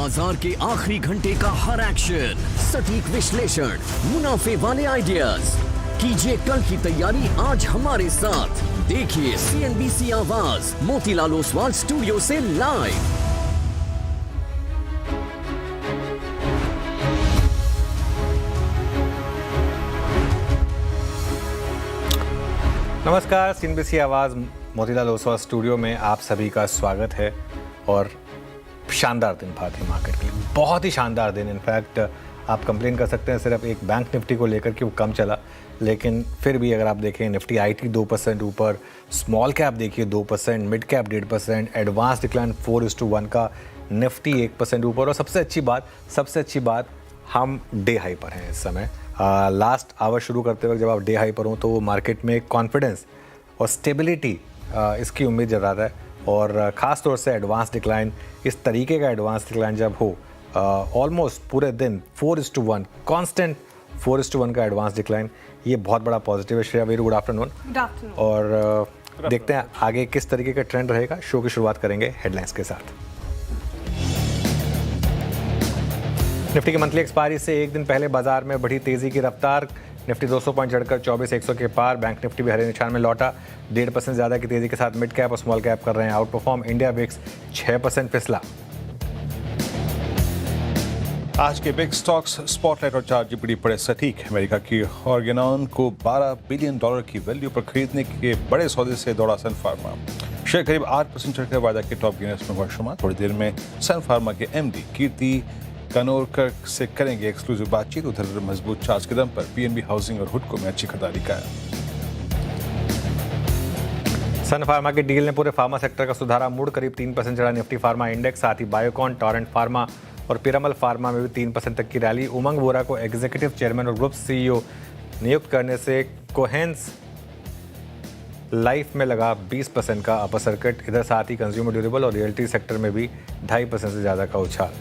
बाजार के आखिरी घंटे का हर एक्शन, सटीक विश्लेषण, मुनाफे वाले आइडियाज। कीजिए कल की तैयारी आज हमारे साथ। देखिए CNBC आवाज मोतीलाल ओसवाल स्टूडियो से लाइव। नमस्कार, CNBC आवाज़ मोतीलाल ओसवाल स्टूडियो में आप सभी का स्वागत है। और शानदार दिन भारतीय मार्केट के लिए, बहुत ही शानदार दिन। इनफैक्ट आप कंप्लेन कर सकते हैं सिर्फ एक बैंक निफ्टी को लेकर कि वो कम चला, लेकिन फिर भी अगर आप देखें निफ्टी IT 2% ऊपर, स्मॉल कैप देखिए 2%, मिड कैप 1.5%, एडवांस डिक्लाइन 4:1 का, निफ्टी 1% ऊपर। और सबसे अच्छी बात हम डे हाई पर हैं इस समय। लास्ट आवर शुरू करते वक्त जब आप डे हाई पर हों तो मार्केट में कॉन्फिडेंस और स्टेबिलिटी इसकी उम्मीद जताता है। और ख़ास तौर से एडवांस डिक्लाइन, इस तरीके का एडवांस डिक्लाइन जब हो, ऑलमोस्ट पूरे दिन 4:1 कांस्टेंट 4:1 का एडवांस डिक्लाइन, ये बहुत बड़ा पॉजिटिव है। Shreya, very good afternoon. और देखते हैं आगे किस तरीके का ट्रेंड रहेगा। शो की शुरुआत करेंगे हेडलाइंस के साथ। निफ्टी की मंथली एक्सपायरी से एक दिन पहले बाजार में बढ़ी तेजी की रफ्तार। निफ्टी 200 पॉइंट चढ़कर 24,100 के पार। बैंक निफ्टी भी हरे निशान में लौटा। 1.5% ज़्यादा की तेजी के साथ मिड कैप और स्मॉल कैप कर रहे हैं आउट परफॉर्म। India VIX 6% फिसला। आज के बिग स्टॉक्स स्पॉटलाइट और चार्ट जीपीडी पड़े सटीक। अमेरिका की ऑर्गेनॉन को $12 बिलियन की वैल्यू पर खरीदने के बड़े सौदे से दौड़ा सन फार्मा। शेयर करीब 8% चढ़कर वायदा के टॉप गेनर्स में हुआ शुमार। थोड़ी देर में सन फार्मा के MD कीर्ति कनोरकर से करेंगे एक्सक्लूसिव बातचीत। उधर मजबूत चार्ज के दम पर PNB हाउसिंग और हुडको में अच्छी खरीदारी का है। सन फार्मा के डील ने पूरे फार्मा सेक्टर का सुधारा मूड। करीब 3% चढ़ा निफ्टी फार्मा इंडेक्स। साथ ही बायोकॉन, टॉरेंट फार्मा और पिरामल फार्मा में भी 3% तक की रैली। उमंग बोरा को एग्जीक्यूटिव चेयरमैन और ग्रुप CEO नियुक्त करने से कोहेंस लाइफ में लगा 20% का अपर सर्किट। इधर साथ ही कंज्यूमर ड्यूरेबल और रियल्टी सेक्टर में भी 2.5% से ज़्यादा का उछाल।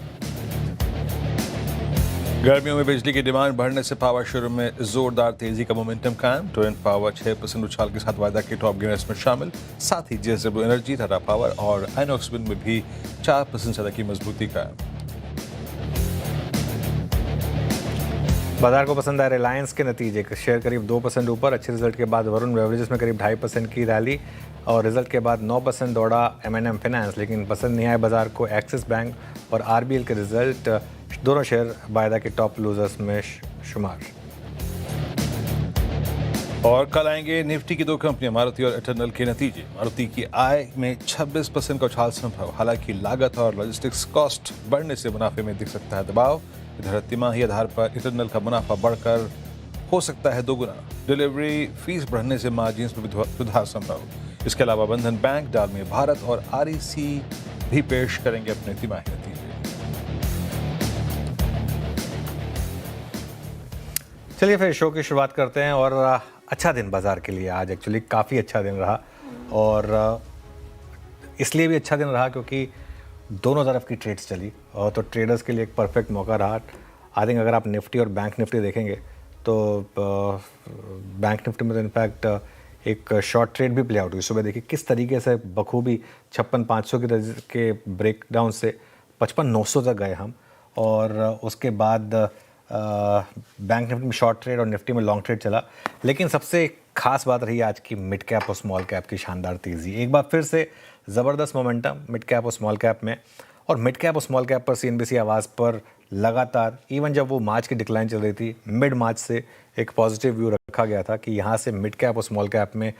गर्मियों में बिजली की डिमांड बढ़ने से पावर शुरू में जोरदार तेजी का मोमेंटम कायम। टोरेंट पावर 6% उछाल के साथ वायदा के टॉप गेनर्स में शामिल। साथ ही JSW एनर्जी, टाटा पावर और आइनॉक्स विंड में भी 4% ज़्यादा की मजबूती कायम। बाजार को पसंद आए रिलायंस के नतीजे। शेयर करीब 2% ऊपर। अच्छे रिजल्ट के बाद वरुण बेवरेजेस में करीब 2.5% की रैली और रिजल्ट के बाद 9% दौड़ा M&M फाइनेंस। लेकिन पसंद नहीं आए बाजार को एक्सिस बैंक और RBL के रिजल्ट। दोनों शेयर वायदा के टॉप लूजर्स में शुमार। और कल आएंगे निफ्टी की दो कंपनियां मारुति और इटर्नल के नतीजे। मारुति की आय में 26% का उछाल संभव। हालांकि लागत और लॉजिस्टिक्स कॉस्ट बढ़ने से मुनाफे में दिख सकता है दबाव। इधर तिमाही आधार पर इटर्नल का मुनाफा बढ़कर हो सकता है दोगुना। डिलीवरी फीस बढ़ने से मार्जिन्स में सुधार संभव। इसके अलावा बंधन बैंक, डालमिया भारत और REC भी पेश करेंगे अपने तिमाही नतीजे। चलिए फिर शो की शुरुआत करते हैं। और अच्छा दिन बाजार के लिए आज, एक्चुअली काफ़ी अच्छा दिन रहा। और इसलिए भी अच्छा दिन रहा क्योंकि दोनों तरफ की ट्रेड्स चली और तो ट्रेडर्स के लिए एक परफेक्ट मौका रहा। आई थिंक अगर आप निफ्टी और बैंक निफ्टी देखेंगे तो बैंक निफ्टी में तो इनफैक्ट एक शॉर्ट ट्रेड भी प्ले आउट हुई। सुबह देखिए किस तरीके से बखूबी 56,500 के ब्रेक डाउन से 55,900 तक गए हम। और उसके बाद बैंक निफ्टी में शॉर्ट ट्रेड और निफ्टी में लॉन्ग ट्रेड चला। लेकिन सबसे खास बात रही आज की मिड कैप और स्मॉल कैप की शानदार तेज़ी। एक बार फिर से ज़बरदस्त मोमेंटम मिड कैप और स्मॉल कैप में। और मिड कैप और स्मॉल कैप पर CNBC आवाज़ पर लगातार, इवन जब वो मार्च की डिक्लाइन चल रही थी, मिड मार्च से एक पॉजिटिव व्यू रखा गया था कि यहाँ से मिड कैप और स्मॉल कैप में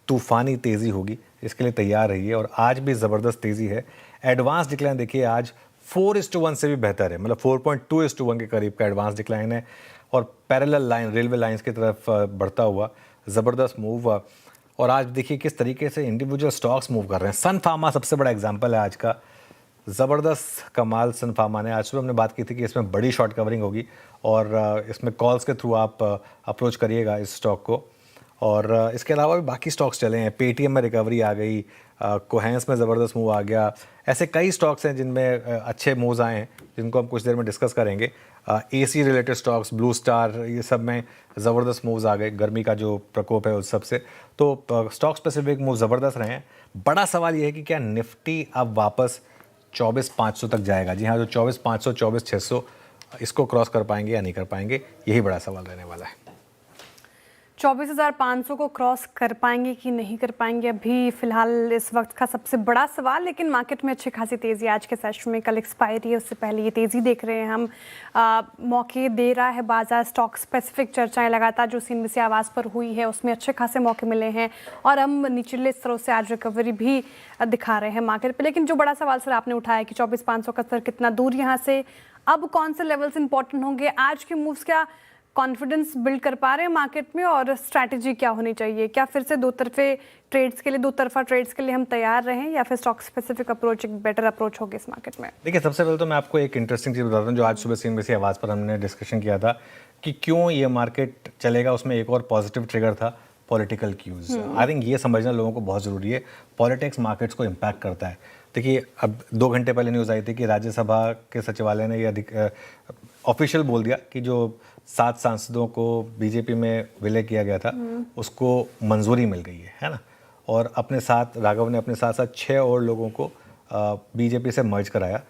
तूफ़ानी तेज़ी होगी। इसके लिए तैयार रहिए। और आज भी ज़बरदस्त तेज़ी है। एडवांस डिक्लाइन देखिए आज 4:1 से भी बेहतर है, मतलब 4.2:1 के करीब का एडवांस डिक्लाइन है। और पैरेलल लाइन, रेलवे लाइंस की तरफ बढ़ता हुआ ज़बरदस्त मूव। और आज देखिए किस तरीके से इंडिविजुअल स्टॉक्स मूव कर रहे हैं। सन फार्मा सबसे बड़ा एग्जांपल है आज का। ज़बरदस्त कमाल सन फार्मा ने। आज सुबह हमने बात की थी कि इसमें बड़ी शॉर्ट कवरिंग होगी और इसमें कॉल्स के थ्रू आप अप्रोच करिएगा इस स्टॉक को। और इसके अलावा भी बाकी स्टॉक्स चले हैं। पेटीएम में रिकवरी आ गई, कोहेंस में ज़बरदस्त मूव आ गया। ऐसे कई स्टॉक्स हैं जिनमें अच्छे मूव्स आए हैं जिनको हम कुछ देर में डिस्कस करेंगे। AC related stocks, blue star, ये सब में ज़बरदस्त मूव्स आ गए गर्मी का जो प्रकोप है उस सब से। तो स्टॉक स्पेसिफिक मूव ज़बरदस्त रहे हैं। बड़ा सवाल ये है कि क्या निफ्टी अब वापस 24,500 तक जाएगा। जी हाँ, जो 24,500 24,600 इसको क्रॉस कर पाएंगे या नहीं कर पाएंगे, यही बड़ा सवाल रहने वाला है। 24,500 को क्रॉस कर पाएंगे कि नहीं कर पाएंगे, अभी फिलहाल इस वक्त का सबसे बड़ा सवाल। लेकिन मार्केट में अच्छी खासी तेज़ी आज के सेशन में, कल एक्सपायरी है उससे पहले ये तेज़ी देख रहे हैं हम। मौके दे रहा है बाजार, स्टॉक स्पेसिफिक चर्चाएं लगातार जो CNBC आवाज़ पर हुई है उसमें अच्छे खासे मौके मिले हैं और हम निचले स्तरों से आज रिकवरी भी दिखा रहे हैं मार्केट पर। लेकिन जो बड़ा सवाल सर आपने उठाया कि 24,500 का स्तर कितना दूर यहाँ से, अब कौन से लेवल्स इंपॉर्टेंट होंगे, आज के मूव्स क्या कॉन्फिडेंस बिल्ड कर पा रहे हैं मार्केट में और स्ट्रैटेजी क्या होनी चाहिए? क्या फिर से दो तरफा ट्रेड्स के लिए हम तैयार रहें या फिर स्टॉक स्पेसिफिक अप्रोच एक बेटर अप्रोच होगी इस मार्केट में? देखिए, सबसे पहले तो मैं आपको एक इंटरेस्टिंग चीज़ बताता हूँ जो आज सुबह CNBC आवाज़ पर हमने डिस्कशन किया था कि क्यों ये मार्केट चलेगा। उसमें एक और पॉजिटिव ट्रिगर था, पॉलिटिकल क्यूज। आई थिंक ये समझना लोगों को बहुत ज़रूरी है। पॉलिटिक्स मार्केट्स को इम्पैक्ट करता है। देखिए, अब 2 घंटे पहले न्यूज़ आई थी कि राज्यसभा के सचिवालय ने यह ऑफिशियल बोल दिया कि जो 7 सांसदों को बीजेपी में विलय किया गया था उसको मंजूरी मिल गई है ना। और अपने साथ राघव ने अपने साथ साथ 6 और लोगों को बीजेपी से मर्ज कराया।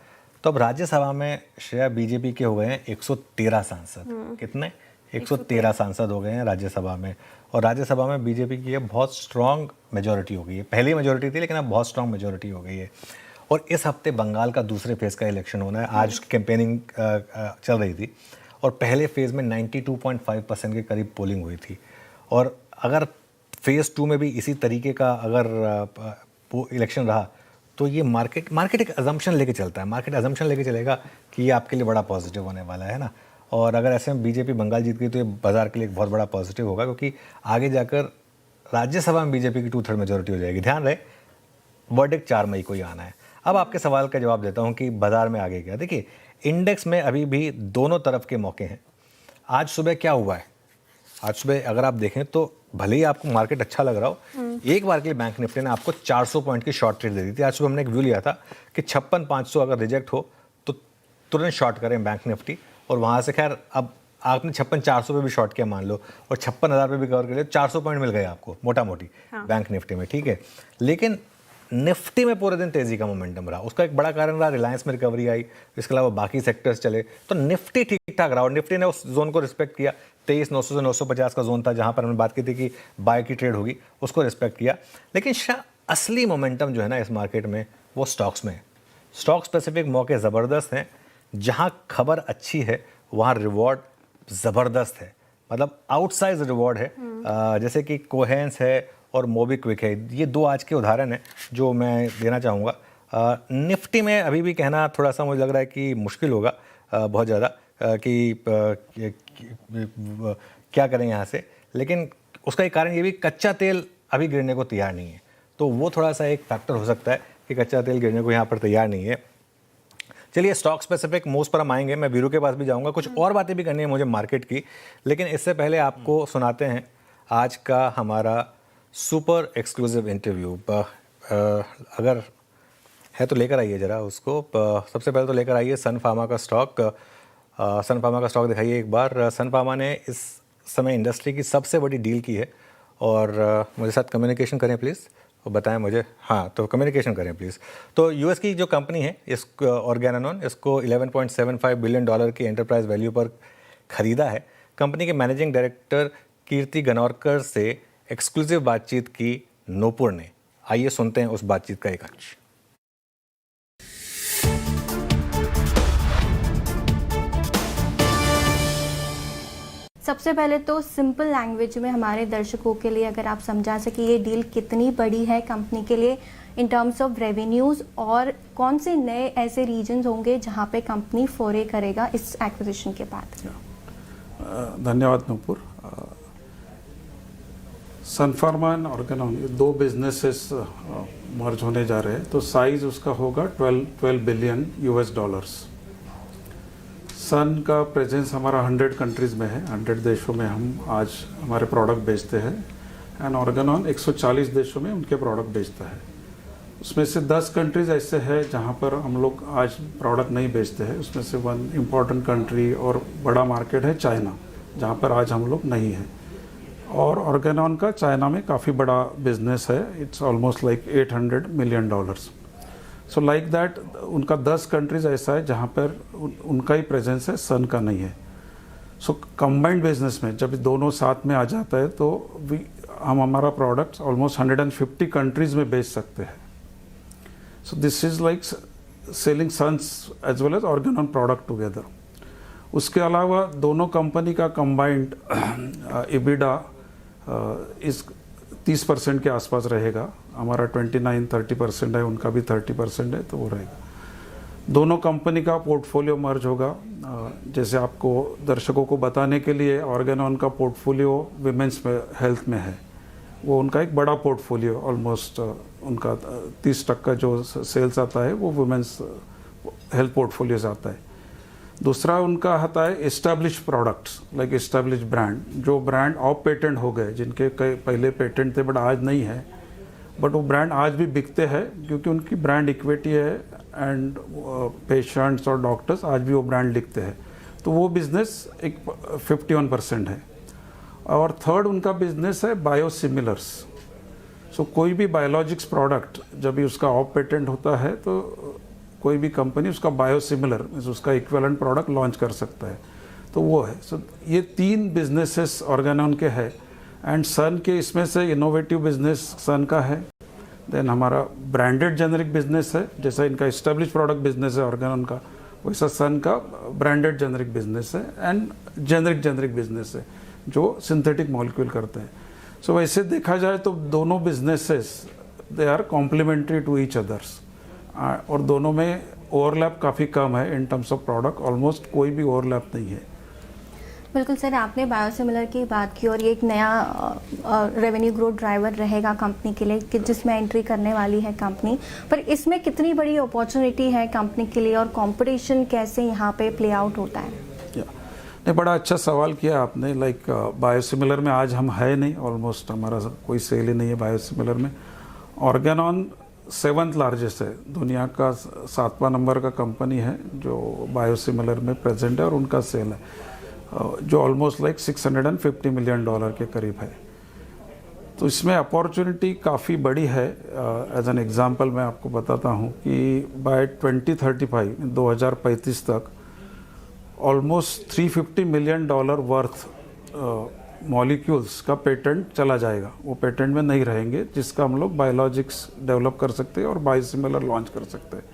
तो अब राज्यसभा में श्रेया बीजेपी के हो गए हैं 113 सांसद। कितने? 113 सांसद हो गए हैं राज्यसभा में। और राज्यसभा में बीजेपी की बहुत स्ट्रांग मेजॉरिटी हो गई है। पहली मेजॉरिटी थी लेकिन अब बहुत स्ट्रांग मेजॉरिटी हो गई है। और इस हफ्ते बंगाल का दूसरे फेज़ का इलेक्शन होना है। आज कैंपेनिंग चल रही थी और पहले फेज़ में 92.5% के करीब पोलिंग हुई थी। और अगर फेज़ 2 में भी इसी तरीके का अगर इलेक्शन रहा तो ये मार्केट एक अजम्पशन लेके चलता है। मार्केट अजम्पशन लेके चलेगा कि ये आपके लिए बड़ा पॉजिटिव होने वाला है ना। और अगर ऐसे में बीजेपी बंगाल जीत गई तो ये बाजार के लिए एक बहुत बड़ा पॉजिटिव होगा, क्योंकि आगे जाकर राज्यसभा में बीजेपी की 2/3 मेजॉरिटी हो जाएगी। ध्यान रहे, वर्डिक्ट 4 मई को ही आना है। अब आपके सवाल का जवाब देता हूँ कि बाजार में आगे क्या। देखिए, इंडेक्स में अभी भी दोनों तरफ के मौके हैं। आज सुबह क्या हुआ है? आज सुबह अगर आप देखें तो भले ही आपको मार्केट अच्छा लग रहा हो, एक बार के लिए बैंक निफ्टी ने आपको 400 पॉइंट की शॉर्ट ट्रेड दे दी थी। आज सुबह हमने एक व्यू लिया था कि 56,500 अगर रिजेक्ट हो तो तुरंत शॉर्ट करें बैंक निफ्टी। और वहाँ से खैर अब आपने 56,400 पे भी शॉर्ट किया मान लो और 56,000 पे भी कवर कर लिया, 400 पॉइंट मिल गए आपको मोटा मोटी बैंक निफ्टी में, ठीक है। लेकिन निफ्टी में पूरे दिन तेजी का मोमेंटम रहा। उसका एक बड़ा कारण रहा रिलायंस में रिकवरी आई, इसके अलावा बाकी सेक्टर्स चले तो निफ्टी ठीक ठाक रहा। और निफ्टी ने उस जोन को रिस्पेक्ट किया। 23,900 से 950 का जोन था जहां पर हमने बात की थी कि बाय की ट्रेड होगी, उसको रिस्पेक्ट किया। लेकिन असली मोमेंटम जो है ना इस मार्केट में वो स्टॉक्स में है। स्टॉक स्पेसिफिक मौके ज़बरदस्त हैं। जहां खबर अच्छी है वहां रिवॉर्ड ज़बरदस्त है, मतलब आउटसाइज रिवॉर्ड है। जैसे कि कोहेंस है और मोबीक्विक है, ये 2 आज के उदाहरण हैं जो मैं देना चाहूँगा। निफ्टी में अभी भी कहना थोड़ा सा मुझे लग रहा है कि मुश्किल होगा बहुत ज़्यादा कि क्या करें यहाँ से। लेकिन उसका एक कारण ये भी, कच्चा तेल अभी गिरने को तैयार नहीं है, तो वो थोड़ा सा एक फैक्टर हो सकता है कि कच्चा तेल गिरने को यहाँ पर तैयार नहीं है। चलिए, स्टॉक स्पेसिफिक मूव्स पर हम आएंगे। मैं वीरू के पास भी जाऊँगा, कुछ और बातें भी करनी है मुझे मार्केट की। लेकिन इससे पहले आपको सुनाते हैं आज का हमारा सुपर एक्सक्लूसिव इंटरव्यू। अगर है तो लेकर आइए ज़रा उसको। सबसे पहले तो लेकर आइए सन फार्मा का स्टॉक। सन फार्मा का स्टॉक दिखाइए एक बार। सन फार्मा ने इस समय इंडस्ट्री की सबसे बड़ी डील की है। और मुझे साथ कम्युनिकेशन करें प्लीज़ और बताएं मुझे। हाँ, तो कम्युनिकेशन करें प्लीज़। तो यूएस की जो कंपनी है इस ऑर्गेनानॉन, इसको $11.75 बिलियन की एंटरप्राइज वैल्यू पर ख़रीदा है। कंपनी के मैनेजिंग डायरेक्टर कीर्ति गनौरकर से एक्सक्लूसिव बातचीत की नूपुर ने। आइए सुनते हैं उस बातचीत का एक अंश। सबसे पहले तो सिंपल लैंग्वेज में हमारे दर्शकों के लिए अगर आप समझा सके ये डील कितनी बड़ी है कंपनी के लिए इन टर्म्स ऑफ रेवेन्यूज़, और कौन से नए ऐसे रीजन्स होंगे जहां पे कंपनी फोरे करेगा इस एक्विजिशन के बाद। धन्यवाद नूपुर। सन फार्मा एंड ऑर्गेनॉन, ये 2 बिजनेसेस मर्ज होने जा रहे हैं, तो साइज उसका होगा $12 बिलियन। सन का प्रेजेंस हमारा 100 कंट्रीज़ में है, 100 देशों में हम आज हमारे प्रोडक्ट बेचते हैं। एंड ऑर्गेनॉन 140 देशों में उनके प्रोडक्ट बेचता है। उसमें से 10 कंट्रीज़ ऐसे हैं जहां पर हम लोग आज प्रोडक्ट नहीं बेचते हैं। उसमें से 1 इम्पॉर्टेंट कंट्री और बड़ा मार्केट है चाइना, जहां पर आज हम लोग नहीं हैं। और ऑर्गेनॉन का चाइना में काफ़ी बड़ा बिजनेस है, it's almost like $800 million. So like that उनका 10 कंट्रीज ऐसा है जहाँ पर उनका ही प्रेजेंस है, सन का नहीं है। सो कंबाइंड बिजनेस में जब दोनों साथ में आ जाता है तो हम हमारा प्रोडक्ट ऑलमोस्ट 150 कंट्रीज में बेच सकते हैं। So this is like selling Sun's as well as Organon product together. उसके अलावा दोनों कंपनी का कंबाइंड EBITDA इस 30% के आसपास रहेगा। हमारा 29-30% है, उनका भी 30% है, तो वो रहेगा। दोनों कंपनी का पोर्टफोलियो मर्ज होगा। जैसे आपको दर्शकों को बताने के लिए ऑर्गेनॉन का पोर्टफोलियो विमेंस में हेल्थ में है, वो उनका एक बड़ा पोर्टफोलियो, ऑलमोस्ट उनका 30% जो सेल्स आता है वो वुमेंस हेल्थ पोर्टफोलियो से आता है। दूसरा उनका आता है establish products like establish brand, जो ब्रांड ऑफ पेटेंट हो गए, जिनके कई पहले पेटेंट थे बट आज नहीं है, बट वो ब्रांड आज भी बिकते हैं क्योंकि उनकी ब्रांड इक्विटी है एंड पेशेंट्स और डॉक्टर्स आज भी वो ब्रांड लिखते हैं। तो वो बिजनेस एक 51% है। और थर्ड उनका बिजनेस है बायोसिमिलर्स। सो कोई भी बायोलॉजिक्स प्रोडक्ट जब भी उसका ऑफ पेटेंट होता है तो कोई भी कंपनी उसका बायोसिमिलर उसका इक्विवेलेंट प्रोडक्ट लॉन्च कर सकता है, तो वो है। सो ये 3 बिजनेसेस ऑर्गेनॉन के है एंड सन के इसमें से इनोवेटिव बिजनेस सन का है। देन हमारा ब्रांडेड जेनरिक बिजनेस है, जैसा इनका एस्टेब्लिश प्रोडक्ट बिजनेस है ऑर्गेनॉन का, वैसा सन का ब्रांडेड जेनरिक बिजनेस है एंड जेनरिक बिजनेस है जो सिंथेटिक मॉलिक्यूल करते हैं। सो वैसे देखा जाए तो दोनों businesses they are complementary to each others और दोनों में ओवरलैप काफ़ी कम है in terms of product, almost कोई भी ओवरलैप नहीं है। बिल्कुल सर, आपने बायोसिमिलर की बात की और ये एक नया रेवेन्यू ग्रोथ ड्राइवर रहेगा कंपनी के लिए कि जिसमें एंट्री करने वाली है कंपनी, पर इसमें कितनी बड़ी अपॉर्चुनिटी है कंपनी के लिए और कंपटीशन कैसे यहाँ पे प्ले आउट होता है? नहीं, बड़ा अच्छा सवाल किया आपने। लाइक बायोसिमिलर में आज हम है नहीं, ऑलमोस्ट हमारा कोई सेल ही नहीं है बायोसिमिलर में। ऑर्गेनॉन 7th लार्जेस्ट है, दुनिया का 7वां नंबर का कंपनी है जो बायोसिमिलर में प्रेजेंट है और उनका सेल है जो ऑलमोस्ट लाइक $650 मिलियन के करीब है। तो इसमें अपॉर्चुनिटी काफ़ी बड़ी है। एज एन एग्जांपल मैं आपको बताता हूँ कि बाय 2035 2035 तक ऑलमोस्ट $350 मिलियन वर्थ मॉलिक्यूल्स का पेटेंट चला जाएगा। वो पेटेंट में नहीं रहेंगे, जिसका हम लोग बायोलॉजिक्स डेवलप कर सकते हैं और बायोसिमिलर लॉन्च कर सकते हैं।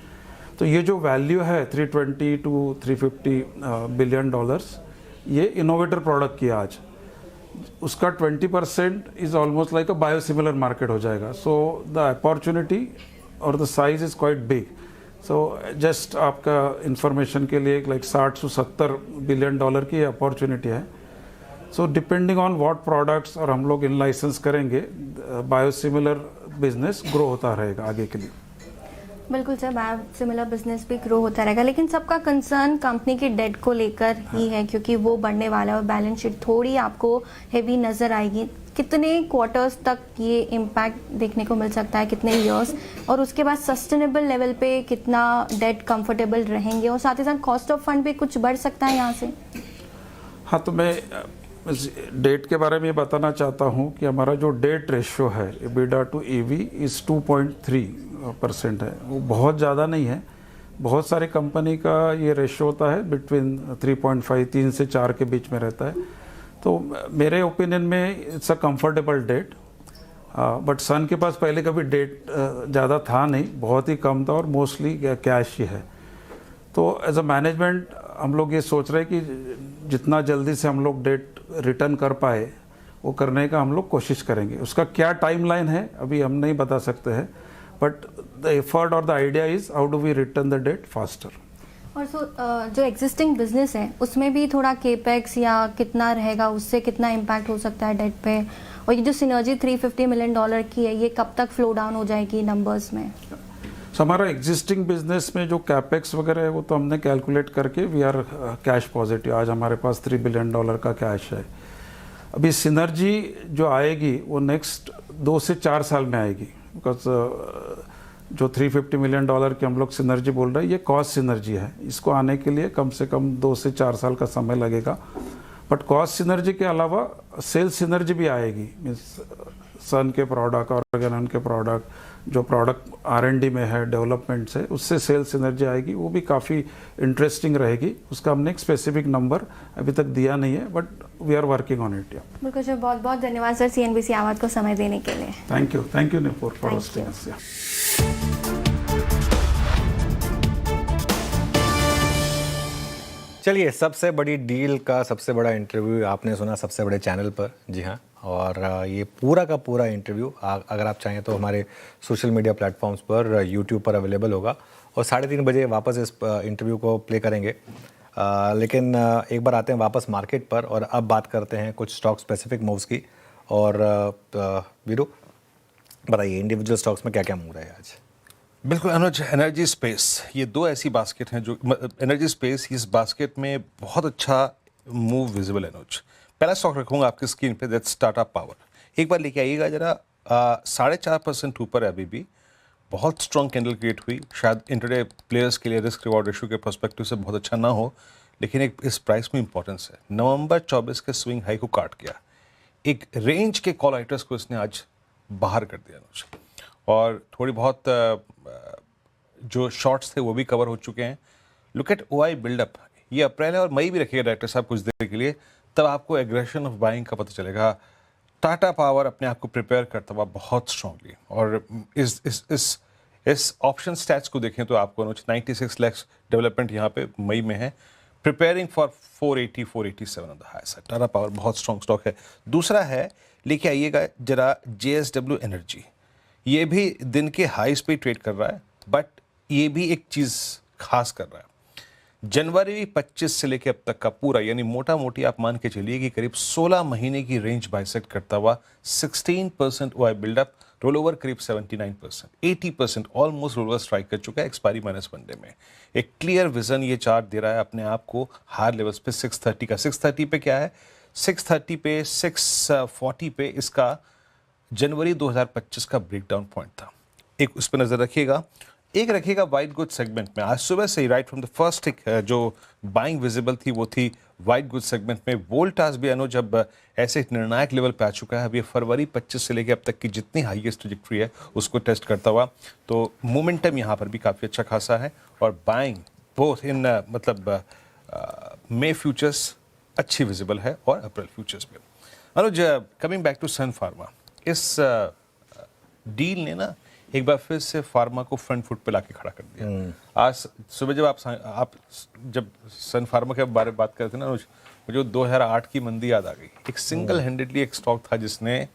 तो ये जो वैल्यू है 320 to 350 बिलियन डॉलर्स, ये इनोवेटर प्रोडक्ट की आज उसका 20% is almost like a biosimilar market हो जाएगा। सो द अपॉर्चुनिटी और the size is quite big. So just आपका इंफॉर्मेशन के लिए लाइक 60 से 70 बिलियन डॉलर की अपॉर्चुनिटी है। So depending on what products और हम लोग इन लाइसेंस करेंगे, बायोसिमिलर बिजनेस ग्रो होता रहेगा आगे के लिए। बिल्कुल सर, बायोसिमिलर बिजनेस भी ग्रो होता रहेगा, लेकिन सबका कंसर्न कंपनी के डेट को लेकर ही है क्योंकि वो बढ़ने वाला है और बैलेंस शीट थोड़ी आपको हेवी नज़र आएगी। कितने क्वार्टर्स तक ये इम्पैक्ट देखने को मिल सकता है, कितने ईयर्स, और उसके बाद सस्टेनेबल लेवल पे कितना डेट कंफर्टेबल रहेंगे, और साथ ही साथ कॉस्ट ऑफ फंड भी कुछ बढ़ सकता है यहाँ से? हाँ, तो मैं डेट के बारे में ये बताना चाहता हूँ कि हमारा जो डेट रेशियो है EBITDA to EV इज़ 2.3% है। वो बहुत ज़्यादा नहीं है। बहुत सारे कंपनी का ये रेशियो होता है बिटवीन 3 से 4 के बीच में रहता है। तो मेरे ओपिनियन में it's a comfortable date. But Sun के पास पहले कभी डेट ज़्यादा था नहीं, बहुत ही कम था और मोस्टली कैश ही है। तो एज अ मैनेजमेंट हम लोग ये सोच रहे हैं कि जितना जल्दी से हम लोग डेट रिटर्न कर पाए वो करने का हम लोग कोशिश करेंगे। उसका क्या टाइमलाइन है अभी हम नहीं बता सकते हैं, बट द एफर्ट और the idea is how do we return the debt faster. और जो एग्जिस्टिंग बिजनेस है उसमें भी थोड़ा केपेक्स या कितना रहेगा, उससे कितना इम्पैक्ट हो सकता है डेट पे, और ये जो सिनर्जी $350 मिलियन की है ये कब तक फ्लो डाउन हो जाएगी नंबर्स में? सो हमारा एग्जिस्टिंग बिजनेस में जो कैपेक्स वगैरह है वो तो हमने कैलकुलेट करके वी आर कैश पॉजिटिव। आज हमारे पास $3 बिलियन का कैश है। अभी सिनर्जी जो आएगी वो नेक्स्ट 2 से 4 साल में आएगी, बिकॉज जो $350 मिलियन की हम लोग सिनर्जी बोल रहे हैं ये कॉस्ट सिनर्जी है। इसको आने के लिए कम से कम 2 से 4 साल का समय लगेगा। बट कॉस्ट सिनर्जी के अलावा सेल्स सिनर्जी भी आएगी। मीन्स सन के प्रोडक्ट, ऑर्गेनॉन के प्रोडक्ट, जो प्रोडक्ट R&D में है, डेवलपमेंट से, उससे सेल्स एनर्जी आएगी, वो भी काफ़ी इंटरेस्टिंग रहेगी। उसका हमने एक स्पेसिफिक नंबर अभी तक दिया नहीं है, but we are working on it. बिल्कुल सर, बहुत बहुत धन्यवाद सर CNBC आवाज़ को समय देने के लिए। Thank you निपुर for Thank hosting you. अस। चलिए, सबसे बड़ी डील का सबसे बड़ा इंटरव्यू आपने सुना सबसे बड़े चैनल पर। जी हाँ, और ये पूरा का पूरा इंटरव्यू अगर आप चाहें तो हमारे सोशल मीडिया प्लेटफॉर्म्स पर, यूट्यूब पर अवेलेबल होगा, और 3:30 बजे वापस इस इंटरव्यू को प्ले करेंगे। लेकिन एक बार आते हैं वापस मार्केट पर, और अब बात करते हैं कुछ स्टॉक स्पेसिफिक मूव्स की। और वीरू, बताइए इंडिविजुअल स्टॉक्स में क्या क्या मूव रहा है आज? बिल्कुल अनुज, एनर्जी स्पेस, ये दो ऐसी बास्केट हैं जो एनर्जी स्पेस, इस बास्केट में बहुत अच्छा मूव विजिबल है अनुज। पहला स्टॉक रखूंगा आपकी स्क्रीन पे, दैट्स टाटा पावर। एक बार लेके आइएगा जरा, 4.5% ऊपर है अभी भी, बहुत स्ट्रॉन्ग कैंडल क्रिएट हुई। शायद इंटरडे प्लेयर्स के लिए रिस्क रिवॉर्ड रेशियो के पर्सपेक्टिव से बहुत अच्छा ना हो, लेकिन एक इस प्राइस में इंपॉर्टेंस है। नवंबर 24 के स्विंग हाई को काट गया, एक रेंज के कॉल राइटर्स को इसने आज बाहर कर दिया अनुज, और थोड़ी बहुत जो शॉर्ट्स थे वो भी कवर हो चुके हैं। लुक एट OI बिल्डअप, ये अप्रैल है और मई भी रखिएगा डायरेक्टर साहब कुछ देर के लिए, तब आपको एग्रेशन ऑफ बाइंग का पता चलेगा। टाटा पावर अपने आप को प्रिपेयर करता हुआ बहुत स्ट्रांगली, और इस ऑप्शन स्टैट्स को देखें तो आपको 96 लाख डेवलपमेंट यहाँ पे मई में है, preparing for 480-487 on the high side. Tata power बहुत स्ट्रॉन्ग स्टॉक है। दूसरा है, लेके आइएगा जरा JSW एनर्जी, ये भी दिन के हाईस पे ट्रेड कर रहा है, बट ये भी एक चीज़ खास कर रहा है। जनवरी 25 से लेकर अब तक का पूरा, यानी मोटा मोटी आप मान के चलिए कि करीब 16 महीने की रेंज बाइसेक्ट करता हुआ 16% OI बिल्डअप, रोल ओवर करीब 79%, 80% ऑलमोस्ट रोल ओवर स्ट्राइक कर चुका है एक्सपायरी -1 डे में। एक क्लियर विजन ये चार्ट दे रहा है अपने आप को हायर लेवल्स पे 630 का। 630 पे क्या है, 630 पे 640 पे इसका जनवरी 2025 का ब्रेकडाउन पॉइंट था। एक उस पर नजर रखिएगा। एक रखिएगा वाइट गुड सेगमेंट में, आज सुबह से ही राइट फ्रॉम द फर्स्ट जो बाइंग विजिबल थी वो थी वाइट गुड सेगमेंट में। वोल्टास भी अनु जब ऐसे निर्णायक लेवल पे आ चुका है, अभी फरवरी 25 से लेकर अब तक की जितनी हाईएस्ट ट्रैजेक्टरी है उसको टेस्ट करता हुआ, तो मोमेंटम यहाँ पर भी काफ़ी अच्छा खासा है, और buying both in May futures अच्छी विजिबल है और अप्रैल फ्यूचर्स पे। Anuj, coming back to Sun pharma, इस डील ने ना एक बार फिर से फार्मा को फ्रंट फुट पे लाके खड़ा कर दिया। आज सुबह जब आप जब सन फार्मा के बारे में बात करते ना, मुझे 2008 की मंदी याद आ गई। एक सिंगल हैंडेडली एक स्टॉक था जिसने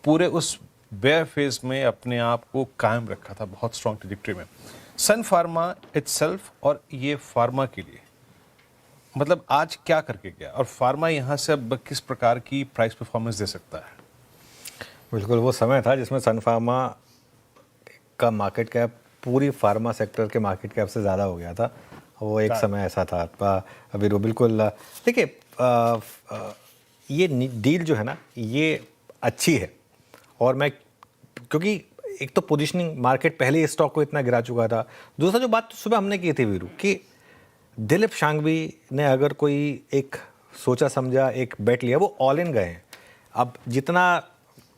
पूरे उस बेयर फेज में अपने आप को कायम रखा था, बहुत स्ट्रॉन्ग ट्रैजेक्टरी में। सन फार्मा इटसेल्फ, और ये फार्मा के लिए मतलब आज क्या करके गया, और फार्मा यहाँ से अब किस प्रकार की प्राइस परफॉर्मेंस दे सकता है? बिल्कुल, वो समय था जिसमें सन फार्मा का मार्केट कैप पूरी फार्मा सेक्टर के मार्केट कैप से ज़्यादा हो गया था। वो एक समय ऐसा था। अभी वो बिल्कुल, देखिए, ये डील जो है ना, ये अच्छी है, और मैं, क्योंकि एक तो पोजीशनिंग, मार्केट पहले ही स्टॉक को इतना गिरा चुका था। दूसरा जो बात सुबह हमने की थी वीरू, कि दिलीप शांघवी ने अगर कोई एक सोचा समझा एक बेट लिया, वो ऑल इन गए हैं। अब जितना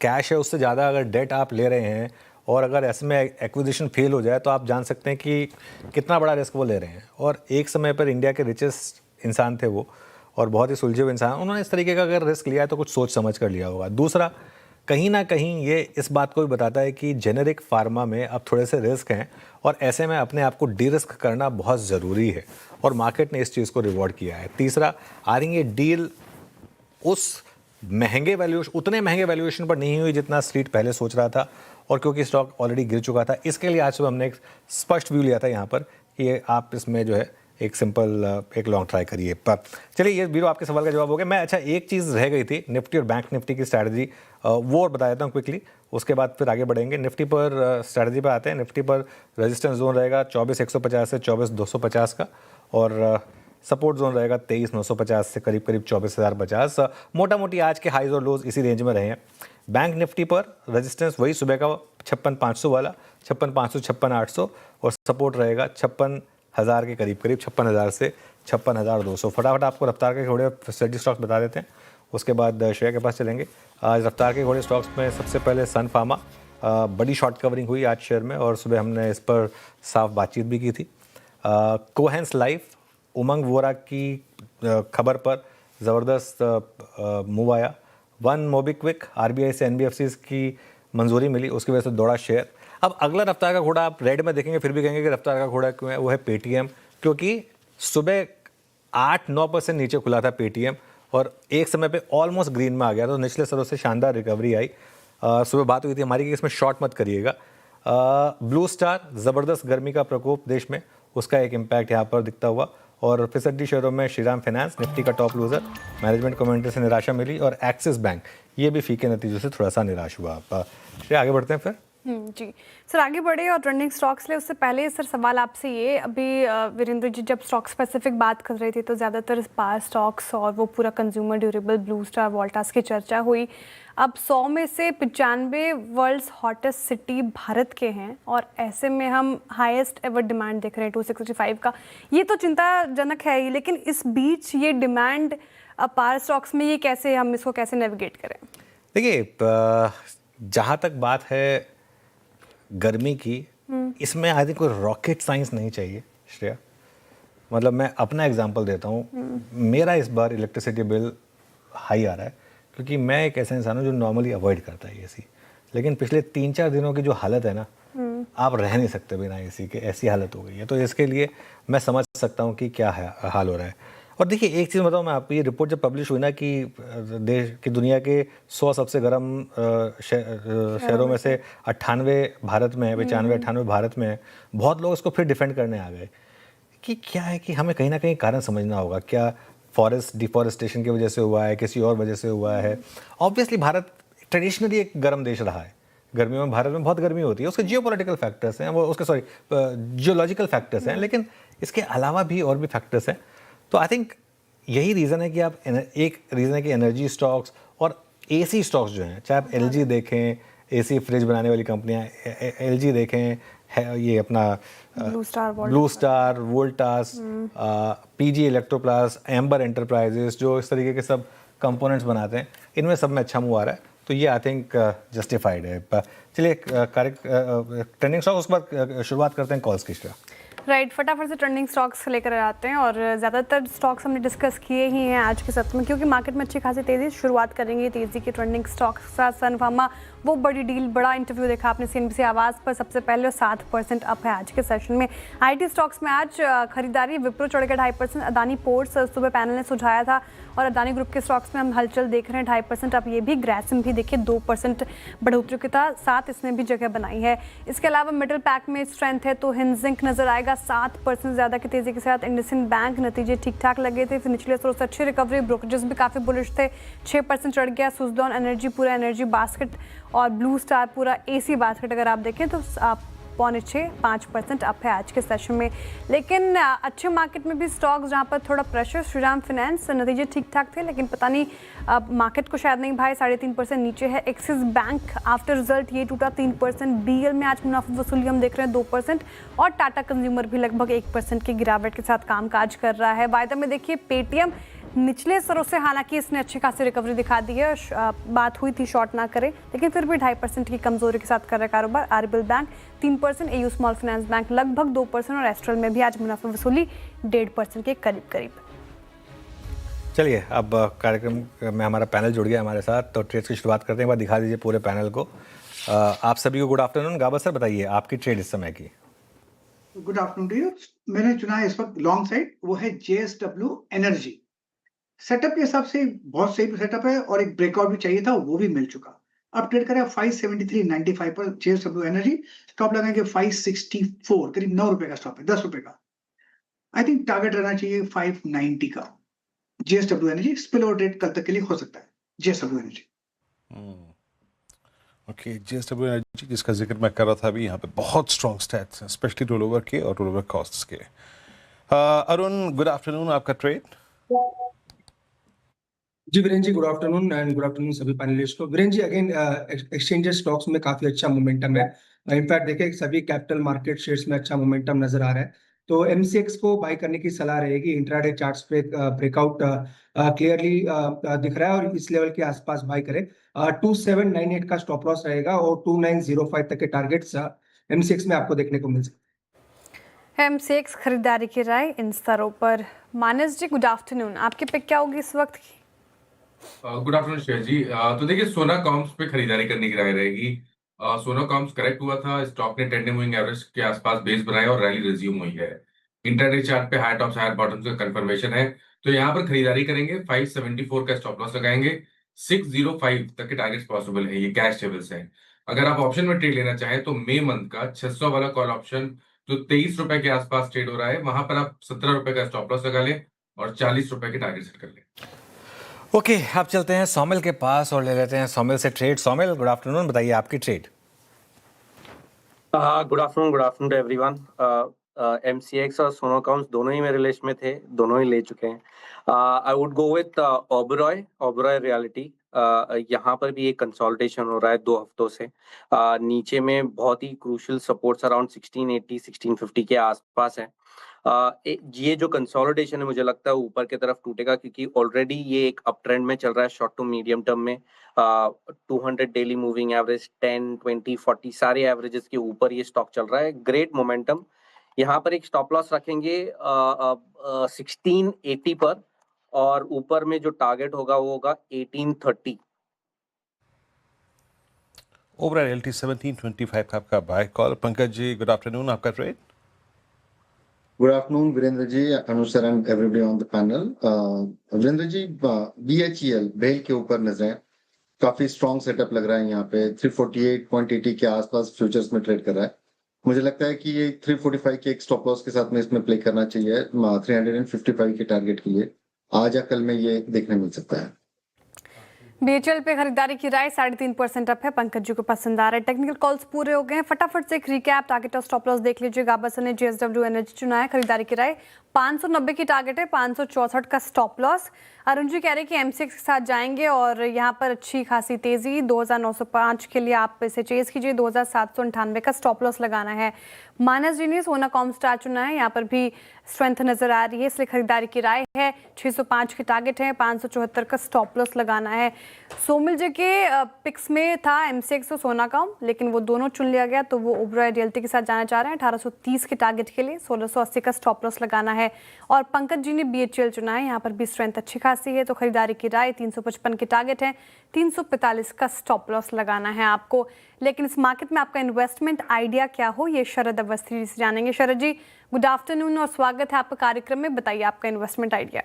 कैश है उससे ज़्यादा अगर डेट आप ले रहे हैं, और अगर ऐसे में एक्विजिशन फेल हो जाए तो आप जान सकते हैं कि कितना बड़ा रिस्क वो ले रहे हैं। और एक समय पर इंडिया के रिचेस्ट इंसान थे वो, और बहुत ही सुलझे हुए इंसान, उन्होंने इस तरीके का अगर रिस्क लिया है तो कुछ सोच समझ कर लिया होगा। दूसरा, कहीं ना कहीं ये इस बात को भी बताता है कि जेनेरिक फार्मा में अब थोड़े से रिस्क हैं, और ऐसे में अपने आप को डी रिस्क करना बहुत ज़रूरी है, और मार्केट ने इस चीज़ को रिवॉर्ड किया है। तीसरा, आ रही ये डील उस महंगे वैल्यूएशन, उतने महंगे वैल्यूएशन पर नहीं हुई जितना स्ट्रीट पहले सोच रहा था, और क्योंकि स्टॉक ऑलरेडी गिर चुका था, इसके लिए आज सुबह हमने एक स्पष्ट व्यू लिया था यहाँ पर कि आप इसमें जो है एक सिंपल एक लॉन्ग ट्राई करिए। पर चलिए, ये वीरो आपके सवाल का जवाब हो गया। मैं, अच्छा, एक चीज़ रह गई थी, निफ्टी और बैंक निफ्टी की स्ट्रैटेजी, वो और बता देता हूँ क्विकली, उसके बाद फिर आगे बढ़ेंगे। निफ्टी पर स्ट्रैटेजी पर आते हैं। निफ्टी पर रेजिस्टेंस जोन रहेगा 24,150 से 24,250 का, और सपोर्ट जोन रहेगा 23,950 से करीब 24,050। मोटा मोटी आज के हाईज और लोज इसी रेंज में रहे हैं। बैंक निफ्टी पर रेजिस्टेंस वही सुबह का 56,500 वाला, 56,500, 56,800, और सपोर्ट रहेगा 56,000 के करीब 56,000 से 56,200। फटाफट आपको रफ्तार के थोड़े स्टडी स्टॉक्स बता देते हैं, उसके बाद श्रेया के पास चलेंगे। आज रफ्तार के घोड़े स्टॉक्स में सबसे पहले सन फार्मा, बड़ी शॉर्ट कवरिंग हुई आज शेयर में और सुबह हमने इस पर साफ बातचीत भी की थी। कोहेंस लाइफ, उमंग वोरा की खबर पर ज़बरदस्त मूव आया। वन मोबिक्विक, आरबीआई से एनबीएफसी की मंजूरी मिली, उसकी वजह से दौड़ा शेयर। अब अगला रफ्तार का घोड़ा आप रेड में देखेंगे फिर भी कहेंगे कि रफ्तार का घोड़ा क्यों है, वो है पेटीएम, क्योंकि सुबह 8-9% नीचे खुला था पेटीएम और एक समय पे ऑलमोस्ट ग्रीन में आ गया, तो निचले स्तरों से शानदार रिकवरी आई। सुबह बात हुई थी हमारी कि इसमें शॉर्ट मत करिएगा। ब्लू स्टार, ज़बरदस्त गर्मी का प्रकोप देश में, उसका एक इम्पैक्ट यहाँ पर दिखता हुआ। और फिसड्डी शेयरों में श्रीराम फाइनेंस निफ्टी का टॉप लूजर, मैनेजमेंट कमेंट्री से निराशा मिली और एक्सिस बैंक ये भी फीके नतीजों से थोड़ा सा निराश हुआ। आप आगे बढ़ते हैं फिर। जी सर, आगे बढ़े और ट्रेंडिंग स्टॉक्स ले उससे पहले सर सवाल आपसे ये, अभी वीरेंद्र जी जब स्टॉक स्पेसिफिक बात कर रहे थे तो ज़्यादातर पावर स्टॉक्स और वो पूरा consumer durable, blue Star, Voltas की चर्चा हुई। अब 100 में से 95 वर्ल्ड्स हॉटेस्ट सिटी भारत के हैं और ऐसे में हम हाईएस्ट एवर डिमांड देख रहे हैं 265 का। ये तो चिंताजनक है ही, लेकिन इस बीच ये डिमांड पावर स्टॉक्स में ये कैसे, हम इसको कैसे नेविगेट करें? देखिए, जहाँ तक बात है गर्मी की, इसमें आई थिंक कोई रॉकेट साइंस नहीं चाहिए श्रेया। मतलब मैं अपना एग्जांपल देता हूँ, मेरा इस बार इलेक्ट्रिसिटी बिल हाई आ रहा है क्योंकि मैं एक ऐसा इंसान हूँ जो नॉर्मली अवॉइड करता है एसी, लेकिन पिछले 3-4 दिनों की जो हालत है ना, आप रह नहीं सकते बिना एसी के, ऐसी हालत हो गई है। तो इसके लिए मैं समझ सकता हूँ कि क्या है हाल हो रहा है। और देखिए एक चीज़ बताऊँ मैं आपको, ये रिपोर्ट जब पब्लिश हुई ना कि देश की दुनिया के 100 सबसे गर्म शहरों में से 98 भारत में है, 95-98 भारत में है, बहुत लोग इसको फिर डिफेंड करने आ गए कि क्या है कि हमें कहीं ना कहीं कारण समझना होगा। क्या फॉरेस्ट डिफॉरेस्टेशन की वजह से हुआ है, किसी और वजह से हुआ है? ऑब्वियसली भारत ट्रेडिशनली एक गर्म देश रहा है, गर्मियों में भारत में बहुत गर्मी होती है, उसके जियोपॉलिटिकल फैक्टर्स हैं, वो उसके जियोलॉजिकल फैक्टर्स हैं, लेकिन इसके अलावा भी और भी फैक्टर्स हैं। तो आई थिंक यही रीज़न है कि आप एक रीज़न है कि एनर्जी स्टॉक्स और एसी स्टॉक्स जो हैं, चाहे आप एलजी देखें, एसी फ्रिज बनाने वाली कंपनियां, एलजी देखें, ये अपना Blue Star, Voltas, PG Electroplast, Amber Enterprises, जो इस तरीके के सब कंपोनेंट्स बनाते हैं, इनमें सब में अच्छा मूव आ रहा है। तो ये आई थिंक जस्टिफाइड है। चलिए ट्रेंडिंग स्टॉक उस पर शुरुआत करते हैं कॉल्स की। राइट, फटाफट से ट्रेंडिंग स्टॉक्स लेकर आते हैं और ज़्यादातर स्टॉक्स हमने डिस्कस किए ही हैं आज के सत्र में, क्योंकि मार्केट में अच्छी खासी तेज़ी शुरुआत करेंगे तेज़ी की ट्रेंडिंग स्टॉक्स। सन फार्मा, वो बड़ी डील, बड़ा इंटरव्यू देखा आपने सीएनबीसी आवाज़ पर, सबसे पहले 7% अप है आज के सेशन में। आईटी स्टॉक्स में आज खरीदारी, विप्रो चढ़ के 2.5%, अदानी पोर्ट्स सुबह पैनल ने सुझाया था और अदानी ग्रुप के स्टॉक्स में हम हलचल देख रहे हैं, 2.5% अप ये भी। ग्रैसिम भी देखिए 2% बढ़ोतरी के साथ इसने भी जगह बनाई है। इसके अलावा मिडिल पैक में स्ट्रेंथ है तो हिंजिंक नजर आएगा 7% ज़्यादा की तेज़ी के साथ। इंडसइंड बैंक नतीजे ठीक ठाक लगे थे, फिर निचले स्रोत से अच्छी रिकवरी, ब्रोकरेजेस भी काफ़ी बुलिश थे, 6% चढ़ गया। सुजलॉन एनर्जी, पूरा एनर्जी बास्केट और ब्लू स्टार पूरा एसी बास्केट अगर आप देखें तो 5.6% अप है आज के सेशन में। लेकिन अच्छे मार्केट में भी स्टॉक्स जहां पर थोड़ा प्रेशर, श्रीराम फाइनेंस नतीजे ठीक ठाक थे लेकिन पता नहीं मार्केट को शायद नहीं भाई, 3.5% नीचे है। एक्सिस बैंक आफ्टर रिजल्ट ये टूटा 3%। बीएल में आज मुनाफा वसूली हम देख रहे हैं 2% और टाटा कंज्यूमर भी लगभग 1% की गिरावट के साथ कामकाज कर रहा है। वायदा में देखिए पेटीएम निचले स्तरों से, हालांकि इसने अच्छी खासी रिकवरी दिखा दी है, बात हुई थी शॉर्ट ना करें, लेकिन फिर भी 2.5% की कमजोरी के साथ कर रहा है कारोबार। RBL bank 3%, AU small finance bank लगभग 2% और एस्ट्रल में भी आज मुनाफा वसूली 1.5% के करीब। चलिए अब कार्यक्रम में हमारा पैनल जुड़ गया हमारे साथ, तो ट्रेड्स की शुरुआत करते हैं। बाद दिखा दीजिए पूरे पैनल को। आप सभी को गुड आफ्टरनून। गाबा सर बताइए आपकी ट्रेड इस समय की। Good afternoon to you. मैंने चुना है इस वक्त लॉन्ग साइड, वो है जेएसडब्ल्यू एनर्जी। सेटअप के हिसाब से बहुत सही सेटअप है और एक ब्रेकआउट भी चाहिए था, वो भी मिल चुका। अब ट्रेड करें 573.95 पर जेएसडब्ल्यू एनर्जी। स्टॉप लगाएंगे 564, करीब 9 रुपए का स्टॉप है, 10 रुपए का। आई थिंक टारगेट रहना चाहिए 590 का। JSW energy spill over rate कल तक के लिए हो सकता है। JSW energy okay, JSW energy जिसका जिक्र मैं कर रहा था अभी, यहाँ पे बहुत स्ट्रॉन्ग स्टैट्स हैं, स्पेशली रोल ओवर के और रोल ओवर कॉस्ट्स के। अरुण गुड आफ्टरनून, आपका ट्रेड। जी Virendra ji good afternoon and good afternoon सभी पैनलिस्ट को। Virendra ji again exchanges stocks में काफी अच्छा मोमेंटम है। इनफैक्ट देखिए सभी कैपिटल मार्केट शेयर्स में अच्छा मोमेंटम नजर आ रहा है। तो MCX को बाय करने की सलाह रहेगी। इंट्राडे चार्ट्स पे ब्रेकआउट क्लियरली दिख रहा है और इस लेवल के आसपास बाय करें। 2798 का स्टॉप लॉस रहेगा और 2905 तक के टारगेट्स MCX में आपको देखने को मिल सकते हैं। MCX खरीदारी की राय इन स्तरों पर। मानस जी, गुड आफ्टरनून, आपकी पिक क्या होगी इस वक्त की? गुड आफ्टरनून श्रेया जी। तो देखिए, सोना कॉम्स पे खरीदारी करने की राय रहेगी। सोना कॉम्स करेक्ट हुआ था, स्टॉक ने टेंडे मूविंग एवरेज के आसपास बेस बनाया और रैली रिज्यूम हुई है। इंटरडे चार्ट पे हाई टॉप्स हायर बॉटम्स का कंफर्मेशन है, तो यहाँ पर खरीदारी करेंगे। 574 का स्टॉप लॉस लगाएंगे। 605 तक के टारगेट्स पॉसिबल है, ये कैश लेवल्स हैं। अगर आप ऑप्शन में ट्रेड लेना चाहें तो मई मंथ का 600 वाला कॉल ऑप्शन जो 23 रुपए के आसपास ट्रेड हो रहा है, वहां पर आप 17 रुपए का स्टॉप लॉस लगा लें और 40 रुपए के टारगेट सेट कर लें। ओके, अब चलते हैं सौमिल के पास और ले लेते हैं सौमिल से ट्रेड। सौमिल, गुड आफ्टरनून, बताइए आपकी trade. Good afternoon to everyone. MCX और सोना कॉम्स दोनों ही मेरे लिस्ट में थे, दोनों ही ले चुके हैं। I would go with Oberoi reality. यहाँ पर भी एक कंसोलिडेशन हो रहा है 2 हफ्तों से। नीचे में बहुत ही क्रूशियल सपोर्ट्स अराउंड 1680 1650 के आसपास है। ये जो कंसोलिडेशन है मुझे लगता है ऊपर की तरफ टूटेगा, क्योंकि ऑलरेडी ये एक अप ट्रेंड में चल रहा है शॉर्ट टू मीडियम टर्म में। 200 डेली मूविंग एवरेज 10, 20, 40 सारे एवरेजेस के ऊपर ये स्टॉक चल रहा है। Great momentum. यहाँ पर एक स्टॉप लॉस रखेंगे 1680 पर, और ऊपर में जो टारगेट होगा वो होगा 1830। ओबेरॉय रियल्टी 1725 का आपका bye call. Pankaj ji, good afternoon, आपका trade. Good afternoon, Virendra ji, Anush sir and everybody on the panel. Virendra ji, BHEL BHEL के ऊपर नजरें, काफी स्ट्रॉन्ग सेटअप लग रहा है यहाँ पे। 348.80 के आसपास फ्यूचर्स में ट्रेड कर रहा है। मुझे लगता है कि ये 345 के एक स्टॉप लॉस के साथ में इसमें प्ले करना चाहिए 355 के टारगेट के लिए। आज या कल में ये देखने मिल सकता है। BHEL पे खरीदारी की राय 3.5% अप है। पंकज जी को पसंद आ रहा है। टेक्निकल कॉल्स पूरे हो गए हैं, फटाफट से एक रिकैप टारगेट और स्टॉप लॉस देख लीजिए। गाबा ने JSW एनर्जी चुना है। खरीदारी की राय 590 की टारगेट है, 564 का स्टॉप लॉस। अरुण जी कह रहे हैं कि MCX के साथ जाएंगे और यहाँ पर अच्छी खासी तेजी 2905 के लिए आप इसे चेज कीजिए। 2798 का स्टॉप लॉस लगाना है। मानस जी ने सोना कॉम स्टार चुना है, यहाँ पर भी स्ट्रेंथ नजर आ रही है, इसलिए खरीदारी की राय है। 605 के टारगेट है, 574 का स्टॉप लॉस लगाना है। सोमिल जी के पिक्स में था MCX और सोना कॉम, लेकिन वो दोनों चुन लिया गया, तो वो ओबेरॉय रियल्टी के साथ जाना चाह रहे हैं। 1830 के टारगेट के लिए 1680 का स्टॉप लॉस लगाना है। और पंकज जी ने BHEL चुना है, यहाँ पर भी स्ट्रेंथ अच्छी खासी है, तो खरीदारी की राय 355 के टारगेट है, 345 का स्टॉप लॉस लगाना है आपको। लेकिन इस मार्केट में आपका इन्वेस्टमेंट आइडिया क्या हो, ये शरद अवस्थी जी से जानेंगे। शरद जी, गुड आफ्टरनून और स्वागत है आपका कार्यक्रम में। बताइए आपका इन्वेस्टमेंट आइडिया।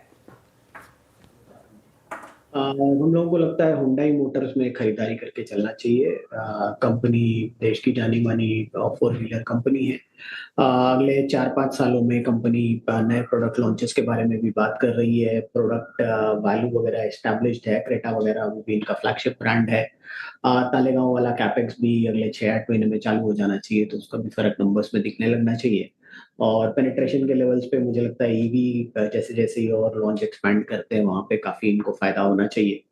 हम लोगों को लगता है हुंडई मोटर्स में खरीदारी करके चलना चाहिए। कंपनी देश की जानी मानी 4 व्हीलर कंपनी है। अगले 4-5 सालों में कंपनी नए प्रोडक्ट लॉन्चेस के बारे में भी बात कर रही है। प्रोडक्ट वैल्यू वगैरह एस्टैब्लिश्ड है। क्रेटा वगैरह वो भी इनका फ्लैगशिप ब्रांड है। तालेगांव वाला कैपेक्स भी अगले 6-8 महीने में चालू हो जाना चाहिए, तो उसका भी फर्क नंबर्स में दिखने लगना चाहिए। और पेनिट्रेशन के लेवल्स पे मुझे लगता है ईवी जैसे जैसे और लॉन्च एक्सपैंड करते हैं वहाँ पे काफी इनको फायदा होना चाहिए।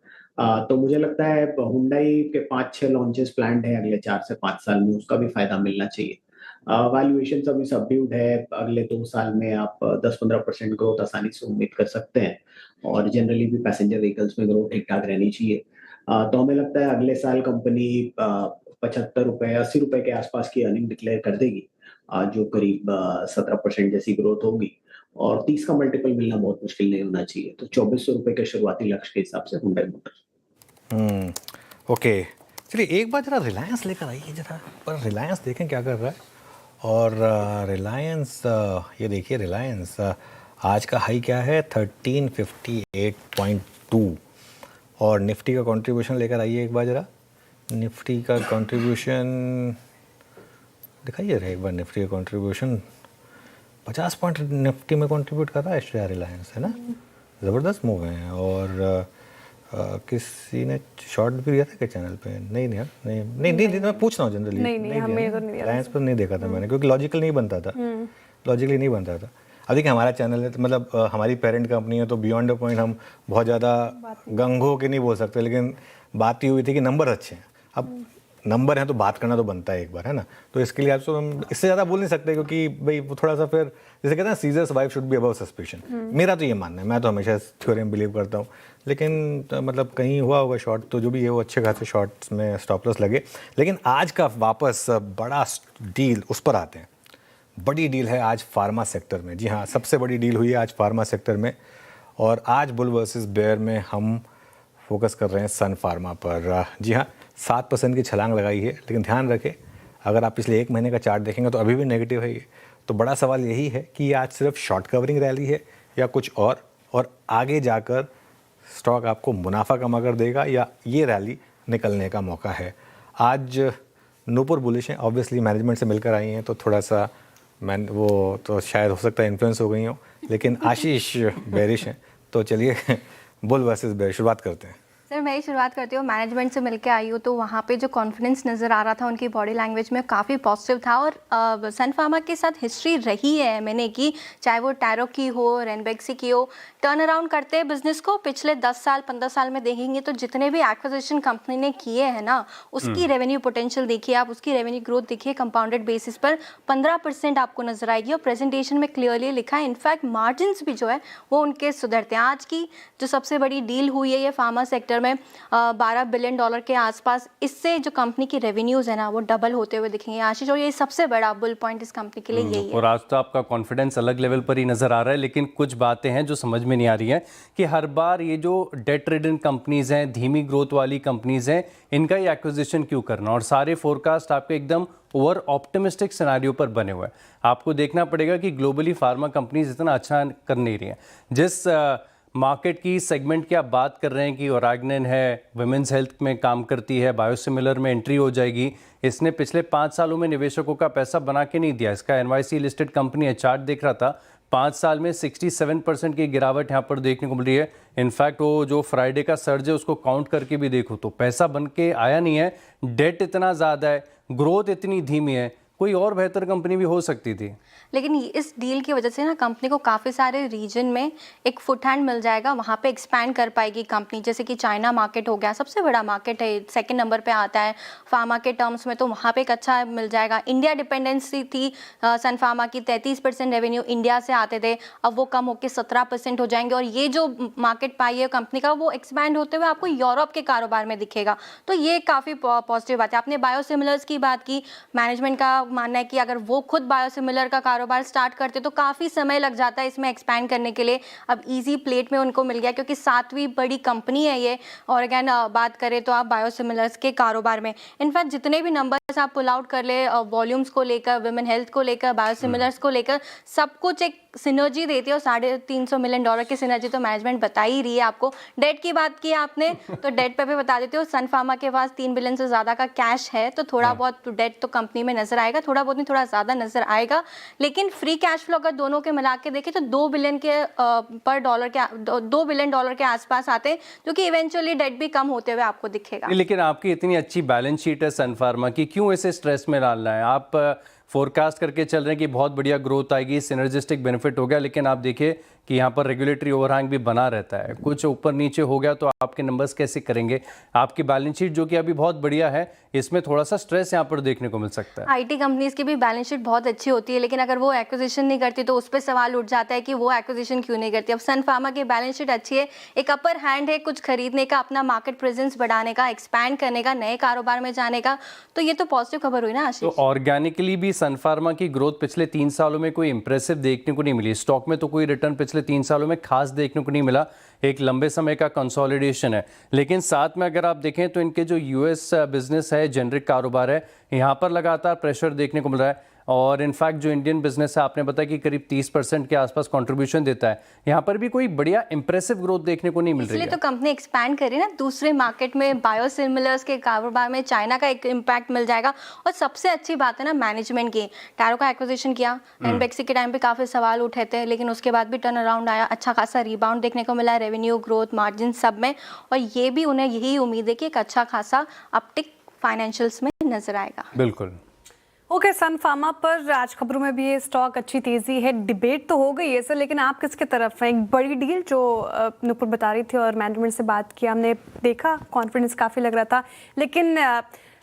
तो मुझे लगता है हुंडई के 5-6 लॉन्चेस प्लान्ड है अगले 4 से 5 साल में, उसका भी फायदा मिलना चाहिए। वैल्यूएशन अभी सबड्यूड है। अगले 2 साल में आप 10-15% ग्रोथ आसानी से उम्मीद कर सकते हैं, और जनरली भी पैसेंजर व्हीकल्स में ग्रोथ ठीक ठाक रहनी चाहिए। तो हमें लगता है अगले साल कंपनी 75 रुपए 80 रुपए के आसपास की अर्निंग डिक्लेयर कर देगी, जो करीब 17% जैसी ग्रोथ होगी, और 30 का मल्टीपल मिलना बहुत मुश्किल नहीं होना चाहिए। तो 2400 रुपए के शुरुआती लक्ष्य के हिसाब से हुंडई मोटर्स। ओके, चलिए एक बार जरा रिलायंस लेकर आइए जरा, पर रिलायंस देखें क्या कर रहा है। और रिलायंस, ये देखिए रिलायंस आज का हाई क्या है, 1358.2। और निफ्टी का कंट्रीब्यूशन लेकर आइए एक बार जरा। निफ्टी का कंट्रीब्यूशन दिखाइए रहा एक बार। निफ्टी का कंट्रीब्यूशन 50 पॉइंट निफ्टी में कंट्रीब्यूट कर रहा है शेयर रिलायंस, है ना। ज़बरदस्त मूव है। और किसी ने शॉर्ट भी दिया था क्या चैनल पे? नहीं मैं पूछ रहा हूँ जनरली। नहीं रिलायंस पर नहीं देखा था मैंने, क्योंकि लॉजिकल नहीं बनता था। अब देखिए हमारा चैनल है, मतलब हमारी पेरेंट कंपनी है, तो बियॉन्ड द पॉइंट हम बहुत ज़्यादा गंग हो के नहीं बोल सकते, लेकिन बात ये हुई थी कि नंबर अच्छे हैं। अब नंबर है तो बात करना तो बनता है एक बार, है ना। तो इसके लिए आप तो हम इससे ज़्यादा बोल नहीं सकते, क्योंकि भाई वो थोड़ा सा फिर जैसे कहते हैं seizures wife should be above suspicion. मेरा तो ये मानना है, मैं तो हमेशा थ्योरी में बिलीव करता हूँ। लेकिन मतलब कहीं हुआ होगा शॉर्ट, तो जो भी है वो अच्छे खासे शॉर्ट्स में स्टॉप लॉस लगे। लेकिन आज का वापस बड़ा डील, उस पर आते हैं। बड़ी डील है आज फार्मा सेक्टर में। जी हाँ, सबसे बड़ी डील हुई है आज फार्मा सेक्टर में। और आज बुल वर्सेस बेयर में हम फोकस कर रहे हैं सन फार्मा पर। जी हाँ, 7% की छलांग लगाई है। लेकिन ध्यान रखें, अगर आप पिछले 1 महीने का चार्ट देखेंगे तो अभी भी नेगेटिव है ये। तो बड़ा सवाल यही है कि आज सिर्फ शॉर्ट कवरिंग रैली है या कुछ और आगे जाकर स्टॉक आपको मुनाफा कमा कर देगा या ये रैली निकलने का मौका है। आज नूपुर बुलिश हैं, ऑब्वियसली मैनेजमेंट से मिलकर आई हैं तो थोड़ा सा वो तो शायद हो सकता है इन्फ्लुएंस हो गई हो। लेकिन आशीष बेरिश हैं, तो चलिए बुल वर्सेस बेयर शुरुआत करते हैं। सर मैं ही शुरुआत करती हूँ। मैनेजमेंट से मिलके आई हूँ तो वहाँ पे जो कॉन्फिडेंस नज़र आ रहा था उनकी बॉडी लैंग्वेज में काफ़ी पॉजिटिव था। और सन फार्मा के साथ हिस्ट्री रही है एमएनए की, चाहे वो टैरो की हो, रेनबेक्सी की हो। टर्न अराउंड करते हैं बिजनेस को। पिछले 10 साल 15 साल में देखेंगे तो जितने भी एक्विजिशन कंपनी ने किए हैं ना, उसकी रेवेन्यू पोटेंशियल देखिए आप, उसकी रेवेन्यू ग्रोथ देखिए कंपाउंडेड बेसिस पर 15% आपको नजर आएगी। और प्रेजेंटेशन में क्लियरली लिखा है, इनफैक्ट मार्जिन भी जो है वो उनके सुधरते हैं। आज की जो सबसे बड़ी डील हुई है ये फार्मा सेक्टर में $12 बिलियन के आसपास, इससे जो कंपनी की रेवेन्यूज है ना वो डबल होते हुए दिखेंगे आशीष। और ये सबसे बड़ा बुल पॉइंट इस कंपनी के लिए यही है। और आज तो आपका कॉन्फिडेंस अलग लेवल पर ही नजर आ रहा है। लेकिन कुछ बातें हैं जो समझ में नहीं आ रही हैं कि हर बार ये जो डेट रिडन कंपनीज हैं, धीमी ग्रोथ वाली कंपनीज हैं, इनका ही एक्विजिशन क्यों करना। और सारे फोरकास्ट आपके एकदम ओवर ऑप्टिमिस्टिक सिनेरियो पर बने हुए हैं। आपको देखना पड़ेगा कि ग्लोबली फार्मा कंपनीज इतना अच्छा कर नहीं रही हैं। जिस मार्केट की सेगमेंट की आप बात कर रहे हैं कि ओराग्नेन है, वुमेन्स हेल्थ में काम करती है, बायोसिमिलर में एंट्री हो जाएगी, इसने पिछले 5 सालों में निवेशकों का पैसा बना के नहीं दिया। इसका NYC लिस्टेड कंपनी है, चार्ट देख रहा था, 5 साल में 67% की गिरावट यहाँ पर देखने को मिल रही है। इनफैक्ट वो जो फ्राइडे का सर्ज है उसको काउंट करके भी देखो तो पैसा बन के आया नहीं है। डेट इतना ज़्यादा है, ग्रोथ इतनी धीमी है, कोई और बेहतर कंपनी भी हो सकती थी। लेकिन इस डील की वजह से ना कंपनी को काफ़ी सारे रीजन में एक फुट हैंड मिल जाएगा, वहाँ पे एक्सपैंड कर पाएगी कंपनी। जैसे कि चाइना मार्केट हो गया, सबसे बड़ा मार्केट है, 2nd नंबर पे आता है फार्मा के टर्म्स में, तो वहाँ पे एक अच्छा मिल जाएगा। इंडिया डिपेंडेंसी थी सन फार्मा की, 33% रेवेन्यू इंडिया से आते थे, अब वो कम होकर 17% हो जाएंगे। और ये जो मार्केट पाई है कंपनी का वो एक्सपैंड होते हुए आपको यूरोप के कारोबार में दिखेगा, तो ये काफ़ी पॉजिटिव बात है। आपने बायोसिमिलर्स की बात की, मैनेजमेंट का मानना है कि अगर वो खुद बायोसिमिलर का कारोबार स्टार्ट करते तो काफ़ी समय लग जाता है इसमें एक्सपैंड करने के लिए। अब इजी प्लेट में उनको मिल गया क्योंकि 7वीं बड़ी कंपनी है ये। और अगैन बात करें तो आप बायोसिमिलर्स के कारोबार में इनफैक्ट जितने भी नंबर्स आप पुल आउट कर ले, वॉल्यूम्स को लेकर, वुमेन हेल्थ को लेकर, बायोसिमिलर्स को लेकर, सब कुछ एक सिनर्जी देती है। और $350 मिलियन की सिनर्जी तो मैनेजमेंट बता ही रही है आपको। डेट की बात की आपने तो डेट पे भी बता देते हो, सन फार्मा के पास 3 बिलियन से ज़्यादा का कैश है, तो थोड़ा बहुत डेट तो कंपनी में नजर आएगा, थोड़ा बहुत नहीं थोड़ा ज़्यादा नजर आएगा। लेकिन फ्री कैश फ्लो अगर दोनों के मिला के देखें तो $2 बिलियन के $2 बिलियन के आसपास आते हैं, जो कि इवेंचुअली डेट भी कम होते हुए आपको दिखेगा। लेकिन आपकी इतनी अच्छी बैलेंस शीट है सन फार्मा की, क्यों इसे स्ट्रेस में डालना है। आप फोरकास्ट करके चल रहे हैं कि बहुत बढ़िया ग्रोथ आएगी, सिनर्जिस्टिक बेनिफिट हो गया, लेकिन आप देखिए कि यहाँ पर रेगुलेटरी ओवरहैंग भी बना रहता है। कुछ ऊपर नीचे हो गया तो आपके नंबर्स कैसे करेंगे। आपकी बैलेंस शीट जो कि अभी बहुत बढ़िया है, इसमें थोड़ा सा स्ट्रेस यहाँ पर देखने को मिल सकता है। आईटी कंपनीज की भी बैलेंस शीट बहुत अच्छी होती है, लेकिन अगर वो एक्विजिशन नहीं करती तो उस पर सवाल उठ जाता है कि वो एक्विजिशन क्यों नहीं करती। अब सन फार्मा की बैलेंस शीट अच्छी है, एक अपर हैंड है कुछ खरीदने का, अपना मार्केट प्रेजेंस बढ़ाने का, एक्सपैंड करने का, नए कारोबार में जाने का, तो ये तो पॉजिटिव खबर हुई ना आशीष। तो ऑर्गेनिकली भी सन फार्मा की ग्रोथ पिछले 3 सालों में कोई इंप्रेसिव देखने को नहीं मिली। स्टॉक में तो कोई रिटर्न पिछले 3 सालों में खास देखने को नहीं मिला, एक लंबे समय का कंसोलिडेशन है। लेकिन साथ में अगर आप देखें तो इनके जो यूएस बिजनेस है, जेनरिक कारोबार है, यहाँ पर लगातार प्रेशर देखने को मिल रहा है। और इनफैक्ट जो इंडियन बिजनेस है, आपने बताया कि करीब 30% के आसपास कंट्रीब्यूशन देता है, यहाँ पर भी कोई बढ़िया इंप्रेसिव ग्रोथ देखने को नहीं मिल रही है। इसलिए तो कंपनी एक्सपैंड करी ना दूसरे मार्केट में, बायोसिमिलर्स के कारोबार में चाइना का एक इम्पैक्ट मिल जाएगा। और सबसे अच्छी बात है ना मैनेजमेंट की, टैरो का एक्विजिशन किया, रेनबेक्सी के टाइम पे काफी सवाल उठे थे, लेकिन उसके बाद भी टर्न अराउंड आया, अच्छा खासा रिबाउंड देखने को मिला, रेवेन्यू ग्रोथ, मार्जिन सब में। और ये भी उन्हें यही उम्मीद है कि एक अच्छा खासा अपटिक फाइनेंशियल्स में नजर आएगा। बिल्कुल। ओके, सन फार्मा पर आज खबरों में भी ये स्टॉक अच्छी तेजी है। डिबेट तो हो गई है सर, लेकिन आप किसके तरफ हैं? एक बड़ी डील जो नुपुर बता रही थी और मैनेजमेंट से बात की, हमने देखा कॉन्फिडेंस काफ़ी लग रहा था, लेकिन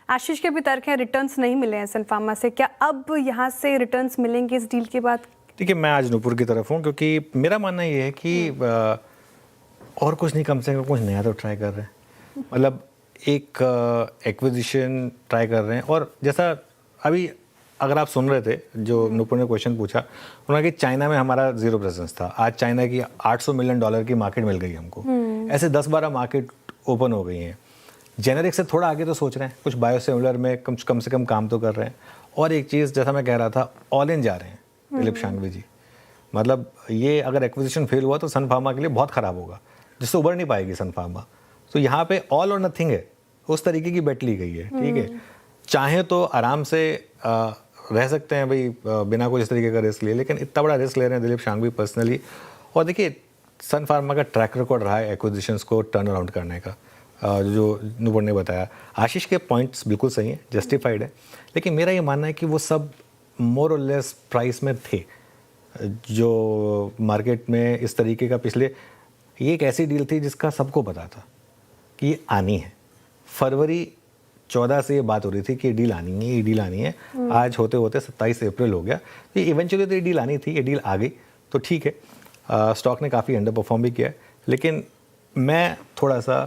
आशीष के भी तर्क हैं रिटर्न्स नहीं मिले हैं सन फार्मा से, क्या अब यहाँ से रिटर्न्स मिलेंगे इस डील के बाद? देखिए, मैं आज नूपुर की तरफ हूँ क्योंकि मेरा मानना ये है कि और कुछ नहीं, कम से कम कुछ नया तो ट्राई कर रहे हैं। मतलब एक एक्विजिशन ट्राई कर रहे हैं। और जैसा अभी अगर आप सुन रहे थे जो नूपुर ने क्वेश्चन पूछा, उन्होंने कि चाइना में हमारा जीरो प्रेजेंस था, आज चाइना की $800 मिलियन की मार्केट मिल गई हमको। ऐसे 10-12 मार्केट ओपन हो गई हैं। जेनेरिक से थोड़ा आगे तो सोच रहे हैं, कुछ बायोसिमिलर में कम से कम काम तो कर रहे हैं। और एक चीज़ जैसा मैं कह रहा था, ऑल इन जा रहे हैं दिलीप शांघवी जी। मतलब ये अगर एक्विजिशन फेल हुआ तो सन फार्मा के लिए बहुत ख़राब होगा, जिससे उभर नहीं पाएगी सन फार्मा। तो यहाँ पे ऑल और नथिंग है, उस तरीके की बेट ली गई है। ठीक है, चाहे तो आराम से रह सकते हैं भाई बिना कुछ इस तरीके का रिस्क लिए, लेकिन इतना बड़ा रिस्क ले रहे हैं दिलीप शांघवी पर्सनली। और देखिए, सन फार्मा का ट्रैक रिकॉर्ड रहा है एक्विजिशंस को टर्न अराउंड करने का, जो नूपुर ने बताया। आशीष के पॉइंट्स बिल्कुल सही हैं, जस्टिफाइड है, लेकिन मेरा ये मानना है कि वो सब मोर और लेस प्राइस में थे जो मार्केट में इस तरीके का पिछले। ये एक ऐसी डील थी जिसका सबको पता था कि ये आनी है। फरवरी 14 से ये बात हो रही थी कि ये डील आनी है, ये डील आनी है। आज होते होते 27 अप्रैल हो गया। तो ये इवेंचुअली तो ये डील आनी थी, ये डील आ गई तो ठीक है। स्टॉक ने काफ़ी अंडर परफॉर्म भी किया है, लेकिन मैं थोड़ा सा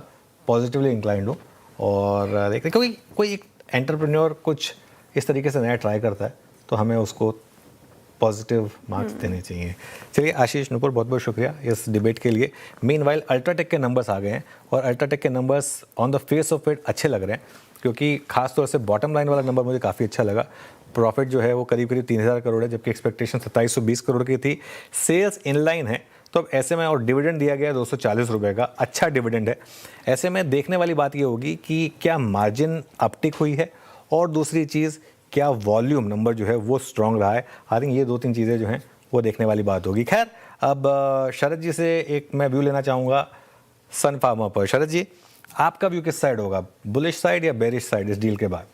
पॉजिटिवली इंक्लाइंड हूँ। और देखते कोई एक एंटरप्रेन्योर कुछ इस तरीके से नया ट्राई करता है तो हमें उसको पॉजिटिव मार्क्स देने चाहिए। चलिए आशीष, नूपुर, बहुत बहुत शुक्रिया इस डिबेट के लिए। मीनवाइल अल्ट्राटेक के नंबर्स आ गए हैं और अल्ट्राटेक के numbers on the face of it अच्छे लग रहे हैं, क्योंकि खासतौर से बॉटम लाइन वाला नंबर मुझे काफ़ी अच्छा लगा। प्रॉफिट जो है वो करीब 3000 करोड़ है, जबकि एक्सपेक्टेशन 2720 करोड़ की थी। सेल्स इनलाइन है, तो अब ऐसे में और डिविडेंड दिया गया 240 रुपये का, अच्छा डिविडेंड है। ऐसे में देखने वाली बात ये होगी कि क्या मार्जिन अपटिक हुई है, और दूसरी चीज़ क्या वॉल्यूम नंबर जो है वो स्ट्रॉन्ग रहा है। आई थिंक ये 2-3 चीज़ें जो हैं वो देखने वाली बात होगी। खैर, अब शरद जी से एक मैं व्यू लेना चाहूँगा सन फार्मा पर। शरद जी, आपका व्यू किस साइड होगा, बुलिश साइड या बेरिश साइड इस डील के बाद?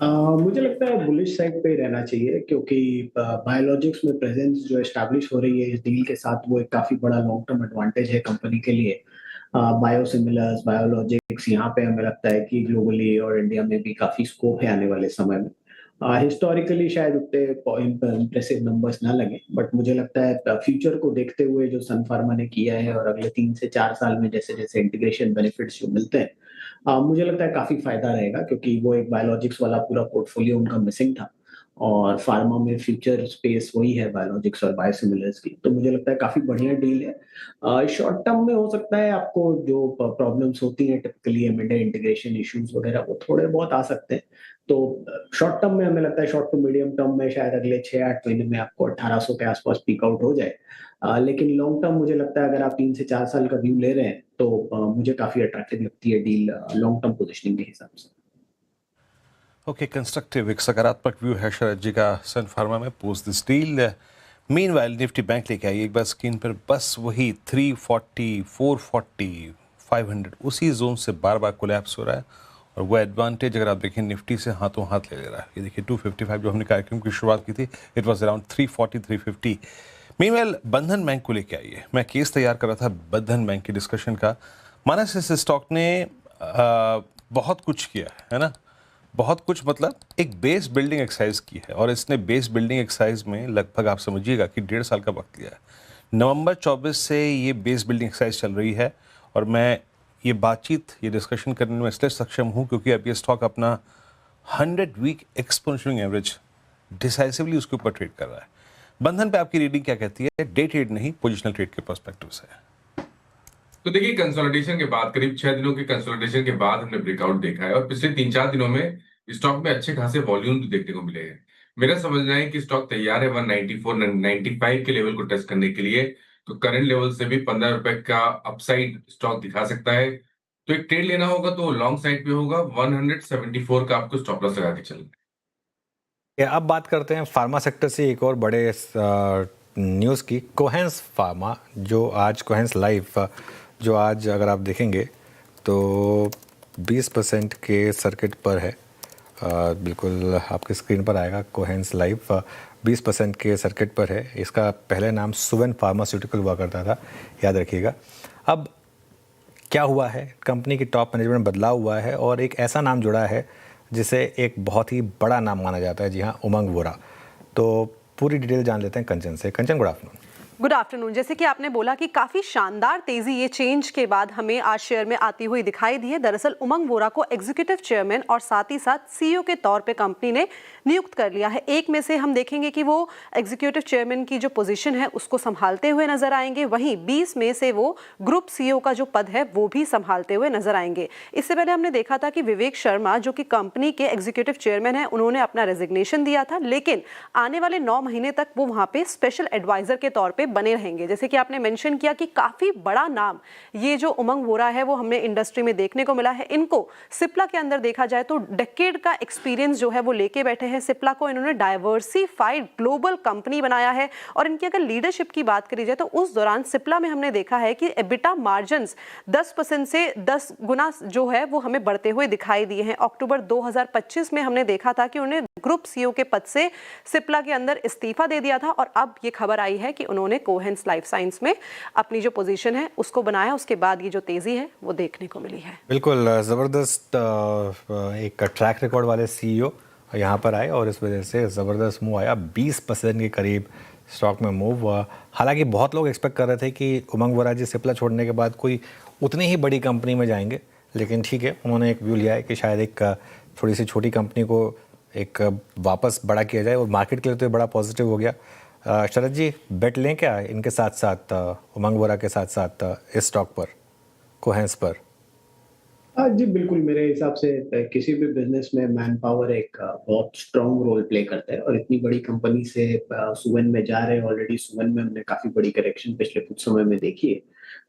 मुझे लगता है बुलिश साइड पे ही रहना चाहिए, क्योंकि बायोलॉजिक्स में प्रेजेंस जो एस्टैब्लिश हो रही है इस डील के साथ, वो एक काफी बड़ा लॉन्ग टर्म एडवांटेज है कंपनी के लिए। बायोसिमिलर्स, बायोलॉजिक्स, यहाँ पे हमें लगता है कि ग्लोबली और इंडिया में भी काफी स्कोप है आने वाले समय में। हिस्टोरिकली शायद उतने इंप्रेसिव नंबर्स ना लगे, बट मुझे लगता है फ्यूचर को देखते हुए जो सन फार्मा ने किया है और अगले 3 से 4 साल में जैसे जैसे इंटीग्रेशन बेनिफिट्स जो मिलते हैं, मुझे लगता है काफी फायदा रहेगा, क्योंकि वो एक बायोलॉजिक्स वाला पूरा पोर्टफोलियो उनका मिसिंग था और फार्मा में फ्यूचर स्पेस वही है बायोलॉजिक्स और बायोसिमिलर्स की। तो मुझे लगता है काफी बढ़िया डील है। शॉर्ट टर्म में हो सकता है आपको जो प्रॉब्लम्स होती हैं टिपिकली एम&ए इंटीग्रेशन इश्यूज वगैरह, वो थोड़े बहुत आ सकते हैं। तो शॉर्ट टर्म में हमें लगता है, शॉर्ट टू मीडियम टर्म में शायद अगले 6-8 महीने में आपको 1800 के आसपास पीक आउट हो जाए। लेकिन लॉन्ग टर्म मुझे लगता है अगर आप 3 से 4 साल का व्यू ले रहे हैं तो मुझे काफी अट्रैक्टिव लगती है डील लॉन्ग टर्म पोजिशनिंग के हिसाब से। ओके, कंस्ट्रक्टिव एक सकारात्मक व्यू है शरद जी का सन फार्मा में post this deal. Meanwhile Nifty bank लेके आई एक बार स्क्रीन पर, बस वही 340, 440, 500 उसी जोन से बार बार कोलैप्स हो रहा है। और वो एडवांटेज अगर आप देखें निफ्टी से हाथों हाथ ले रहा है। ये देखिए 255 जो हमने कार्यक्रम की शुरुआत की थी, इट वाज अराउंड 340, 350। मीनवाइल बंधन बैंक को लेके आई है। मैं केस तैयार कर रहा था बंधन बैंक की डिस्कशन का। माना से इस स्टॉक ने बहुत कुछ किया है ना, बहुत कुछ मतलब एक बेस बिल्डिंग एक्सरसाइज की है, और इसने बेस बिल्डिंग एक्सरसाइज में लगभग आप समझिएगा कि 1.5 साल का वक्त लिया है। नवंबर 24 से ये बेस बिल्डिंग एक्सरसाइज चल रही है, और मैं ये बातचीत, ये डिस्कशन करने में इसलिए सक्षम हूँ क्योंकि अब ये स्टॉक अपना 100 वीक एक्सपोनेंशियल एवरेज डिसाइसिवली उसके ऊपर ट्रेड कर रहा है। बंधन पे आपकी रीडिंग क्या कहती है, डे ट्रेड नहीं पोजिशनल ट्रेड के पर्सपेक्टिव से? तो देखिए, कंसोलिडेशन के बाद, करीब 6 दिनों के कंसोलिडेशन के बाद हमने ब्रेकआउट देखा है, और पिछले 3-4 दिनों में स्टॉक में अच्छे खासे वॉल्यूम भी देखने को मिले हैं। मेरा समझना है कि स्टॉक तैयार है 194-95 के लेवल को टेस्ट करने के लिए। तो करंट लेवल से भी 15 रुपए का अपसाइड स्टॉक दिखा सकता है। तो एक ट्रेड लेना होगा तो लॉन्ग साइड पे होगा, 174 का आपको स्टॉप लॉस लगा के चलना है। अब बात करते हैं फार्मा सेक्टर से एक और बड़े न्यूज़ की। कोहेंस फार्मा, जो आज कोहेंस लाइफ, जो आज अगर आप देखेंगे तो 20% के सर्किट पर है। बिल्कुल आपकी स्क्रीन पर आएगा। कोहेंस लाइफ 20% के सर्किट पर है। इसका पहले नाम सुवेन फार्मास्यूटिकल हुआ करता था, याद रखिएगा। अब क्या हुआ है, कंपनी की टॉप मैनेजमेंट बदलाव हुआ है और एक ऐसा नाम जुड़ा है जिसे एक बहुत ही बड़ा नाम माना जाता है, जी हाँ, उमंग वोरा। तो पूरी डिटेल जान लेते हैं कंचन से। कंचन, गुड आफ्टरनून। Good afternoon. जैसे कि आपने बोला कि काफ़ी शानदार तेज़ी ये चेंज के बाद हमें आज शेयर में आती हुई दिखाई दी है। दरअसल उमंग वोरा को एग्जीक्यूटिव चेयरमैन और साथ ही साथ सीईओ के तौर पे कंपनी ने नियुक्त कर लिया है। एक में से हम देखेंगे कि वो एग्जीक्यूटिव चेयरमैन की जो पोजीशन है उसको संभालते हुए नजर आएंगे, वहीं 20 में से वो ग्रुप सीईओ का जो पद है वो भी संभालते हुए नजर आएंगे। इससे पहले हमने देखा था कि विवेक शर्मा जो कि कंपनी के एग्जीक्यूटिव चेयरमैन है, उन्होंने अपना रेजिग्नेशन दिया था, लेकिन आने वाले 9 महीने तक वो वहाँ पे स्पेशल एडवाइजर के तौर पे बने रहेंगे। जैसे कि आपने मेंशन किया कि काफी बड़ा नाम ये जो उमंग वोरा है वो हमने इंडस्ट्री में देखने को मिला है। इनको सिप्ला के अंदर देखा जाए तो डेकेड का एक्सपीरियंस जो है वो लेके बैठे हैं। सिप्ला को इन्होंने डाइवर्सिफाइड ग्लोबल कंपनी बनाया है और इनकी अगर लीडरशिप की बात करी जाए तो उस दौरान सिप्ला में हमने देखा है कि एबिटा मार्जिन्स 10% से 10 गुना जो है वो हमें बढ़ते हुए दिखाई दिए हैं। अक्टूबर 2025 में हमने देखा था कि उन्होंने ग्रुप सीईओ के पद से सिप्ला के अंदर इस्तीफा दे दिया था और अब ये खबर आई है कि उन्होंने कोहेंस लाइफ साइंस में अपनी जो पोजीशन है उसको बनाया। उसके बाद ये जो तेजी है वो देखने को मिली है। बिल्कुल ज़बरदस्त एक ट्रैक रिकॉर्ड वाले सीईओ यहाँ पर आए और इस वजह से ज़बरदस्त मूव आया। 20% के करीब स्टॉक में मूव हुआ। हालांकि बहुत लोग एक्सपेक्ट कर रहे थे कि उमंग वोरा जी सिप्ला छोड़ने के बाद कोई उतनी ही बड़ी कंपनी में जाएंगे, लेकिन ठीक है, उन्होंने एक व्यू लिया है कि शायद एक थोड़ी सी छोटी कंपनी को एक वापस बड़ा किया जाए और मार्केट के लिए तो ये बड़ा पॉजिटिव हो गया। शरद जी, बेट लें क्या इनके साथ साथ उमंग वोरा के साथ साथ इस स्टॉक पर, कोहेंस पर? जी बिल्कुल, मेरे हिसाब से किसी भी बिजनेस में मैन पावर एक बहुत स्ट्रॉन्ग रोल प्ले करता है और इतनी बड़ी कंपनी से सुवन में जा रहे हैं। ऑलरेडी सुवन में हमने काफी बड़ी करेक्शन पिछले कुछ समय में देखी है,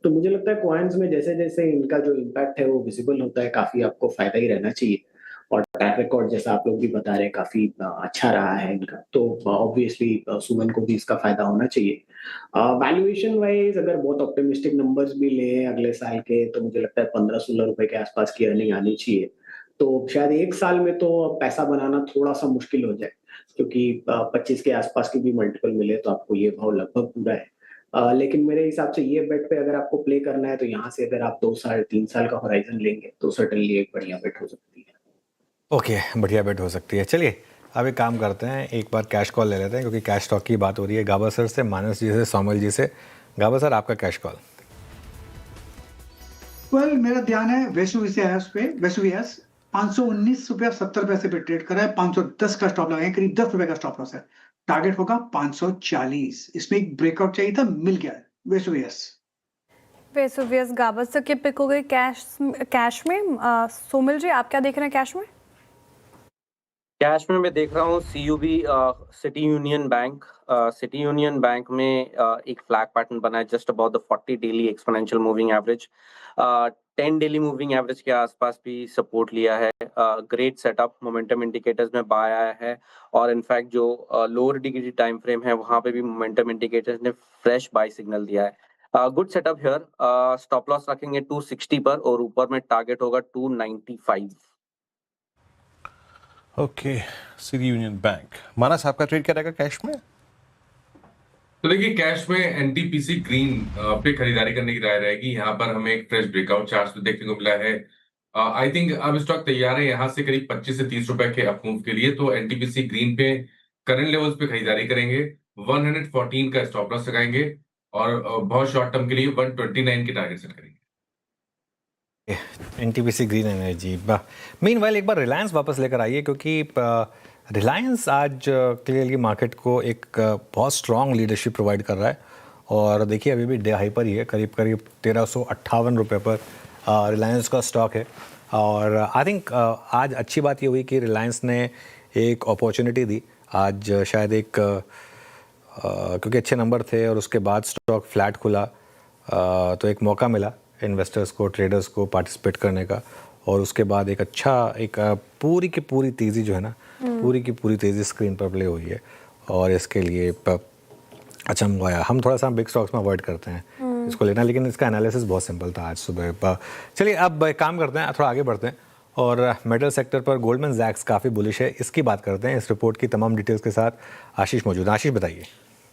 तो मुझे लगता है कोहेंस में जैसे जैसे इनका जो इम्पैक्ट है वो विजिबल होता है, काफी आपको फायदा ही रहना चाहिए। और ट्रैक रिकॉर्ड जैसा आप लोग भी बता रहे हैं काफी अच्छा रहा है इनका, तो ऑब्वियसली सुमन को भी इसका फायदा होना चाहिए। वैल्यूएशन वाइज अगर बहुत ऑप्टिमिस्टिक नंबर्स भी लें अगले साल के, तो मुझे लगता है 15-16 रुपए के आसपास की अर्निंग आनी चाहिए। तो शायद एक साल में तो पैसा बनाना थोड़ा सा मुश्किल हो जाए, क्योंकि 25 के आसपास की भी मल्टीपल मिले तो आपको ये भाव लगभग पूरा है। लेकिन मेरे हिसाब से ये बेट पे अगर आपको प्ले करना है तो यहाँ से अगर आप 2 साल 3 साल का होराइजन लेंगे तो सर्टेनली एक बढ़िया बेट हो सकती है। ओके, बढ़िया बेट हो सकती है। चलिए अब एक काम करते हैं, एक बार कैश कॉल ले लेते हैं क्योंकि कैश स्टॉक की बात हो रही है। गाबा सर से, मानस जी से, सोमल जी से। गाबा सर, आपका कैश कॉल। वेल, मेरा ध्यान है वेसुवियस पे। वेसुवियस 519 रुपया 70 पैसे पे ट्रेड करा है। 510 का स्टॉप लगाए, करीब 10 रुपए का स्टॉप लॉस है। टारगेट होगा 540। इसमें एक ब्रेकआउट चाहिए था, मिल गया है। वेसुवियस गाबा सर के पिक हो गए कैश में। सोमल जी, आप क्या देख रहे हैं कैश में? कैश में मैं देख रहा हूँ CUB City Union Bank. City Union Bank में एक फ्लैग पैटर्न बना है just about the 40 daily exponential moving average. 10 daily moving average के आसपास भी सपोर्ट लिया है। ग्रेट सेटअप, मोमेंटम इंडिकेटर्स में बाय आया है और इनफैक्ट जो लोअर डिग्री टाइम फ्रेम है वहां पे भी मोमेंटम इंडिकेटर्स ने फ्रेश बाय सिग्नल दिया है। Good setup here. Stop loss रखेंगे 260 पर और ऊपर में टारगेट होगा 295। Okay, City Union Bank. Manas, आपका ट्रेड क्या रहेगा कैश में? तो देखिए, कैश में एनटीपीसी ग्रीन पे खरीदारी करने की राय रहेगी। यहाँ पर हमें एक फ्रेश ब्रेकआउट चार्ट देखने को मिला है। आई थिंक अब स्टॉक तैयार है यहाँ से करीब 25 से 30 रुपए के अपमूव के लिए। तो एनटीपीसी ग्रीन पे करंट लेवल्स पे खरीदारी करेंगे। 114 का स्टॉप लॉस लगाएंगे और बहुत शॉर्ट टर्म के लिए 129 की टारगेट सेट करेंगे। NTPC green energy. मीनवाइल एक बार रिलायंस वापस लेकर आइए, क्योंकि रिलायंस आज क्लियरली मार्केट को एक बहुत स्ट्रॉन्ग लीडरशिप प्रोवाइड कर रहा है और देखिए अभी भी डे हाई पर ही है, करीब 1358 रुपये पर रिलायंस का स्टॉक है। और आई थिंक आज अच्छी बात ये हुई कि रिलायंस ने एक अपॉर्चुनिटी दी आज, शायद एक क्योंकि अच्छे नंबर थे और उसके बाद स्टॉक फ्लैट खुला, तो एक मौका मिला इन्वेस्टर्स को, ट्रेडर्स को पार्टिसिपेट करने का। और उसके बाद एक अच्छा एक पूरी की पूरी तेज़ी जो है ना, पूरी की पूरी तेज़ी स्क्रीन पर प्ले हुई है और इसके लिए अच्छा मंगवाया। हम थोड़ा सा बिग स्टॉक्स में अवॉइड करते हैं इसको लेना, लेकिन इसका एनालिसिस बहुत सिंपल था आज सुबह। चलिए अब एक काम करते हैं, थोड़ा आगे बढ़ते हैं और मेटल सेक्टर पर गोल्डमैन सैक्स काफ़ी बुलिश है, इसकी बात करते हैं। इस रिपोर्ट की तमाम डिटेल्स के साथ आशीष मौजूद है। आशीष, बताइए।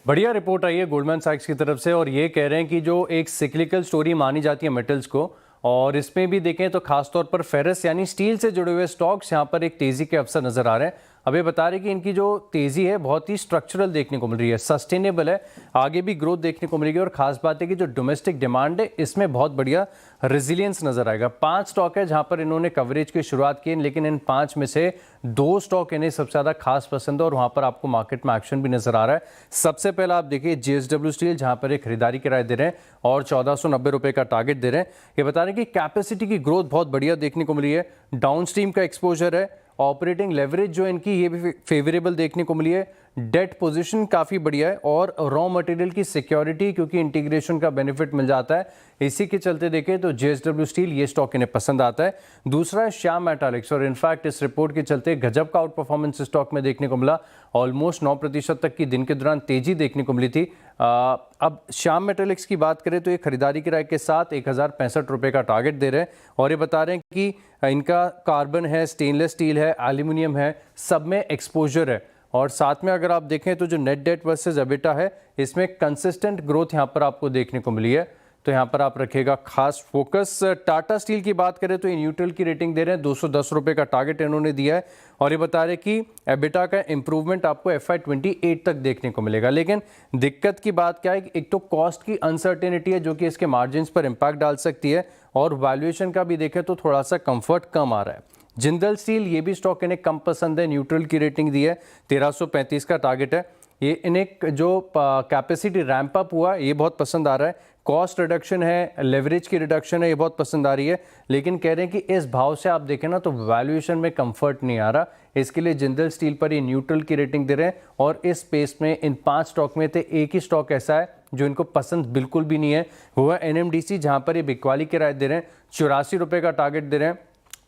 बढ़िया रिपोर्ट आई है गोल्डमैन सैक्स की तरफ से और ये कह रहे हैं कि जो एक सिक्लिकल स्टोरी मानी जाती है मेटल्स को, और इसमें भी देखें तो खासतौर पर फेरस यानी स्टील से जुड़े हुए स्टॉक्स यहाँ पर एक तेज़ी के अवसर नज़र आ रहे हैं। अब ये बता रहे कि इनकी जो तेज़ी है बहुत ही स्ट्रक्चरल देखने को मिल रही है, सस्टेनेबल है, आगे भी ग्रोथ देखने को मिलेगी। और ख़ास बात है कि जो डोमेस्टिक डिमांड है इसमें बहुत बढ़िया रेजिलियंस नज़र आएगा। 5 स्टॉक है जहाँ पर इन्होंने कवरेज की शुरुआत की, लेकिन इन 5 में से 2 स्टॉक इन्हें सबसे ज़्यादा खास पसंद है और वहाँ पर आपको मार्केट में एक्शन भी नज़र आ रहा है। सबसे पहला आप देखिए JSW स्टील, जहाँ पर एक खरीदारी की राय दे रहे हैं और 1490 रुपये का टारगेट दे रहे हैं। ये बता रहे हैं कि कैपेसिटी की ग्रोथ बहुत बढ़िया देखने को मिली है, डाउन स्ट्रीम का एक्सपोजर है, ऑपरेटिंग लेवरेज जो इनकी ये भी फेवरेबल देखने को मिली है, डेट पोजीशन काफ़ी बढ़िया है और रॉ मटेरियल की सिक्योरिटी क्योंकि इंटीग्रेशन का बेनिफिट मिल जाता है, इसी के चलते देखें तो JSW स्टील ये स्टॉक इन्हें पसंद आता है। दूसरा है श्याम मेटालिक्स और इनफैक्ट इस रिपोर्ट के चलते गजब का आउट परफॉर्मेंस स्टॉक में देखने को मिला, ऑलमोस्ट 9% तक की दिन के दौरान तेजी देखने को मिली थी। अब श्याम मेटालिक्स की बात करें तो ये खरीदारी की राय के साथ 1065 रुपये का टारगेट दे रहे हैं और ये बता रहे हैं कि इनका कार्बन है, स्टेनलेस स्टील है, एल्यूमिनियम है, सब में एक्सपोजर है। और साथ में अगर आप देखें तो जो नेट डेट वर्सेस एबिटा है इसमें कंसिस्टेंट ग्रोथ यहाँ पर आपको देखने को मिली है, तो यहाँ पर आप रखेगा खास फोकस। टाटा स्टील की बात करें तो ये न्यूट्रल की रेटिंग दे रहे हैं, 210 रुपये का टारगेट इन्होंने दिया है और ये बता रहे कि एबिटा का इंप्रूवमेंट आपको FY28 तक देखने को मिलेगा। लेकिन दिक्कत की बात क्या है कि एक तो कॉस्ट की अनसर्टेनिटी है जो कि इसके मार्जिन पर इम्पैक्ट डाल सकती है और वैल्यूएशन का भी देखें तो थोड़ा सा कंफर्ट कम आ रहा है। जिंदल स्टील ये भी स्टॉक इन्हें कम पसंद है, न्यूट्रल की रेटिंग दी है, 1335 का टारगेट है। ये इन्हें जो कैपेसिटी रैंप अप हुआ ये बहुत पसंद आ रहा है, कॉस्ट रिडक्शन है, लेवरेज की रिडक्शन है, ये बहुत पसंद आ रही है। लेकिन कह रहे हैं कि इस भाव से आप देखें ना तो वैल्यूएशन में कंफर्ट नहीं आ रहा, इसके लिए जिंदल स्टील पर ये न्यूट्रल की रेटिंग दे रहे हैं। और इस स्पेस में इन 5 स्टॉक में से एक ही स्टॉक ऐसा है जो इनको पसंद बिल्कुल भी नहीं है, वो है NMDC, जहाँ पर ये बिकवाली की राय दे रहे हैं, 84 रुपये का टारगेट दे रहे हैं,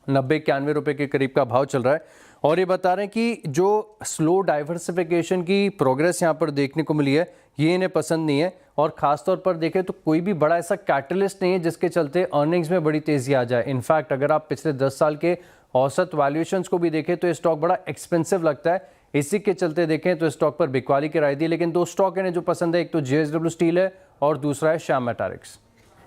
90-91 रुपये के करीब का भाव चल रहा है। और ये बता रहे हैं कि जो स्लो डाइवर्सिफिकेशन की प्रोग्रेस यहाँ पर देखने को मिली है ये इन्हें पसंद नहीं है और ख़ासतौर पर देखें तो कोई भी बड़ा ऐसा कैटलिस्ट नहीं है जिसके चलते अर्निंग्स में बड़ी तेज़ी आ जाए। इनफैक्ट अगर आप पिछले 10 साल के औसत वैल्यूएशंस को भी देखें तो ये स्टॉक बड़ा एक्सपेंसिव लगता है, इसी के चलते देखें तो स्टॉक पर बिकवाली की राय दी। लेकिन 2 स्टॉक इन्हें जो पसंद है, एक तो JSW स्टील है और दूसरा है श्याम मेटालिक्स।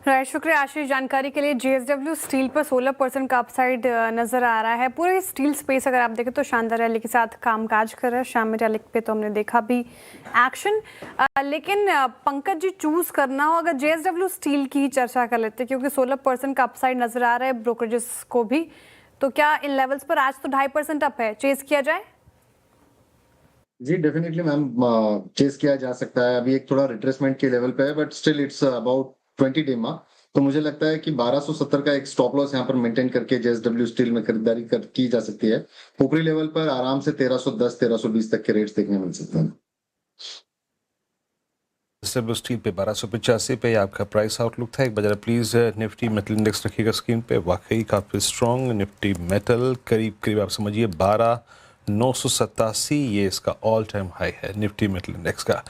राइट, शुक्रिया आशीष जानकारी के लिए। JSW स्टील पर 16% का अपसाइड नजर आ रहा है। पूरे स्टील स्पेस अगर आप देखें तो शानदार रैली के साथ कामकाज कर रहा है। श्याम मेटालिक पे तो हमने देखा भी एक्शन, लेकिन पंकज जी चूज करना हो अगर JSW स्टील की ही चर्चा कर लेते हैं क्योंकि 16% का अपसाइड नजर आ रहा है ब्रोकरेजेस को भी, तो क्या इन लेवल्स पर आज तो 2.5% अप है, चेज किया जाए? जी डेफिनेटली मैम, चेस किया जा सकता है। अभी एक थोड़ा रिट्रेसमेंट के लेवल पे है but still it's about 20 day mark, तो मुझे लगता है कि 1270 का एक स्टॉप लॉस यहाँ पर मेंटेन करके JSW स्टील में खरीदारी की जा सकती है। ऊपरी लेवल पर आराम से 1310-1320 तक के रेट्स देखने मिल सकते हैं। JSW स्टील पे 1285 पे आपका प्राइस आउटलुक था। एक बार प्लीज निफ्टी मेटल इंडेक्स रखिएगा स्क्रीन पे, वाकई काफी स्ट्रॉन्ग निफ्टी मेटल करीब आप समझिए 12,987, ये इसका ऑल टाइम हाई है निफ्टी मेटल इंडेक्स का।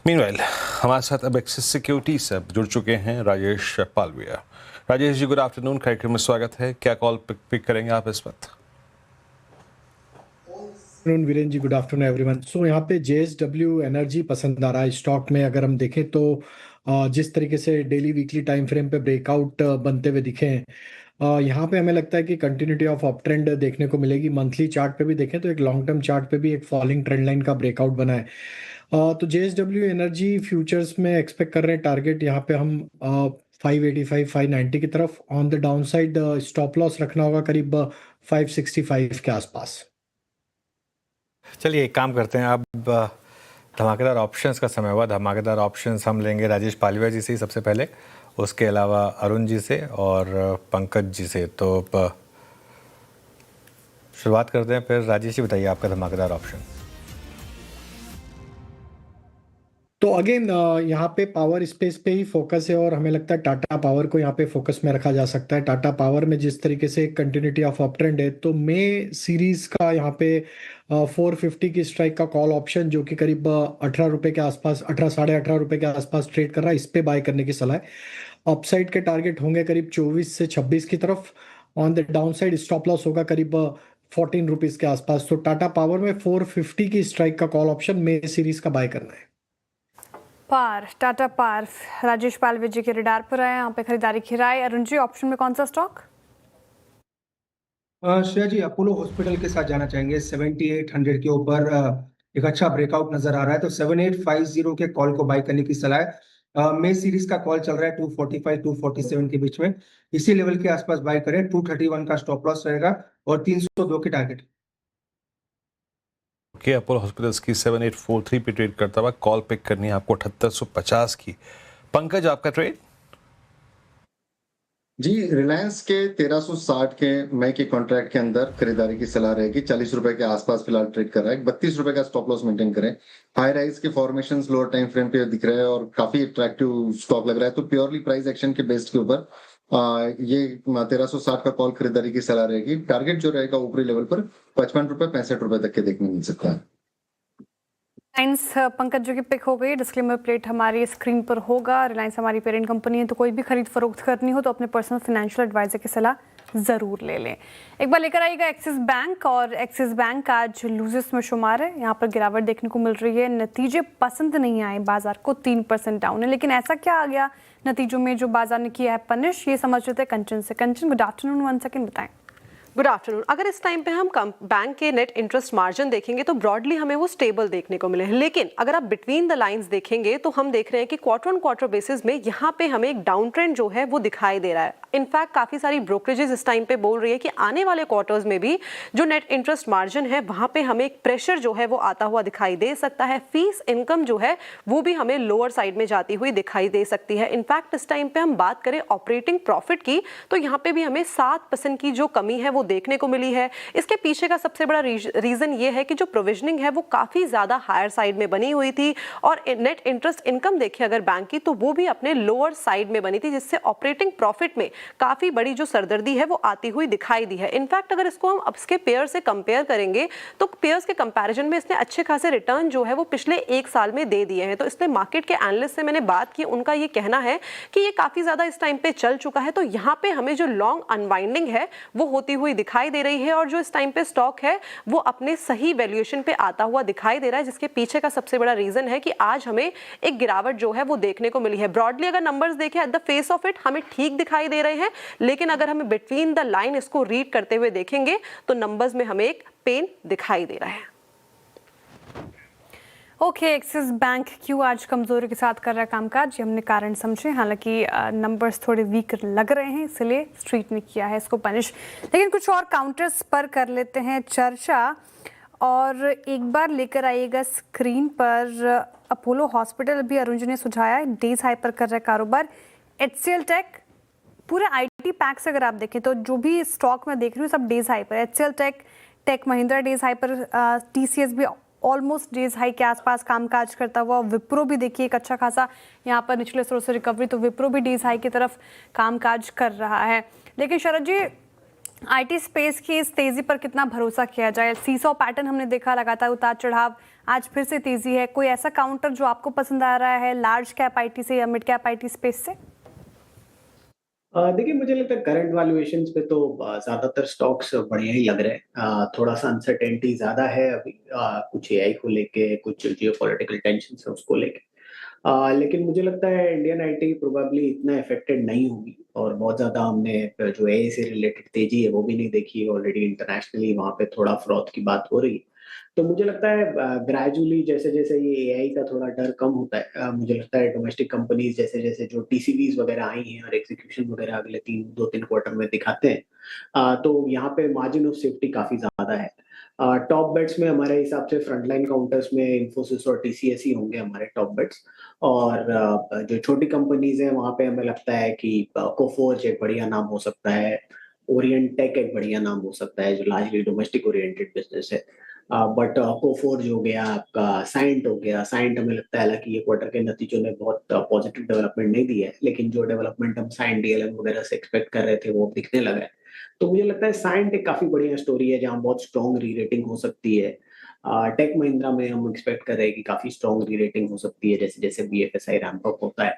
मीनवाइल हमारे साथ अब एक्सिस सिक्योरिटी से जुड़ चुके हैं राजेश पालविया। राजेश जी गुड आफ्टरनून, कार्यक्रम में स्वागत है। क्या कॉल पिक करेंगे आप इस वक्त? Virendra ji, good afternoon everyone. सो यहाँ पे JSW एनर्जी पसंद आ रहा है स्टॉक में। अगर हम देखें तो जिस तरीके से डेली वीकली टाइम फ्रेम पे ब्रेकआउट बनते हुए दिखे हैं, यहाँ पे हमें लगता है कि कंटिन्यूटी ऑफ अप ट्रेंड देखने को मिलेगी। मंथली चार्ट पे भी देखें तो एक लॉन्ग टर्म चार्ट पे भी एक फॉलिंग ट्रेंड लाइन का ब्रेकआउट बना है। तो JSW एनर्जी फ्यूचर्स में एक्सपेक्ट कर रहे हैं टारगेट यहाँ पे हम 585-590 की तरफ। On the down side stop loss रखना होगा करीब 565 के आसपास। चलिए एक काम करते हैं, अब धमाकेदार ऑप्शंस का समय हुआ। धमाकेदार ऑप्शंस हम लेंगे राजेश पालविया जी से ही सबसे पहले, उसके अलावा अरुण जी से और पंकज जी से। तो शुरुआत करते हैं, फिर राजेश जी बताइए आपका धमाकेदार ऑप्शन। तो अगेन यहाँ पे पावर स्पेस पे ही फोकस है और हमें लगता है टाटा पावर को यहाँ पे फोकस में रखा जा सकता है। टाटा पावर में जिस तरीके से कंटिन्यूटी ऑफ अप ट्रेंड है, तो मे सीरीज का यहाँ पे 450 की स्ट्राइक का कॉल ऑप्शन जो कि करीब 18 रुपये के आसपास, 18-18.5 रुपये के आसपास ट्रेड कर रहा है, इस पे बाय करने की सलाह है। अपसाइड के टारगेट होंगे करीब 24 से 26 की तरफ। On the down side stop loss होगा करीब 14 रुपीज के आसपास। तो टाटा पावर में 450 की स्ट्राइक का कॉल ऑप्शन मे सीरीज का बाय करना है। पार, टाटा पार, राजेश पाल विजय के रडार पर आए, यहाँ पे खरीदारी की राय। अरुण जी, ऑप्शन में कौन सा स्टॉक? श्रेया जी, अपोलो हॉस्पिटल के साथ जाना चाहेंगे। 7800 के ऊपर एक अच्छा ब्रेकआउट नजर आ रहा है, तो 7850 के कॉल को बाय करने की सलाह है। मे सीरीज का कॉल चल रहा है 245 247 के बीच में, इसी लेवल के आसपास बाय करें। 231 का स्टॉप लॉस रहेगा और 302 के टारगेट। के अपोलो हॉस्पिटल्स की 7843 पे ट्रेड करता हुआ कॉल पिक करनी है आपको 7850 की। पंकज, आपका ट्रेड? जी, रिलायंस के 1360 के मई के कॉन्ट्रैक्ट के अंदर खरीदारी की सलाह रहेगी। 40 रुपए के आसपास फिलहाल ट्रेड कर रहा है। 32 रुपए का स्टॉप लॉस मेंटेन करें। हाई राइज के फॉर्मेशंस लोअर टाइम फ्रेम पे दिख रहे हैं और काफी अट्रैक्टिव स्टॉक लग रहा है, तो प्योरली प्राइस एक्शन के बेस्ड के ऊपर ये 1360 का कॉल खरीदारी की सलाह रहेगी। टारगेट जो रहेगा ऊपरी लेवल पर 55 रुपए 65 रुपए तक के देखने मिल सकता है। रिलायंस पंकज जो की पिक हो गई, डिस्क्लेमर प्लेट हमारी स्क्रीन पर होगा। रिलायंस हमारी पेरेंट कंपनी है, तो कोई भी खरीद फरोख्त करनी हो तो अपने पर्सनल फाइनेंशियल एडवाइजर की सलाह जरूर ले लें। एक बार लेकर आइएगा एक्सिस बैंक, और एक्सिस बैंक आज लूजेस में शुमार है। यहाँ पर गिरावट देखने को मिल रही है, नतीजे पसंद नहीं आए बाजार को, 3% डाउन है। लेकिन ऐसा क्या आ गया नतीजों में जो बाजार ने किया है पनिश, ये समझ लेते हैं कंचन से। कंचन, गुड आफ्टरनून, 1 सेकंड बताएं। Good afternoon. अगर इस टाइम पे हम बैंक के नेट इंटरेस्ट मार्जिन देखेंगे तो ब्रॉडली हमें वो स्टेबल देखने को मिले हैं, लेकिन अगर आप बिटवीन द लाइंस देखेंगे तो हम देख रहे हैं कि क्वार्टर ऑन क्वार्टर बेसिस में यहाँ पे हमें एक डाउन ट्रेंड जो है वो दिखाई दे रहा है। इनफैक्ट काफी सारी ब्रोकरेजेस इस टाइम पे बोल रही है कि आने वाले क्वार्टर्स में भी जो नेट इंटरेस्ट मार्जिन है वहां पे हमें एक प्रेशर जो है वो आता हुआ दिखाई दे सकता है। फीस इनकम जो है वो भी हमें लोअर साइड में जाती हुई दिखाई दे सकती है। इनफैक्ट इस टाइम पे हम बात करें ऑपरेटिंग प्रॉफिट की तो यहाँ पे भी हमें 7% की जो कमी है वो देखने को मिली है। इसके पीछे का सबसे बड़ा रीजन ये है कि जो प्रोविजनिंग है वो काफी ज्यादा हायर साइड में बनी हुई थी, और नेट इंटरेस्ट इनकम देखिए अगर बैंक की तो वो भी अपने लोअर साइड में बनी थी, जिससे ऑपरेटिंग प्रॉफिट में काफी बड़ी जो सरदर्दी है वो आती हुई दिखाई दी है। इनफैक्ट अगर इसको हम इसके पेयर से कंपेयर करेंगे तो पेयर्स के कंपैरिजन में इसने अच्छे खासे रिटर्न जो है वो पिछले 1 साल में दे दिए हैं। तो इसलिए मार्केट के एनालिस्ट से मैंने बात की, उनका ये कहना है कि ये काफी ज्यादा इस टाइम पे चल चुका है, तो यहाँ पे हमें जो लॉन्ग अनवाइंडिंग है वो होती हुई दिखाई दे रही है, और जो इस टाइम पे स्टॉक है वो अपने सही वैल्यूएशन पे आता हुआ दिखाई दे रहा है, जिसके पीछे का सबसे बड़ा रीजन है कि आज हमें एक गिरावट जो है वो देखने को मिली है। ब्रॉडली अगर नंबर्स देखें at the face of it हमें ठीक दिखाई दे रहे हैं, लेकिन अगर हमें बिटवीन द लाइन इसको रीड करते हुए देखेंगे तो नंबर्स में हमें एक पेन दिखाई दे रहा है। ओके, एक्सिस बैंक क्यों आज कमजोरी के साथ कर रहा है कामकाज, ये हमने कारण समझे। हालांकि नंबर्स थोड़े वीक लग रहे हैं, इसलिए स्ट्रीट ने किया है इसको पनिश। लेकिन कुछ और काउंटर्स पर कर लेते हैं चर्चा, और एक बार लेकर आइएगा स्क्रीन पर अपोलो हॉस्पिटल। अभी अरुण जी ने सुझाया डेज हाई पर कर रहा है कारोबार। HCL टेक पूरे IT पैक से अगर आप देखें तो जो भी स्टॉक मैं देख रही हूँ सब डेज हाई पर। HCL tech Mahindra days high पर, TCS भी ऑलमोस्ट डेज हाई के आसपास कामकाज करता हुआ। विप्रो भी देखिए एक अच्छा खासा यहाँ पर निचले स्तर से रिकवरी, तो विप्रो भी डेज हाई की तरफ कामकाज कर रहा है। लेकिन शरद जी, IT स्पेस की इस तेजी पर कितना भरोसा किया जाए? सीसॉ पैटर्न हमने देखा, लगातार उतार चढ़ाव, आज फिर से तेजी है। कोई ऐसा काउंटर जो आपको पसंद आ रहा है लार्ज कैप IT से या मिड कैप IT स्पेस से? देखिए, मुझे लगता है करंट वैल्यूएशंस पे तो ज्यादातर स्टॉक्स बढ़िया ही लग रहे हैं। थोड़ा सा अनसर्टेनिटी ज्यादा है अभी, कुछ AI को लेके, कुछ जियोपॉलिटिकल टेंशन है उसको लेके। लेकिन मुझे लगता है इंडियन IT प्रोबेबली इतना इफेक्टेड नहीं होगी, और बहुत ज्यादा हमने जो AI से रिलेटेड तेजी है वो भी नहीं देखी। ऑलरेडी इंटरनेशनली वहाँ पे थोड़ा फ्रॉथ की बात हो रही है, तो मुझे लगता है ग्रेजुअली जैसे जैसे ये AI का थोड़ा डर कम होता है, मुझे लगता है डोमेस्टिक कंपनीज जैसे जैसे जो TCVs वगैरह आई हैं और एग्जीक्यूशन वगैरह अगले 2-3 क्वार्टर में दिखाते हैं, तो यहाँ पे मार्जिन ऑफ सेफ्टी काफी ज्यादा है। टॉप बेट्स में हमारे हिसाब से फ्रंटलाइन काउंटर्स में इन्फोसिस और TCS ही होंगे हमारे टॉप बेट्स, और जो छोटी कंपनीज हैं वहाँ पे हमें लगता है कि कोफोर्ज एक बढ़िया नाम हो सकता है, ओरिएंट टेक एक बढ़िया नाम हो सकता है जो लार्जली डोमेस्टिक ओरिएंटेड बिजनेस है। बट कोफोर्ज हो गया, आपका साइंट हो गया। साइंट हमें लगता है हालांकि ये क्वार्टर के नतीजों ने बहुत पॉजिटिव डेवलपमेंट नहीं दी है, लेकिन जो डेवलपमेंट हम साइंट DLM वगैरह से एक्सपेक्ट कर रहे थे वो दिखने लगा है। तो मुझे लगता है साइंट एक काफी बढ़िया स्टोरी है जहाँ बहुत स्ट्रॉन्ग री रेटिंग हो सकती है। टेक महिंद्रा में हम एक्सपेक्ट कर रहे हैं कि काफी स्ट्रॉन्ग री रेटिंग हो सकती है जैसे जैसे BFSI रैंप अप होता है।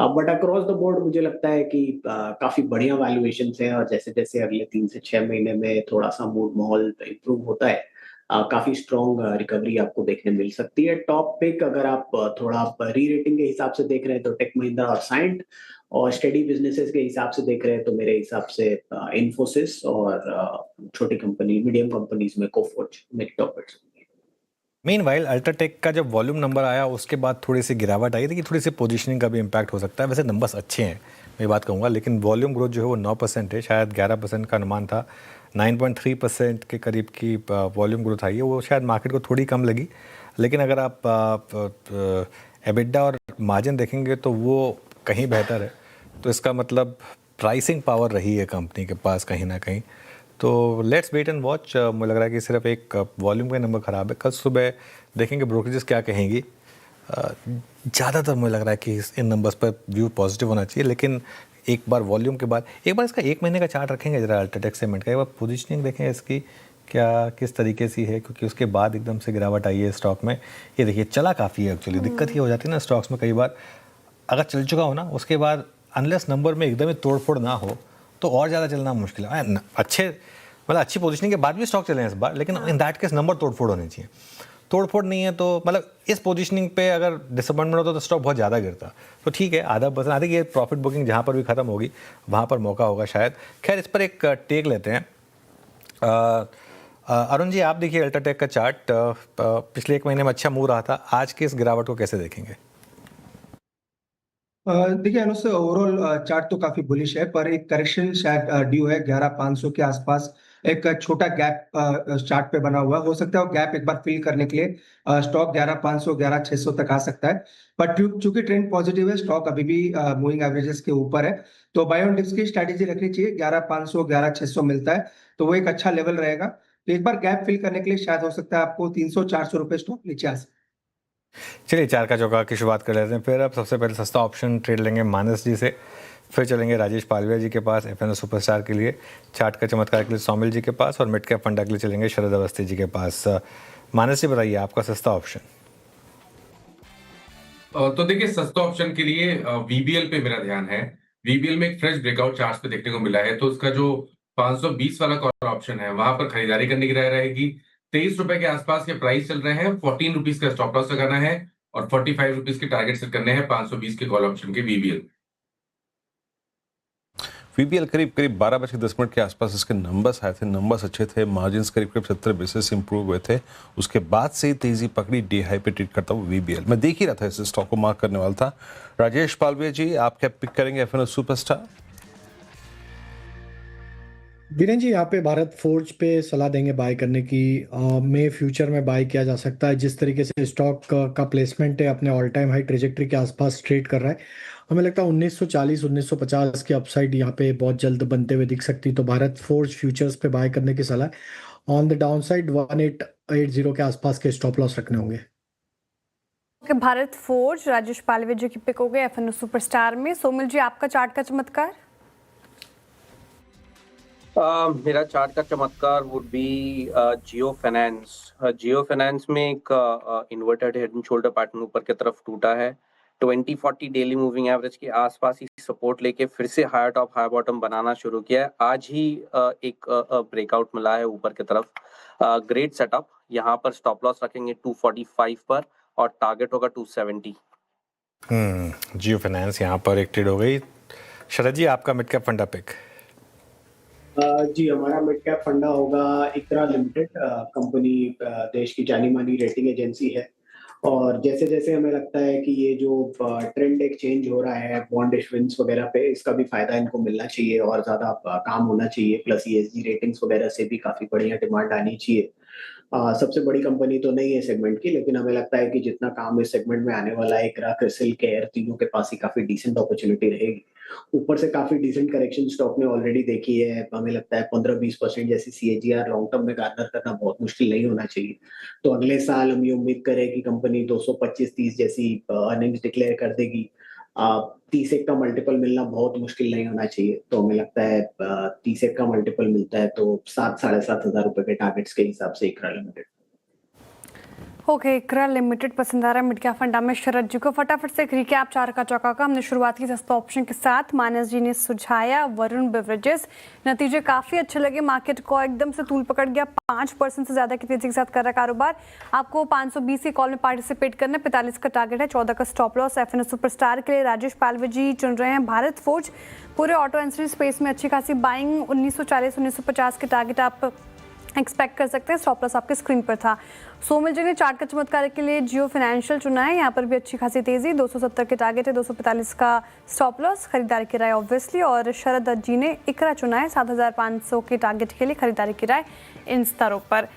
बट अक्रॉस द बोर्ड मुझे लगता है कि काफी बढ़िया वैल्यूएशन है, और जैसे जैसे अगले 3 से 6 महीने में थोड़ा सा मूड माहौल इम्प्रूव होता है काफी स्ट्रॉन्ग रिकवरी आपको देखने मिल सकती है। टॉप पिक अगर आप थोड़ा री रेटिंग के हिसाब से देख रहे हैं तो टेक महिंद्रा और साइंट, और स्टडी बिजनेसेस के हिसाब से देख रहे हैं तो मेरे हिसाब से इन्फोसिस और छोटी कंपनी मीडियम कंपनीज में कोफोर्ज मेरी टॉप पिक्स। मीनवाइल अल्ट्राटेक का जब वॉल्यूम नंबर आया उसके बाद थोड़ी सी गिरावट आई थी कि थोड़ी सी पोजीशनिंग का भी इम्पैक्ट हो सकता है। वैसे नंबर्स अच्छे हैं मैं बात कहूँगा, लेकिन वॉल्यूम ग्रोथ जो है वो 9% है, शायद 11% का अनुमान था। 9.3% के करीब की वॉल्यूम ग्रोथ आई है, वो शायद मार्केट को थोड़ी कम लगी। लेकिन अगर आप एबिडा और मार्जिन देखेंगे तो वो कहीं बेहतर है, तो इसका मतलब प्राइसिंग पावर रही है कंपनी के पास कहीं ना कहीं। तो लेट्स वेट एंड वॉच। मुझे लग रहा है कि सिर्फ एक वॉल्यूम का नंबर ख़राब है, कल सुबह देखेंगे ब्रोकरेजेस क्या कहेंगी। ज़्यादातर मुझे लग रहा है कि इन नंबर्स पर व्यू पॉजिटिव होना चाहिए, लेकिन एक बार वॉल्यूम के बाद एक बार इसका 1 महीने का चार्ट रखेंगे जरा अल्ट्राटेक सीमेंट का, एक बार पोजीशनिंग देखें इसकी क्या किस तरीके से है, क्योंकि उसके बाद एकदम से गिरावट आई है स्टॉक में। ये देखिए चला काफ़ी है एक्चुअली, दिक्कत ये हो जाती है ना स्टॉक्स में कई बार, अगर चल चुका हो ना उसके बाद अनलेस नंबर में एकदम ही तोड़फोड़ ना हो तो और ज़्यादा चलना मुश्किल है। अच्छे मतलब अच्छी पोजीशनिंग के बाद भी स्टॉक चले हैं इस बार, लेकिन इन दैट केस नंबर तोड़फोड़ होने चाहिए। तोड़फोड़ नहीं है तो मतलब इस पोजीशनिंग पे अगर डिसअपॉइंटमेंट होता तो स्टॉक बहुत ज़्यादा गिरता। तो ठीक है, आधा परसेंट आधी ये प्रॉफिट बुकिंग जहाँ पर भी ख़त्म होगी वहाँ पर मौका होगा शायद। खैर इस पर एक टेक लेते हैं। अरुण जी, आप देखिए अल्ट्राटेक का चार्ट पिछले 1 महीने में अच्छा मूव रहा था, आज की इस गिरावट को कैसे देखेंगे? देखिए अनुसार ओवरऑल चार्ट तो काफी बुलिश है, पर एक करेक्शन शायद ड्यू है 11,500 के आसपास। एक छोटा गैप चार्ट पे बना हुआ हो सकता है, वो गैप एक बार फिल करने के लिए स्टॉक 11,500 11,600 तक आ सकता है। पर चूंकि ट्रेंड पॉजिटिव है, स्टॉक अभी भी मूविंग एवरेजेस के ऊपर है, तो बाय ऑन डिप्स की स्ट्रैटेजी रखनी चाहिए। 11,500 11,600 मिलता है तो वो एक अच्छा लेवल रहेगा। तो एक बार गैप फिल करने के लिए शायद हो सकता है आपको 300-400 रुपए स्टॉक नीचे आ सकता है। चलिए चार का चौका की शुरुआत कर लेते हैं। फिर अब सबसे पहले सस्ता ऑप्शन ट्रेड लेंगे मानस जी से, फिर चलेंगे राजेश पालविया जी के पास एफएनओ सुपरस्टार के लिए, चार्ट का चमत्कार के लिए सौमिल जी के पास, और मिड कैप फंडा के लिए चलेंगे शरद अवस्थी जी के पास। मानस जी बताइए आपका सस्ता ऑप्शन। तो देखिए सस्ता ऑप्शन के लिए वीबीएल पे मेरा ध्यान है। वीबीएल में एक फ्रेश ब्रेकआउट चार्ट पे देखने को मिला है, तो उसका जो 520 वाला कॉल ऑप्शन है वहां पर खरीदारी करने की राय रहेगी। 23 रुपए के आसपास के प्राइस चल रहे हैं, 14 रुपीज का स्टॉप लॉस लगाना है और 45 रुपीज के टारगेट सेट करने हैं 520 के कॉल ऑप्शन के वीबीएल। वीबीएल करीब 12:10 के आसपास इसके नंबर्स आए थे, नंबर्स अच्छे थे, मार्जिन करीब 70 बेसिस इंप्रूव हुए थे। उसके बाद से ही तेजी पकड़ी, डी हाई पे ट्रेड करता हुआ वीबीएल। मैं देख ही रहा था इस स्टॉक को मार्क करने वाला था। राजेश पालविया जी, आप क्या पिक करेंगे एफएनओ सुपरस्टार? वीरेन जी, यहाँ पे भारत फोर्ज पे सलाह देंगे बाय करने की। में फ्यूचर में बाय किया जा सकता है। जिस तरीके से स्टॉक का प्लेसमेंट है अपने ऑल टाइम हाई ट्रेजेक्ट्री के आसपास ट्रेड कर रहा है, हमें लगता है 1940 1950 की अपसाइड यहाँ पे बहुत जल्द बनते हुए दिख सकती। तो भारत फोर्ज फ्यूचर्स पे बाय करने की सलाह। ऑन द डाउन साइड 1880 के आसपास के स्टॉप लॉस रखने होंगे। भारत फोर्ज राजेश पालवे जी की पिक हो गए एफएनओ सुपरस्टार में। सोमिल जी, आपका चार्ट का चमत्कार? मेरा चार्ट का चमत्कार would be Jio finance. Jio finance में एक inverted head and shoulder pattern ऊपर की तरफ टूटा है। 20-40 डेली मूविंग एवरेज के आसपास ही सपोर्ट लेके फिर से हायर टॉप हायर बॉटम बनाना शुरू किया है। आज ही एक ब्रेकआउट मिला है ऊपर की तरफ। Great setup. यहाँ पर स्टॉप लॉस रखेंगे 245 पर और टारगेट होगा 270। जियो फाइनेंस यहाँ पर एक ट्रेड हो गई। शरद जी, आपका मिड कैप फंडा पिक? जी, हमारा मिड कैप फंडा होगा इकरा लिमिटेड। कंपनी देश की जानी मानी रेटिंग एजेंसी है, और जैसे जैसे हमें लगता है कि ये जो ट्रेंड एक चेंज हो रहा है बॉन्ड इशुएंस वगैरह पे, इसका भी फायदा इनको मिलना चाहिए और ज्यादा काम होना चाहिए। प्लस ईएसजी रेटिंग्स वगैरह से भी काफी बढ़िया डिमांड आनी चाहिए। सबसे बड़ी कंपनी तो नहीं है सेगमेंट की, लेकिन हमें लगता है कि जितना काम इस सेगमेंट में आने वाला है, इकरा, क्रिसिल, केयर, तीनों के पास ही काफी डिसेंट अपॉर्चुनिटी रहेगी। ऊपर से काफी डिसेंट करेक्शन स्टॉक ने ऑलरेडी देखी है। हमें लगता है 15-20% जैसी सीएजीआर लॉन्ग टर्म में गार्नर करना बहुत मुश्किल नहीं होना चाहिए। तो अगले साल हम ये उम्मीद करें कि कंपनी 225-30 जैसी अर्निंग्स डिक्लेयर कर देगी। 30x का मल्टीपल मिलना बहुत मुश्किल नहीं होना चाहिए। तो हमें लगता है 30x का मल्टीपल मिलता है तो 7-7,500 रुपए के टारगेट्स के हिसाब से इकरा लिमिटेड। ओके, इकरा लिमिटेड पसंद आ रहा है मिड कैप फंडा में शरद जी को। फटाफट से एक रिकैप चार का चौका का। हमने शुरुआत की सस्ता ऑप्शन के साथ, मानस जी ने सुझाया वरुण बेवरेजेस। नतीजे काफ़ी अच्छे लगे, मार्केट को एकदम से तूल पकड़ गया, 5% से ज़्यादा की तेजी के साथ कर रहा कारोबार। आपको 520 की कॉल में पार्टिसिपेट करना है, 45 का टारगेट है, 14 का स्टॉप लॉस। एफएनओ सुपरस्टार के लिए राजेश पालवे जी चुन रहे हैं भारत फोर्ज। पूरे ऑटो एंसरी स्पेस में अच्छी खासी बाइंग, 1940-1950 के टारगेट आप एक्सपेक्ट कर सकते हैं। स्टॉप लॉस आपके स्क्रीन पर था। सोमिल जी ने चार्ट का चमत्कार के लिए जियो फाइनेंशियल चुना है, यहाँ पर भी अच्छी खासी तेजी, 270 के टारगेट है, 245 का स्टॉप लॉस। खरीदारी की राय ऑब्वियसली। और शरद जी ने इकरा चुना है, 7500 के टारगेट के लिए खरीदारी की राय इन स्तरों पर।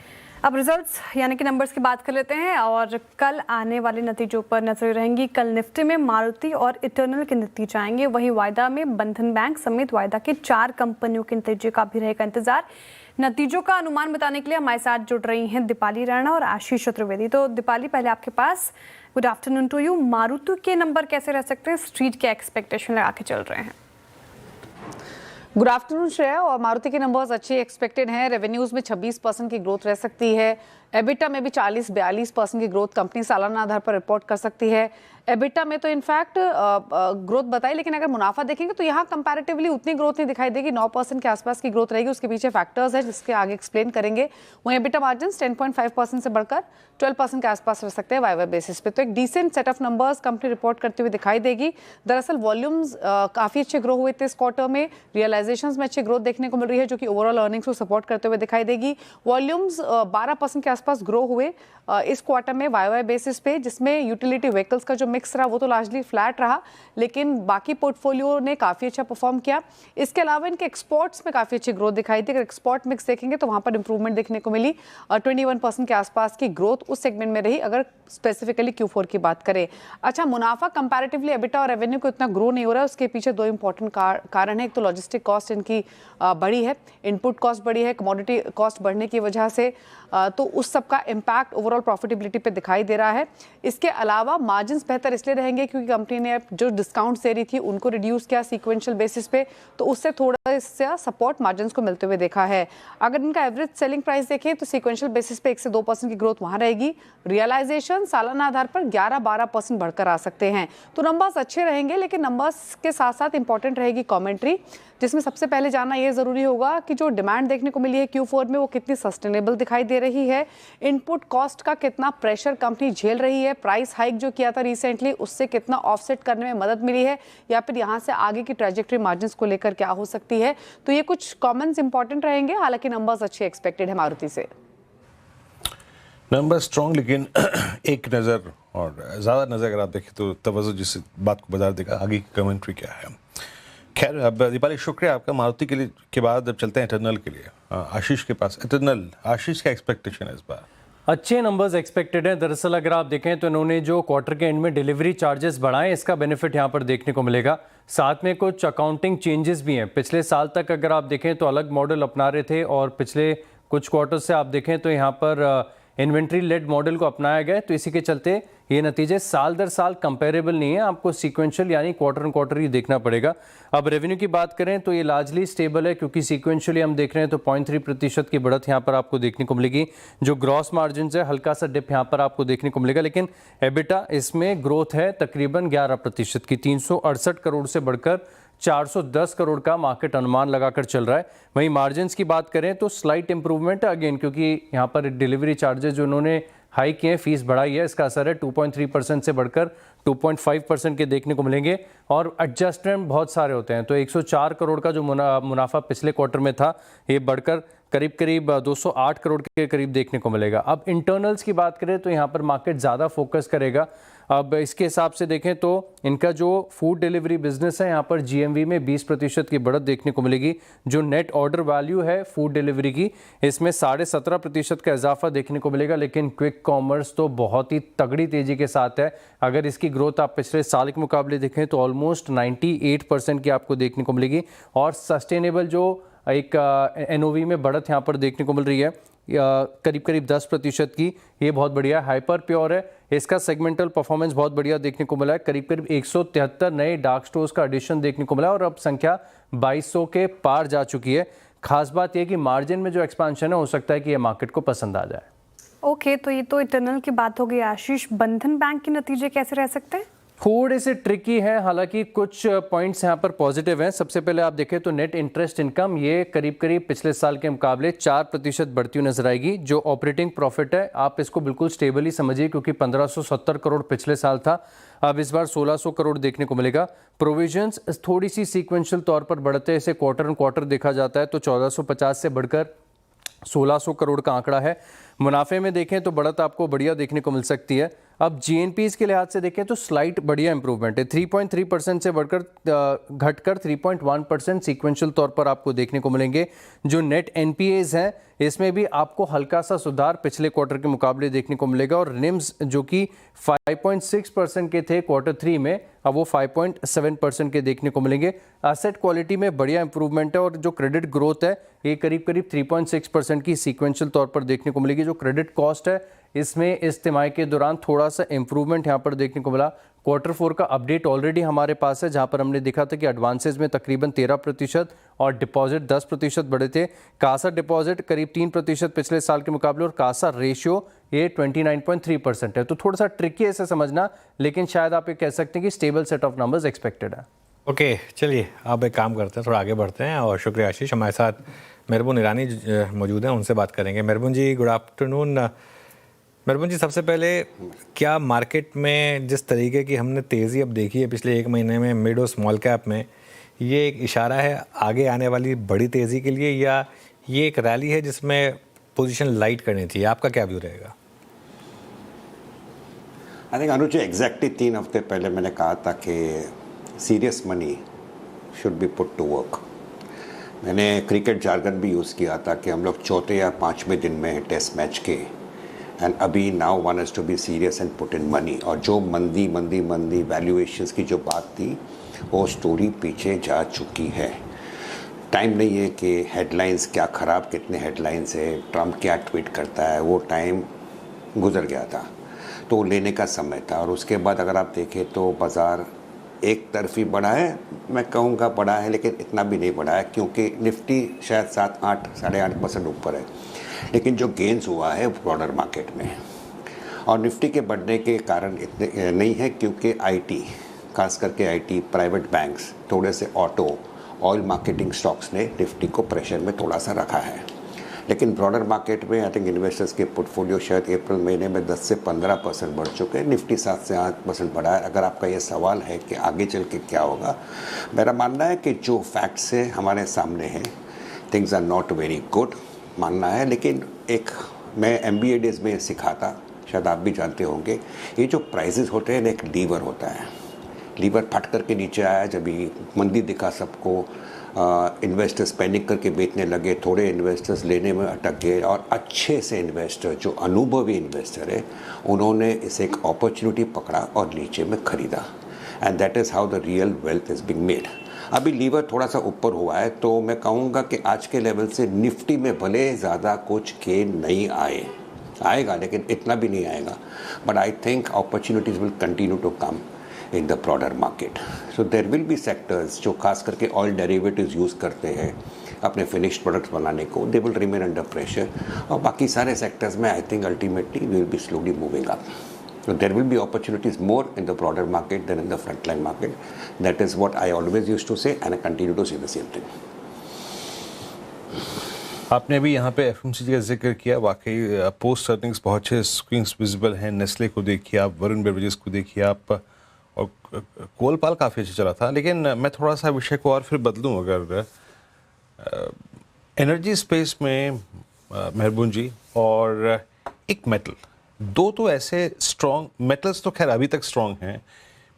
अब रिजल्ट्स यानी कि नंबर्स की बात कर लेते हैं और कल आने वाले नतीजों पर नजर रहेंगी। कल निफ्टी में मारुति और इटर्नल के नतीजे आएंगे, वहीं वायदा में बंधन बैंक समेत वायदा के 4 कंपनियों के नतीजे का भी रहेगा इंतजार। नतीजों का अनुमान बताने के लिए हमारे साथ जुड़ रही हैं दीपाली राणा और आशीष चतुर्वेदी। तो दीपाली, पहले आपके पास good afternoon to you. Maruti के नंबर कैसे रह सकते हैं, स्ट्रीट के एक्सपेक्टेशन लगा के चल रहे हैं? Good afternoon Shreya. और मारुति के नंबर्स अच्छे एक्सपेक्टेड हैं। रेवेन्यूज में 26% की ग्रोथ रह सकती है। एबिटा में भी 40-42% की ग्रोथ कंपनी सालाना आधार पर रिपोर्ट कर सकती है। एबिटा में तो इनफैक्ट ग्रोथ बताई, लेकिन अगर मुनाफा देखेंगे तो यहाँ कंपैरेटिवली उतनी ग्रोथ नहीं दिखाई देगी। 9% के आसपास की ग्रोथ रहेगी। उसके पीछे फैक्टर्स है जिसके आगे एक्सप्लेन करेंगे। वहीं एबिटा मार्जिन 10.5% से बढ़कर 12% के आसपास रह सकते हैं वाई बेसिस पे। तो एक decent set of numbers company report करते हुए दिखाई देगी। दरअसल वॉल्यूम्स काफ़ी अच्छे ग्रो हुए थे इस क्वार्टर में। रियलाइजेशंस में अच्छी ग्रोथ देखने को मिल रही है जो कि ओवरऑल अर्निंग्स को सपोर्ट करते हुए दिखाई देगी। वॉल्यूम्स 12% के आसपास ग्रो हुए इस क्वार्टर में वाई बेसिस पे, जिसमें यूटिलिटी व्हीकल्स का जो मिक्स रहा वो तो लार्जली फ्लैट रहा, लेकिन बाकी पोर्टफोलियो ने काफ़ी अच्छा परफॉर्म किया। इसके अलावा इनके एक्सपोर्ट्स में काफ़ी अच्छी ग्रोथ दिखाई दी। अगर एक्सपोर्ट मिक्स देखेंगे तो वहाँ पर इंप्रूवमेंट देखने को मिली। 21% के आसपास की ग्रोथ उस सेगमेंट में रही अगर स्पेसिफिकली Q4 की बात करें। अच्छा, मुनाफा कंपैरेटिवली एबिटा और रेवेन्यू को इतना ग्रो नहीं हो रहा है। उसके पीछे 2 इंपॉर्टेंट कारण है। एक तो लॉजिस्टिक कॉस्ट इनकी बढ़ी है, इनपुट कॉस्ट बढ़ी है, कमोडिटी कॉस्ट बढ़ने की वजह से, तो उस सब का इम्पैक्ट ओवरऑल प्रॉफिटेबिलिटी पे दिखाई दे रहा है। इसके अलावा मार्जिन्स बेहतर इसलिए रहेंगे क्योंकि कंपनी ने जो डिस्काउंट्स दे रही थी उनको रिड्यूस किया सीक्वेंशियल बेसिस पे, तो उससे थोड़ा सा सपोर्ट मार्जिन्स को मिलते हुए देखा है। अगर इनका एवरेज सेलिंग प्राइस देखें तो सीक्वेंशियल बेसिस पे 1 से 2% की ग्रोथ वहाँ रहेगी। रियलाइजेशन सालाना आधार पर 11-12% बढ़कर आ सकते हैं। तो नंबर्स अच्छे रहेंगे, लेकिन नंबर्स के साथ साथ इंपॉर्टेंट रहेगी कॉमेंट्री, जिसमें सबसे पहले जानना ये ज़रूरी होगा कि जो डिमांड देखने को मिली है Q4 में वो कितनी सस्टेनेबल दिखाई दे रही है। इनपुट कॉस्ट का कितना प्रेशर कंपनी झेल रही है, प्राइस हाइक जो किया था रिसेंटली उससे कितना ऑफसेट करने में मदद मिली है, या फिर यहाँ से आगे की ट्रैजेक्टरी मार्जिन्स को लेकर क्या हो सकती है। तो ये कुछ कॉमन्स इंपॉर्टेंट रहेंगे, हालांकि नंबर्स अच्छे एक्सपेक्टेड है मारुति से। नंबर स्ट्रॉन्ग, लेकिन एक नज़र और ज़्यादा नज़र अगर आप देखें तो तवज्जो जिस बात को बाजार देगा, आगे की कमेंट्री क्या है। खैर, अब दीपाली शुक्रिया आपका। मारुति के लिए के बाद अब चलते हैं इटर्नल के लिए। आशीष के पास इटर्नल, आशीष का एक्सपेक्टेशन है इस बार? अच्छे नंबर्स एक्सपेक्टेड हैं। दरअसल अगर आप देखें तो इन्होंने जो क्वार्टर के एंड में डिलीवरी चार्जेस बढ़ाए, इसका बेनिफिट यहाँ पर देखने को मिलेगा। साथ में कुछ अकाउंटिंग चेंजेस भी हैं। पिछले साल तक अगर आप देखें तो अलग मॉडल अपना रहे थे, और पिछले कुछ क्वार्टर से आप देखें तो यहाँ पर इन्वेंट्री लेड मॉडल को अपनाया गया है। तो इसी के चलते ये नतीजे साल दर साल कंपेरेबल नहीं है, आपको सीक्वेंशियल यानी क्वार्टर ऑन क्वार्टर ही देखना पड़ेगा। अब रेवेन्यू की बात करें तो ये लार्जली स्टेबल है, क्योंकि सीक्वेंशियली हम देख रहे हैं तो 0.3% की बढ़त यहाँ पर आपको देखने को मिलेगी। जो ग्रॉस मार्जिन है हल्का सा डिप यहाँ पर आपको देखने को मिलेगा, लेकिन एबिटा इसमें ग्रोथ है तकरीबन 11% की, 368 करोड़ से बढ़कर 410 करोड़ का मार्केट अनुमान लगाकर चल रहा है। वहीं मार्जिन्स की बात करें तो स्लाइट इंप्रूवमेंट है अगेन, क्योंकि यहाँ पर डिलीवरी चार्जेस जो उन्होंने हाई किए, फीस बढ़ाई है, इसका असर है। 2.3% से बढ़कर 2.5% के देखने को मिलेंगे, और एडजस्टमेंट बहुत सारे होते हैं। तो 104 करोड़ का जो मुनाफा पिछले क्वार्टर में था, ये बढ़कर करीब करीब 208 करोड़ के करीब देखने को मिलेगा। अब इंटरनल्स की बात करें तो यहाँ पर मार्केट ज़्यादा फोकस करेगा। अब इसके हिसाब से देखें तो इनका जो फूड डिलीवरी बिजनेस है, यहाँ पर GMV में 20% की बढ़त देखने को मिलेगी। जो नेट ऑर्डर वैल्यू है फूड डिलीवरी की, इसमें 17.5% का इजाफा देखने को मिलेगा। लेकिन क्विक कॉमर्स तो बहुत ही तगड़ी तेज़ी के साथ है। अगर इसकी ग्रोथ आप पिछले साल के मुकाबले देखें तो ऑलमोस्ट 98% की आपको देखने को मिलेगी, और सस्टेनेबल जो एक NOV में बढ़त यहाँ पर देखने को मिल रही है करीब करीब 10% की, ये बहुत बढ़िया है। हाइपर प्योर है, इसका सेगमेंटल परफॉर्मेंस बहुत बढ़िया देखने को मिला है। करीब करीब 173 नए डार्क स्टोर्स का एडिशन देखने को मिला, और अब संख्या 2200 के पार जा चुकी है। खास बात यह कि मार्जिन में जो एक्सपांशन है, हो सकता है कि ये मार्केट को पसंद आ जाए। ओके, तो ये तो इटर्नल की बात हो गई। आशीष, बंधन बैंक के नतीजे कैसे रह सकते हैं? थोड़े से ट्रिकी है, हालांकि कुछ पॉइंट्स यहाँ पर पॉजिटिव हैं। सबसे पहले आप देखें तो नेट इंटरेस्ट इनकम ये करीब करीब पिछले साल के मुकाबले 4% बढ़ती हुई नजर आएगी। जो ऑपरेटिंग प्रॉफिट है आप इसको बिल्कुल स्टेबल ही समझिए, क्योंकि 1570 करोड़ पिछले साल था, अब इस बार 1600 करोड़ देखने को मिलेगा। प्रोविजंस थोड़ी सी सीक्वेंशियल तौर पर बढ़ते, इसे क्वार्टर ऑन क्वार्टर देखा जाता है तो 1450 से बढ़कर 1600 करोड़ का आंकड़ा है। मुनाफे में देखें तो बढ़त आपको बढ़िया देखने को मिल सकती है। अब जीएनपीज के लिहाज से देखें तो स्लाइट बढ़िया इंप्रूवमेंट है, 3.3% से बढ़कर घटकर 3.1% सीक्वेंशियल तौर पर आपको देखने को मिलेंगे। जो नेट एनपीएज हैं इसमें भी आपको हल्का सा सुधार पिछले क्वार्टर के मुकाबले देखने को मिलेगा, और निम्स जो कि 5.6% के थे क्वार्टर 3 में, अब वो 5.7% के देखने को मिलेंगे। एसेट क्वालिटी में बढ़िया इंप्रूवमेंट है, और जो क्रेडिट ग्रोथ है ये करीब करीब 3.6% की सीक्वेंशियल तौर पर देखने को मिलेगी। जो क्रेडिट कॉस्ट है इसमें इस तिमाही के दौरान थोड़ा सा इंप्रूवमेंट यहाँ पर देखने को मिला। क्वार्टर 4 का अपडेट ऑलरेडी हमारे पास है, जहाँ पर हमने देखा था कि एडवांसेज में तकरीबन 13% और डिपॉजिट 10% बढ़े थे। कासा डिपॉजिट करीब 3% पिछले साल के मुकाबले, और कासा रेशियो ये 29.3% है। तो थोड़ा सा ट्रिकी है इसे समझना, लेकिन शायद आप ये कह सकते हैं कि stable set of numbers expected है। ओके, चलिए अब एक काम करते हैं, थोड़ा आगे बढ़ते हैं, और शुक्रिया आशीष। हमारे साथ मेहरबून ईरानी मौजूद हैं, उनसे बात करेंगे। मेहरबून जी, गुड आफ्टरनून। मेहरबून जी, सबसे पहले क्या मार्केट में जिस तरीके की हमने तेज़ी अब देखी है पिछले एक महीने में मिड और स्मॉल कैप में, ये एक इशारा है आगे आने वाली बड़ी तेज़ी के लिए, या ये एक रैली है जिसमें पोजीशन लाइट करनी चाहिए? आपका क्या व्यू रहेगा? आई थिंक अनुज, एग्जैक्टली 3 हफ्ते पहले मैंने कहा था कि serious money should be put to work. मैंने क्रिकेट जार्गन भी यूज़ किया था कि हम लोग 4थे या 5वें दिन में टेस्ट मैच के, एंड अभी now one has to be serious and put in money. और जो मंदी वैल्यूएशंस की जो बात थी वो स्टोरी पीछे जा चुकी है। टाइम नहीं है कि हेडलाइंस क्या ख़राब, कितने हेडलाइंस है, ट्रम्प क्या ट्वीट करता है, वो टाइम गुजर गया था, तो लेने का समय था। और उसके बाद अगर आप देखें तो बाज़ार एक तरफी बढ़ा है, मैं कहूँगा बढ़ा है, लेकिन इतना भी नहीं बढ़ा है, क्योंकि निफ्टी शायद 7-8 साढ़े 8% ऊपर है, लेकिन जो गेंस हुआ है ब्रॉडर मार्केट में। और निफ्टी के बढ़ने के कारण इतने नहीं है, क्योंकि आईटी, खास करके आईटी, प्राइवेट बैंक्स, थोड़े से ऑटो, ऑयल मार्केटिंग स्टॉक्स ने निफ्टी को प्रेशर में थोड़ा सा रखा है। लेकिन ब्रॉडर मार्केट में आई थिंक इन्वेस्टर्स के पोर्टफोलियो शायद अप्रैल महीने में 10 से 15% बढ़ चुके हैं। निफ्टी 7 से 8% बढ़ा है। अगर आपका ये सवाल है कि आगे चल के क्या होगा, मेरा मानना है कि जो फैक्ट्स है हमारे सामने हैं, things are not very good मानना है। लेकिन एक मैं MBA डेज में सिखा था, शायद आप भी जानते होंगे, ये जो प्राइजेस होते हैं एक लीवर होता है, लीवर फट करके नीचे आया जब ये मंदी दिखा सबको, इन्वेस्टर्स पैनिक करके बेचने लगे, थोड़े इन्वेस्टर्स लेने में अटक गए, और अच्छे से इन्वेस्टर जो अनुभवी इन्वेस्टर है उन्होंने इसे एक अपॉर्चुनिटी पकड़ा और नीचे में खरीदा, and that is how the real wealth is being made. अभी लीवर थोड़ा सा ऊपर हुआ है, तो मैं कहूँगा कि आज के लेवल से निफ्टी में भले ज़्यादा कुछ गेन नहीं आएगा, लेकिन इतना भी नहीं आएगा, but I think opportunities will continue to come in the broader market. So there will be sectors जो खास करके ऑयल डेरिवेटिव्स यूज़ करते हैं अपने फिनिश्ड प्रोडक्ट्स बनाने को, they will remain under pressure, और बाकी सारे सेक्टर्स में I think ultimately we will be slowly moving up. So there will be opportunities more in the broader market than in the frontline market. That is what I always used to say, and I continue to say the same thing. आपने भी यहाँ पे FMCG का जिक्र किया, वाकई post earnings बहुत अच्छे स्विंग्स विजिबल हैं। नेस्ले को देखिए आप, वरुण बेवरेजेस को देखिए आप, और कोलपाल काफ़ी अच्छा चला था। लेकिन मैं थोड़ा सा विषय को और फिर बदलूं, अगर एनर्जी स्पेस में मेहरबून जी और एक मेटल, दो तो ऐसे स्ट्रॉन्ग मेटल्स तो खैर अभी तक स्ट्रॉन्ग हैं,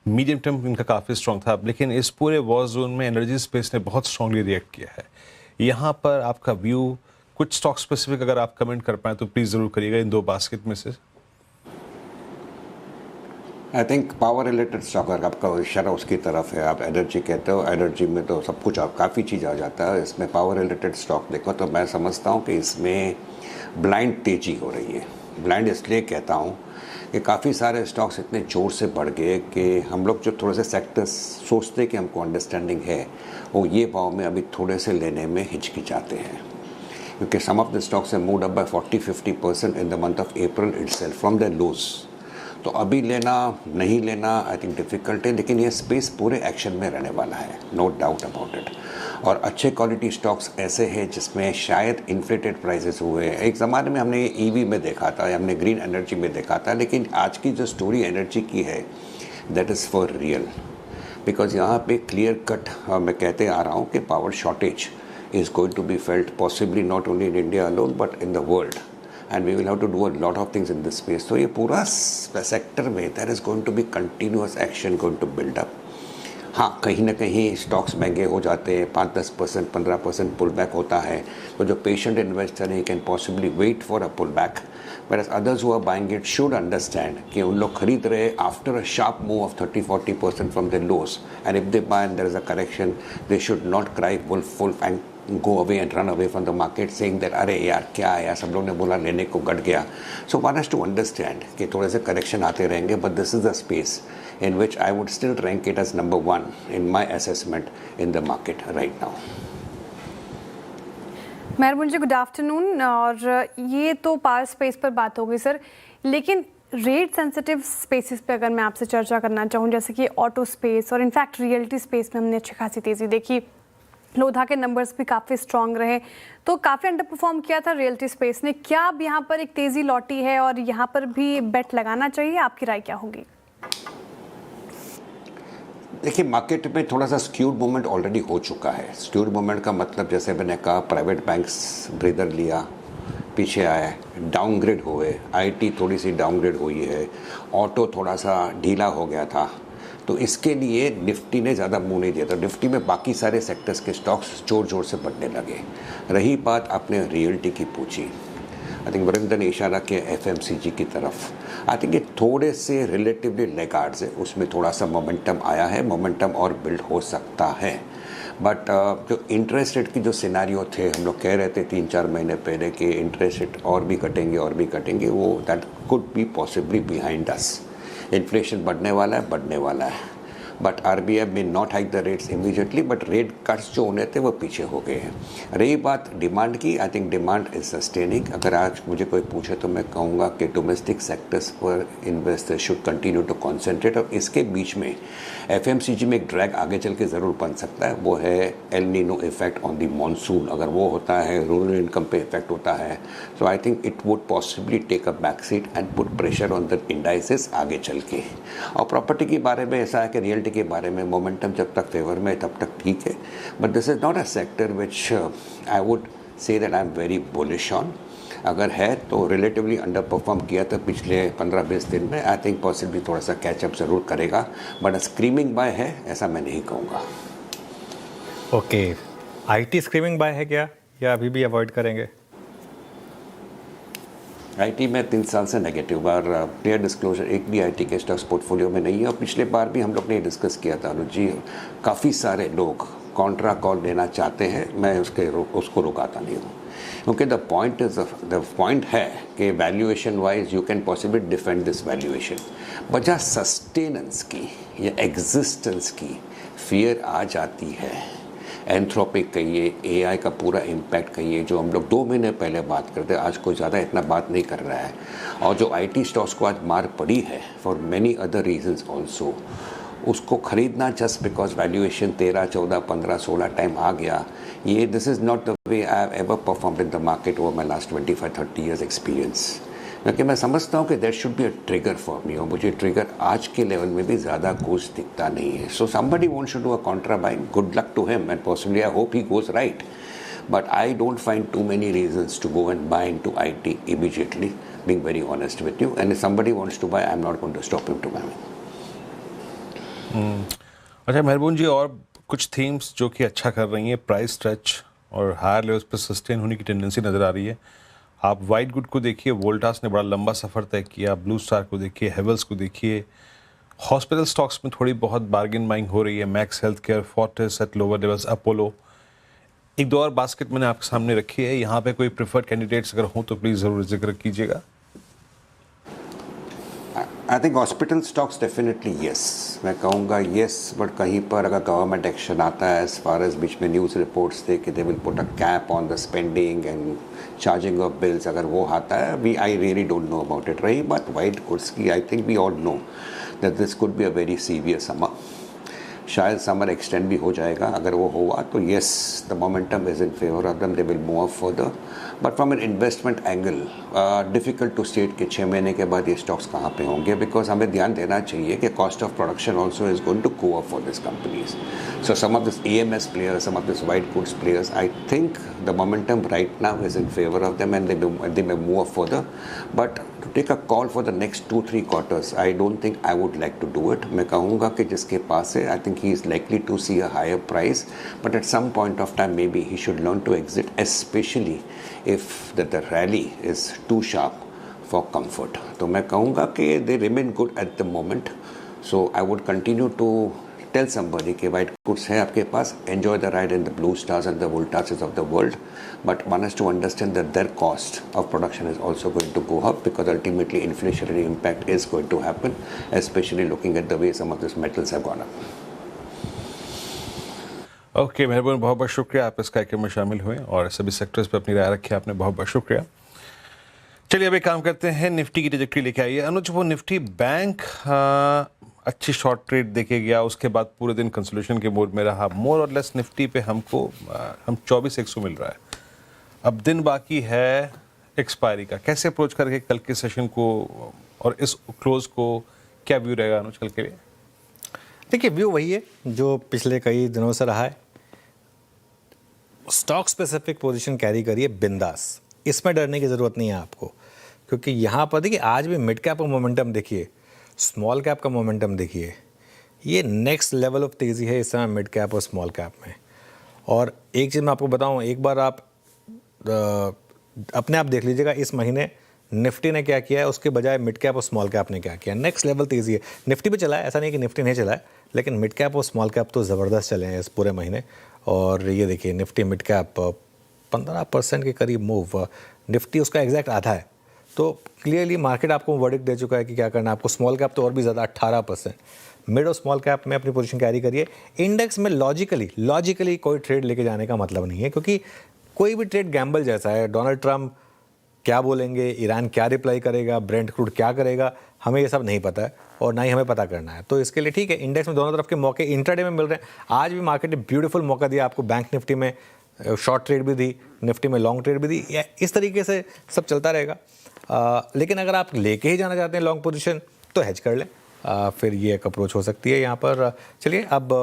मीडियम टर्म इनका काफ़ी स्ट्रॉन्ग था, लेकिन इस पूरे वॉर जोन में एनर्जी स्पेस ने बहुत स्ट्रांगली रिएक्ट किया है। यहाँ पर आपका व्यू, कुछ स्टॉक स्पेसिफिक अगर आप कमेंट कर पाएँ तो प्लीज़ ज़रूर करिएगा इन दो बास्केट में से। I think power related stock, अगर आपका इशारा उसकी तरफ है, आप एनर्जी कहते हो, एनर्जी में तो सब कुछ काफ़ी चीज़ आ जाता है। इसमें पावर रिलेटेड स्टॉक देखो तो मैं समझता हूँ कि इसमें ब्लाइंड तेज़ी हो रही है। ब्लाइंड इसलिए कहता हूँ कि काफ़ी सारे स्टॉक्स इतने ज़ोर से बढ़ गए कि हम लोग जो थोड़े से सेक्टर्स सोचते कि हमको अंडरस्टैंडिंग है, वो ये भाव में अभी थोड़े से लेने में हिचकिचाते हैं। क्योंकि some of the stocks have moved up by 40-50% in the month of April itself from the lows. तो अभी लेना नहीं लेना आई थिंक डिफ़िकल्ट है, लेकिन ये स्पेस पूरे एक्शन में रहने वाला है, नो डाउट अबाउट इट। और अच्छे क्वालिटी स्टॉक्स ऐसे हैं जिसमें शायद इन्फ्लेटेड प्राइसेस हुए हैं। एक ज़माने में हमने ये ईवी में देखा था, हमने ग्रीन एनर्जी में देखा था, लेकिन आज की जो स्टोरी एनर्जी की है that is for real, because यहाँ पे क्लियर कट मैं कहते आ रहा हूँ कि power shortage is going to be felt possibly not only in India alone but in the world, and we will have to do a lot of things in this space. So ये पूरा sector में there is going to be continuous action going to build up. हाँ, कहीं ना कहीं stocks महंगे हो जाते हैं, 5-10%, 15% पुल बैक होता है, तो जो पेशेंट इन्वेस्टर है can possibly wait for a pull back, whereas others who are buying it should understand कि उन लोग खरीद रहे after a sharp move of 30-40% from their lows, and if they buy and there is a correction, they should not cry wolf and go away and run away from the market saying that अरे यार क्या है यार, सब लोग ने बोला लेने को गट गया। So one has to understand कि थोड़े से करेक्शन आते रहेंगे, but this is the space in which I would still rank it as number 1 in my assessment in the market right now. मेहरबान जी गुड आफ्टरनून। और ये तो पावर स्पेस पर बात हो गई सर, लेकिन रेट सेंसिटिव स्पेसिस पे अगर मैं आपसे चर्चा करना चाहूँ, जैसे कि ऑटो स्पेस और इनफैक्ट रियल्टी स्पेस में हमने अच्छी खासी तेज़ी देखी, लोधा के नंबर्स भी काफ़ी स्ट्रॉन्ग रहे, तो काफ़ी अंडर परफॉर्म किया था रियल्टी स्पेस ने। क्या अब यहाँ पर एक तेज़ी लौटी है और यहाँ पर भी बेट लगाना चाहिए, आपकी राय क्या होगी? देखिए, मार्केट में थोड़ा सा स्क्यूड मूवमेंट ऑलरेडी हो चुका है। स्क्यूड मूवमेंट का मतलब जैसे मैंने कहा, प्राइवेट बैंक्स ब्रीदर लिया, पीछे आया, डाउनग्रेड हुए, आईटी थोड़ी सी डाउनग्रेड हुई है, ऑटो थोड़ा सा ढीला हो गया था, तो इसके लिए निफ्टी ने ज़्यादा मुंह नहीं दिया। तो निफ्टी में बाकी सारे सेक्टर्स के स्टॉक्स जोर जोर से बढ़ने लगे। रही बात आपने रियल्टी की पूछी, आई थिंक वरिंदर ने इशारा किया एफएमसीजी की तरफ। आई थिंक ये थोड़े से रिलेटिवली लेगार्ड्स है, उसमें थोड़ा सा मोमेंटम आया है, मोमेंटम और बिल्ड हो सकता है। बट जो इंटरेस्ट रेट की जो सिनारियो थे, हम लोग कह रहे थे 3-4 महीने पहले कि इंटरेस्ट रेट और भी कटेंगे, वो that could be possibly behind us. Inflation बढ़ने वाला है, बट आरबीआई में not hike the rates immediately, but rate cuts जो होने थे वो पीछे हो गए हैं। रही बात डिमांड की, I think demand is sustaining. अगर आज मुझे कोई पूछे तो मैं कहूँगा कि डोमेस्टिक सेक्टर्स पर investors should continue to concentrate. और इसके बीच में एफएमसीजी में एक ड्रैग आगे चल के ज़रूर बन सकता है, वो है El Nino effect on the monsoon. अगर वो होता है, रूरल इनकम पे इफेक्ट होता है, so I think it would possibly take a back seat and put pressure on the indices आगे चल के। और प्रॉपर्टी के बारे में ऐसा है कि रियल्टी के बारे में मोमेंटम जब तक फेवर में तब तक ठीक है, but this is not a sector which I would say that I am very bullish on. अगर है तो रिलेटिवली अंडर परफॉर्म किया था पिछले 15-20 दिन में, आई थिंक पॉसिबली थोड़ा सा कैचअप ज़रूर करेगा, बट स्क्रीमिंग बाय है ऐसा मैं नहीं कहूँगा। ओके, आईटी स्क्रीमिंग बाय है क्या, या अभी भी अवॉइड करेंगे? आईटी में 3 साल से नेगेटिव, और क्लियर डिस्क्लोजर एक भी आईटी के स्टॉक्स पोर्टफोलियो में नहीं है। और पिछले बार भी हम लोग ने डिस्कस किया था अनुज जी, काफ़ी सारे लोग कॉन्ट्रा कॉल लेना चाहते हैं, मैं उसको रुकाता नहीं हूँ, क्योंकि द पॉइंट है कि valuation wise you can possibly defend this valuation, वजह सस्टेनेंस की या एग्जिस्टेंस की फियर आ जाती है। एंथ्रोपिक कहिए, एआई का पूरा इम्पैक्ट कहिए, जो हम लोग 2 महीने पहले बात करते, आज कोई ज़्यादा इतना बात नहीं कर रहा है। और जो आईटी स्टॉक्स को आज मार पड़ी है for many other reasons also, उसको खरीदना जस्ट बिकॉज वैल्यूएशन 13, 14, 15, 16 टाइम आ गया, ये this is not the way I have ever performed in the market over my last 25-30 years experience. क्योंकि मैं समझता हूँ कि there should be a trigger for me, और मुझे ट्रिगर आज के लेवल में भी ज़्यादा कुछ दिखता नहीं है। So somebody wants to do a contra buying, good luck to him, and possibly I hope he goes right, but I don't find too many reasons to go and buy into IT immediately, being very honest with you, and if somebody wants to buy, I am not going to stop him to buy. अच्छा मेहरबान जी, और कुछ themes जो कि अच्छा कर रही हैं, price stretch और हायर लेवल्स पर सस्टेन होने की टेंडेंसी नज़र आ रही है। आप वाइट गुड को देखिए, वोल्टास ने बड़ा लंबा सफ़र तय किया, ब्लू स्टार को देखिए, हेवल्स को देखिए, हॉस्पिटल स्टॉक्स में थोड़ी बहुत बार्गेन बाइंग हो रही है, max health care, Fortis at lower levels, Apollo. एक दो और बास्केट मैंने आपके सामने रखी है, यहाँ पे कोई प्रेफर्ड कैंडिडेट्स अगर हों तो प्लीज़ ज़रूर जिक्र कीजिएगा। I think hospital stocks definitely yes, मैं कहूँगा येस, बट कहीं पर अगर गवर्नमेंट एक्शन आता है, एज फार एज बीच में न्यूज़ रिपोर्ट्स थे कि they will put a cap on the spending and charging of bills, अगर वो आता है, we I really don't know about it, रही बात वाइट गुड्स की, I think we all know that this could be a very severe summer, शायद summer extend भी हो जाएगा, अगर वो हुआ तो yes the momentum is in favour of them, they will move further, but from an investment angle difficult to state कि 6 महीने के बाद ये स्टॉक्स कहाँ पे होंगे, बिकॉज हमें ध्यान देना चाहिए कि cost of production also is going to go up for this companies, so some of this EMS players, some of this white goods players, I think the momentum right now is in favor of them and they may move further, but to take a call for the next 2-3 quarters, I don't think I would like to do it. मैं कहूँगा कि जिसके पास है, I think he is likely to see a higher price, but at some point of time maybe he should learn to exit, especially if the rally is too sharp for comfort. तो मैं कहूँगा कि they remain good at the moment, so I would continue to tell somebody कि white goods है आपके पास, enjoy the ride in the Blue Stars and the Voltases of the world, but one has to understand that their cost of production is also going to go up because ultimately inflationary impact is going to happen, especially looking at the way some of these metals have gone up. Okay मेहरबान, बहुत बहुत शुक्रिया, आप इस कार्यक्रम में शामिल हुए और सभी सेक्टर्स पर अपनी राय रखी आपने, बहुत बहुत शुक्रिया। चलिए अब एक काम करते हैं, निफ्टी की ट्रैजेक्टरी लेके आइए अनुज। वो निफ्टी बैंक अच्छी शॉर्ट ट्रेड देके गया, उसके बाद पूरे दिन कंसोलिडेशन के मोड में रहा, मोर और लेस निफ्टी पे हम 24,100 मिल रहा है। अब दिन बाकी है एक्सपायरी का, कैसे अप्रोच करके कल के सेशन को और इस क्लोज को, क्या व्यू रहेगा अनुज कल के लिए? देखिए व्यू वही है जो पिछले कई दिनों से रहा है, स्टॉक स्पेसिफिक पोजीशन कैरी करिए बिंदास, इसमें डरने की ज़रूरत नहीं है आपको, क्योंकि यहाँ पर देखिए आज भी मिड कैप का मोमेंटम देखिए, स्मॉल कैप का मोमेंटम देखिए, ये नेक्स्ट लेवल ऑफ तेज़ी है इस समय मिड कैप और स्मॉल कैप में। और एक चीज़ मैं आपको बताऊँ, एक बार आप अपने आप देख लीजिएगा इस महीने निफ्टी ने क्या किया है, उसके बजाय मिड कैप और स्मॉल कैप ने क्या किया। नेक्स्ट लेवल तेज़ी है, निफ्टी भी चला है, ऐसा नहीं कि निफ्टी नहीं चला है, लेकिन मिड कैप और स्मॉल कैप तो ज़बरदस्त चले हैं इस पूरे महीने। और ये देखिए निफ्टी मिड कैप 15% के करीब मूव, निफ्टी उसका एग्जैक्ट आधा है। तो क्लियरली मार्केट आपको वर्डिक्ट दे चुका है कि क्या करना है आपको। स्मॉल कैप तो और भी ज़्यादा 18%, मिड और स्मॉल कैप में अपनी पोजीशन कैरी करिए। इंडेक्स में लॉजिकली कोई ट्रेड लेके जाने का मतलब नहीं है, क्योंकि कोई भी ट्रेड गैम्बल जैसा है। डोनाल्ड ट्रंप क्या बोलेंगे, ईरान क्या रिप्लाई करेगा, ब्रेंट क्रूड क्या करेगा, हमें ये सब नहीं पता है और ना ही हमें पता करना है। तो इसके लिए ठीक है, इंडेक्स में दोनों तरफ के मौके इंट्राडे में मिल रहे हैं। आज भी मार्केट ने ब्यूटीफुल मौका दिया आपको, बैंक निफ्टी में शॉर्ट ट्रेड भी दी, निफ्टी में लॉन्ग ट्रेड भी दी, इस तरीके से सब चलता रहेगा। लेकिन अगर आप लेके ही जाना चाहते हैं लॉन्ग पोजीशन तो हेज कर लें, फिर ये एक अप्रोच हो सकती है यहाँ पर। चलिए अब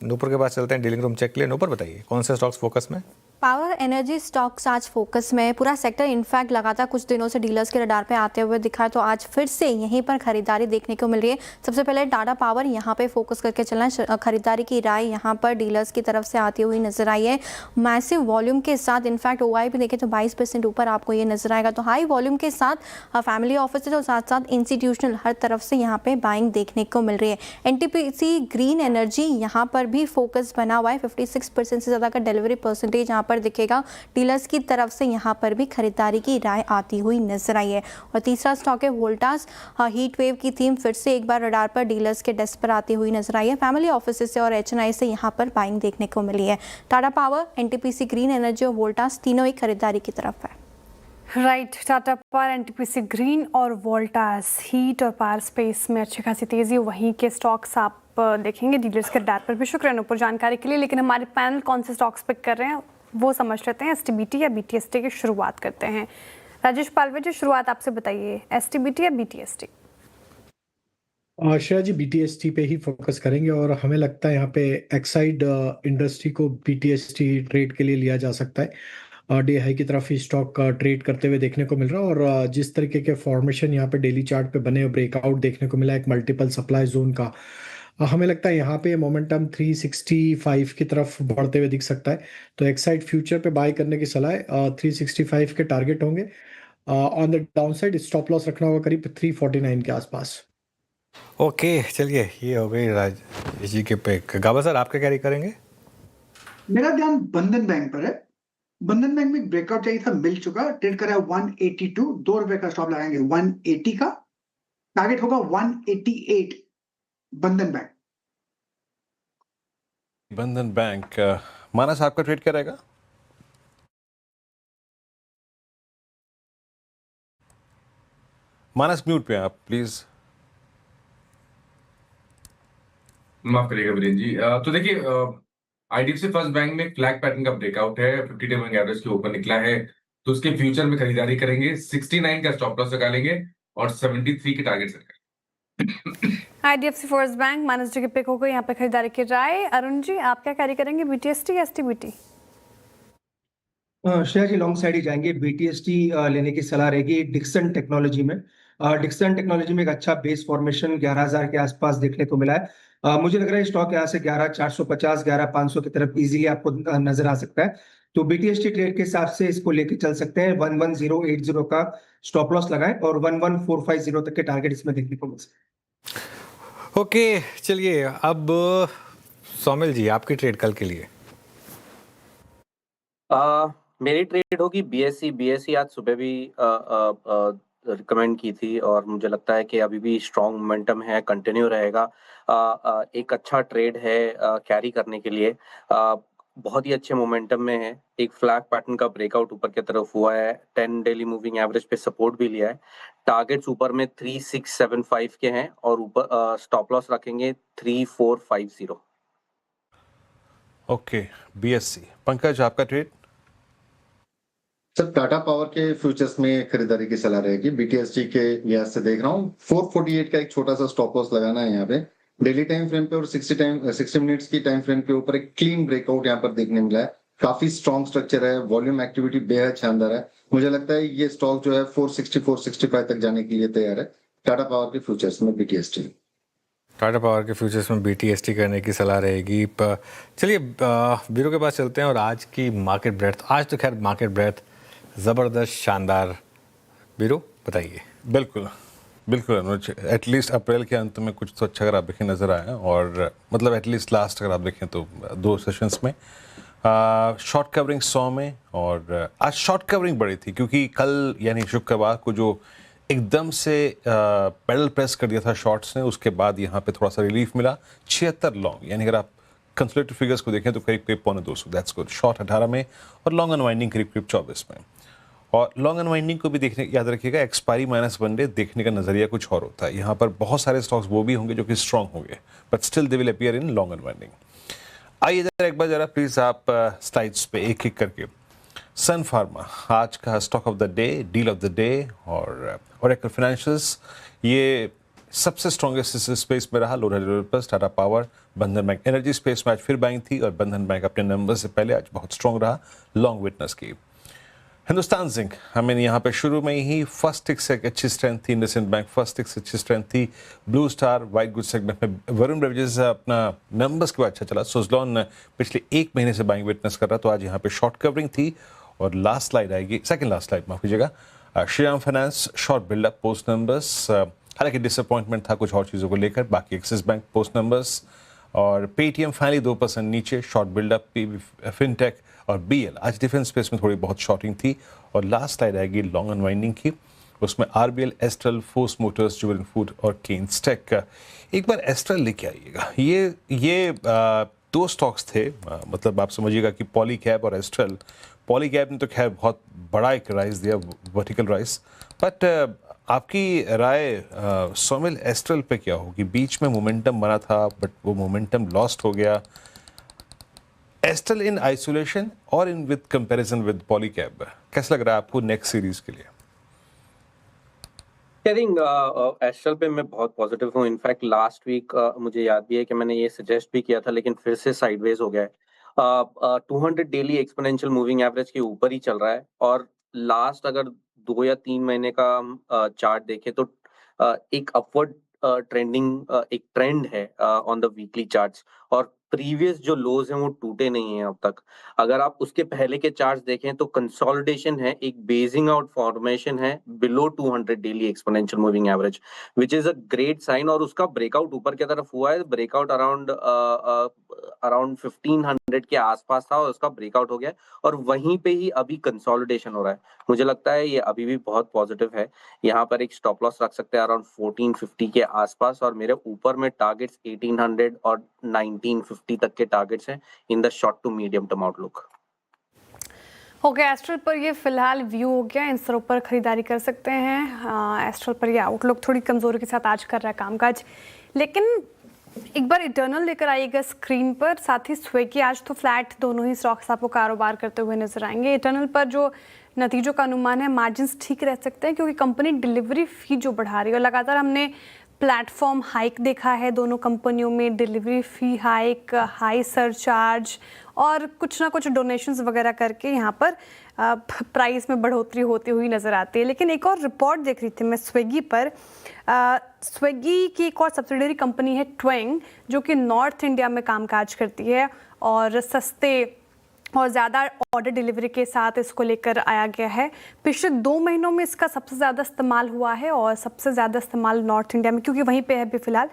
नूपुर के पास चलते हैं, डीलिंग रूम चेक के लिए। नूपुर बताइए कौन से स्टॉक्स फोकस में? पावर एनर्जी स्टॉक्स आज फोकस में, पूरा सेक्टर इनफैक्ट लगातार कुछ दिनों से डीलर्स के रडार पे आते हुए दिखा है, तो आज फिर से यहीं पर खरीदारी देखने को मिल रही है। सबसे पहले टाटा पावर यहाँ पे फोकस करके चलना है, खरीदारी की राय यहाँ पर डीलर्स की तरफ से आती हुई नजर आई है मैसिव वॉल्यूम के साथ। इनफैक्ट OI भी देखें तो 22% ऊपर आपको ये नजर आएगा। तो हाई वॉल्यूम के साथ फैमिली ऑफिस और साथ साथ इंस्टीट्यूशनल हर तरफ से यहाँ पे बाइंग देखने को मिल रही है। NTPC ग्रीन एनर्जी यहाँ पर भी फोकस बना हुआ है, 56% से ज़्यादा का डिलीवरी परसेंटेज यहाँ पर दिखेगा। डीलर्स की तरफ से यहाँ पर भी खरीदारी की राय आती हुई नजर आई है। और तीसरा स्टॉक है वोल्टास, हीट वेव की थीम फिर से एक बार रडार पर डीलर्स के डेस्क पर आती हुई नजर आई है। फैमिली ऑफिस से और HNI से यहाँ पर बाइंग देखने को मिली है। Tata power, NTPC green energy और वोल्टास तीनों ही खरीदारी की तरफ है। Right, Tata power, NTPC green और वोल्टास हीट और पावर स्पेस में अच्छी खासी तेजी, वहीं के स्टॉक्स आप देखेंगे डीलर्स के रडार पर भी। शुक्रिया ऊपर जानकारी के लिए। लेकिन हमारे पैनल कौन से स्टॉक्स पिक कर रहे हैं वो समझ लेते हैं। STBT या BTST की शुरुआत करते हैं। राजेश पालवे जी, शुरुआत आपसे बताइए, STBT या BTST? श्रेया जी BTST पे ही फोकस करेंगे और हमें लगता है यहाँ पे एक्साइड इंडस्ट्री को BTST ट्रेड के लिए लिया जा सकता है। डे हाई की तरफ ही स्टॉक ट्रेड करते हुए देखने को मिल रहा है और जिस तरीके के फॉर्मेशन यहाँ पे डेली चार्ट पे बने ब्रेकआउट देखने को मिला एक मल्टीपल सप्लाई जोन का, हमें लगता है यहाँ पे मोमेंटम 365 की तरफ बढ़ते हुए दिख सकता है। तो एक्साइड फ्यूचर पे बाय करने की सलाह है। 365 के टारगेट होंगे। On the downside stop loss रखना होगा करीब 349 के आसपास। ओके चलिए, ये हो गई राजेश जी के पिक। गाबा सर, आप क्या कैरी करेंगे? मेरा ध्यान बंधन बैंक पर है। बंधन बैंक में ब्रेकआउट चाहिए था, मिल चुका, ट्रेड करा 182, ₹2 का स्टॉप लगाएंगे 180 का। टारगेट होगा 188 बंधन बैंक। बंधन बैंक मानस आपका ट्रेड क्या रहेगा? मानस म्यूट पे हैं आप प्लीज। माफ करिएगा वीरेंद्र जी। तो देखिए आईडीएफसी फर्स्ट बैंक में फ्लैग पैटर्न का ब्रेकआउट है, 50 डे मूविंग एवरेज के ऊपर निकला है, तो उसके फ्यूचर में खरीदारी करेंगे, 69 का स्टॉप लॉस लगा लेंगे और 73 के टारगेट सेट करेंगे। आईडीएफसी फर्स्ट बैंक मानस जी के पिक हो गए, यहाँ पे खरीदारी की राय। अरुण जी आप क्या कैरी करेंगे, बीटीएसटी या एसटीबीटी? श्रेया जी लॉन्ग साइड ही जाएंगे, बीटीएसटी लेने की सलाह रहेगी डिक्सन टेक्नोलॉजी में। डिक्सन टेक्नोलॉजी में एक अच्छा बेस फॉर्मेशन 11,000 के आसपास देखने को मिला है। मुझे लग रहा है स्टॉक यहाँ से 11,450 11,500 की तरफ इजीली आपको नजर आ सकता है, तो बीटीएसटी ट्रेड के हिसाब से इसको लेके चल सकते हैं। 11080 का स्टॉप लॉस लगाएं और 11450 तक के टारगेट इसमें देखने को मिल सकते हैं। ओके चलिए, अब सौमिल जी आपकी ट्रेड कल के लिए। मेरी ट्रेड होगी बीएसई आज सुबह भी रिकमेंड की थी और मुझे लगता है कि अभी भी स्ट्रॉन्ग मोमेंटम है, कंटिन्यू रहेगा। एक अच्छा ट्रेड है कैरी करने के लिए। बहुत ही अच्छे मोमेंटम में है, एक फ्लैग पैटर्न का ब्रेकआउट ऊपर की तरफ हुआ है, 10 डेली मूविंग एवरेज पे सपोर्ट भी लिया है। टारगेट्स ऊपर में 3675 के हैं और ऊपर स्टॉप लॉस रखेंगे 3450। Okay BSc. पंकज आपका ट्रेड? सर टाटा पावर के फ्यूचर्स में खरीदारी की सलाह रहेगी। बीटीएसटी के लिहाज से देख रहा हूँ 448 का एक छोटा सा स्टॉप लॉस लगाना है यहाँ पे डेली टाइम फ्रेम पे और 60 मिनट्स की टाइम फ्रेम के ऊपर एक क्लीन ब्रेकआउट यहाँ पर देखने मिला है। काफी स्ट्रॉन्ग स्ट्रक्चर है, वॉल्यूम एक्टिविटी बेहद शानदार है। मुझे लगता है ये स्टॉक जो है 460 465 तक जाने के लिए तैयार है। टाटा पावर के फ्यूचर्स में बीटीएसटी। टाटा पावर के फ्यूचर्स में बीटीएसटी करने की सलाह रहेगी। चलिए बीरो के पास चलते हैं और आज की मार्केट ब्रेथ। आज तो खैर मार्केट ब्रेथ ज़बरदस्त शानदार, बीरो बताइए। बिल्कुल बिल्कुल अनुज, एटलीस्ट अप्रैल के अंत में कुछ तो अच्छा अगर आप देखें नज़र आया, और मतलब एटलीस्ट लास्ट अगर आप देखें तो 2 सेशंस में शॉर्ट कवरिंग 100 में, और आज शॉर्ट कवरिंग बड़ी थी क्योंकि कल यानी शुक्रवार को जो एकदम से पैडल प्रेस कर दिया था शॉर्ट्स ने, उसके बाद यहाँ पे थोड़ा सा रिलीफ मिला। 76 लॉन्ग, यानी अगर आप कंसोलिडेटेड फिगर्स को देखें तो करीब करीब 250, दैट्स गुड। शॉर्ट 18 में और लॉन्ग अनवाइंडिंग करीब करीब 24 में। और लॉन्ग अनवाइंडिंग को भी देखने, याद रखिएगा एक्सपायरी -1 डे देखने का नजरिया कुछ और होता है। यहाँ पर बहुत सारे स्टॉक्स वो भी होंगे जो कि स्ट्रांग होंगे, but still they will appear in long unwinding. आइए इधर एक बार जरा प्लीज आप स्लाइड्स पे एक एक करके। सन फार्मा आज का stock of the day, deal of the day, और ओरेकल फाइनेंशियल्स ये सबसे स्ट्रॉन्गेस्ट इस स्पेस में रहा। लोअर डेवलपर्स, टाटा पावर, बंधन बैंक एनर्जी स्पेस में आज फिर बाइंग थी, और बंधन बैंक अपने नंबर से पहले आज बहुत स्ट्रॉन्ग रहा, लॉन्ग विटनेस की। हिंदुस्तान जिंक, हमें यहाँ पे शुरू में ही फर्स्ट टिक से अच्छी स्ट्रेंथ थी, इंडसइंड बैंक फर्स्ट टिक से अच्छी स्ट्रेंथ थी। Blue star white good segment में वरुण बेवरेजेस अपना नंबर्स के बाद अच्छा चला। सुजलॉन पिछले 1 महीने से बाइंग विटनेस कर रहा, तो आज यहाँ पे शॉर्ट कवरिंग थी। और लास्ट स्लाइड आएगी, सेकंड लास्ट स्लाइड माफ कीजिएगा, Shriram finance short buildup post numbers, हालांकि डिसअपॉइंटमेंट था कुछ और चीज़ों को लेकर, बाकी एक्सिस बैंक पोस्ट नंबर्स, और पेटीएम फाइनली 2% नीचे, शॉर्ट बिल्डअप, फिनटेक और बीएल आज डिफेंस स्पेस में थोड़ी बहुत शॉर्टिंग थी। और लास्ट स्लाइड आएगी लॉन्ग अनवाइंडिंग की, उसमें RBL, Astral, Force Motors, Jubilant food और केन्स टेक। एक बार एस्ट्रल लेके आइएगा, ये 2 स्टॉक्स थे, मतलब आप समझिएगा कि पॉली कैब और एस्ट्रल। पॉली कैब ने तो खैर बहुत बड़ा एक राइज दिया, वर्टिकल राइज, बट आपकी राय सोमिल एस्ट्रल पे क्या होगी? बीच में मोमेंटम बना था बट वो मोमेंटम लॉस्ट हो गया। एस्ट्रल इन आइसोलेशन और in with comparison with poly cab, कैसा लग रहा है आपको नेक्स्ट सीरीज के लिए? आई थिंक एस्ट्रल पे मैं बहुत पॉजिटिव हूँ। इनफैक्ट लास्ट वीक मुझे याद भी है कि मैंने ये सजेस्ट भी किया था, लेकिन फिर से साइडवेज हो गया है। 200 डेली एक्सपोनेंशियल मूविंग एवरेज के ऊपर ही चल रहा है, और लास्ट अगर 2 या 3 महीने का चार्ट देखें तो एक अपवर्ड ट्रेंडिंग एक ट्रेंड है ऑन द वीकली चार्ट्स, और प्रीवियस जो लोज हैं वो टूटे नहीं हैं अब तक। अगर आप उसके पहले के चार्ट्स देखें तो कंसोलिडेशन है, एक बेसिंग आउट फॉर्मेशन है below 200 daily exponential moving average, which is a great sign. और उसका ब्रेकआउट ऊपर की तरफ हुआ है, ब्रेकआउट अराउंड 1500 के आसपास था और उसका ब्रेकआउट हो गया और वहीं पे ही अभी कंसोलिडेशन हो रहा है। मुझे लगता है ये अभी भी बहुत पॉजिटिव है। यहाँ पर एक स्टॉप लॉस रख सकते हैं अराउंड 1450 के आसपास और मेरे ऊपर में टारगेट्स 1800 और 1950 तक के टारगेट्स हैं in the short to medium term outlook. Okay, Astral पर ये फिलहाल व्यू हो गया, इन स्तरों पर खरीदारी कर सकते हैं। एस्ट्रल पर ये आउटलुक थोड़ी कमजोरी के साथ आज कर रहा है कामकाज, लेकिन एक बार इटर्नल लेकर आइएगा स्क्रीन पर, साथ ही स्विगी आज तो फ्लैट, दोनों ही स्टॉक्स आपको कारोबार करते हुए नजर आएंगे। इटर्नल पर जो नतीजों का अनुमान है, मार्जिन्स ठीक रह सकते हैं क्योंकि कंपनी डिलीवरी फी जो बढ़ा रही है, और लगातार हमने प्लेटफॉर्म हाइक देखा है दोनों कंपनियों में, डिलीवरी फी हाइक, हाई सरचार्ज और कुछ ना कुछ डोनेशंस वगैरह करके यहाँ पर प्राइस में बढ़ोतरी होती हुई नज़र आती है। लेकिन एक और रिपोर्ट देख रही थी मैं स्विगी पर, स्विगी की एक और सब्सिडियरी कंपनी है ट्वेंग, जो कि नॉर्थ इंडिया में कामकाज करती है और सस्ते और ज़्यादा ऑर्डर डिलीवरी के साथ इसको लेकर आया गया है। पिछले 2 महीनों में इसका सबसे ज़्यादा इस्तेमाल हुआ है और सबसे ज़्यादा इस्तेमाल नॉर्थ इंडिया में, क्योंकि वहीं पे है अभी फ़िलहाल,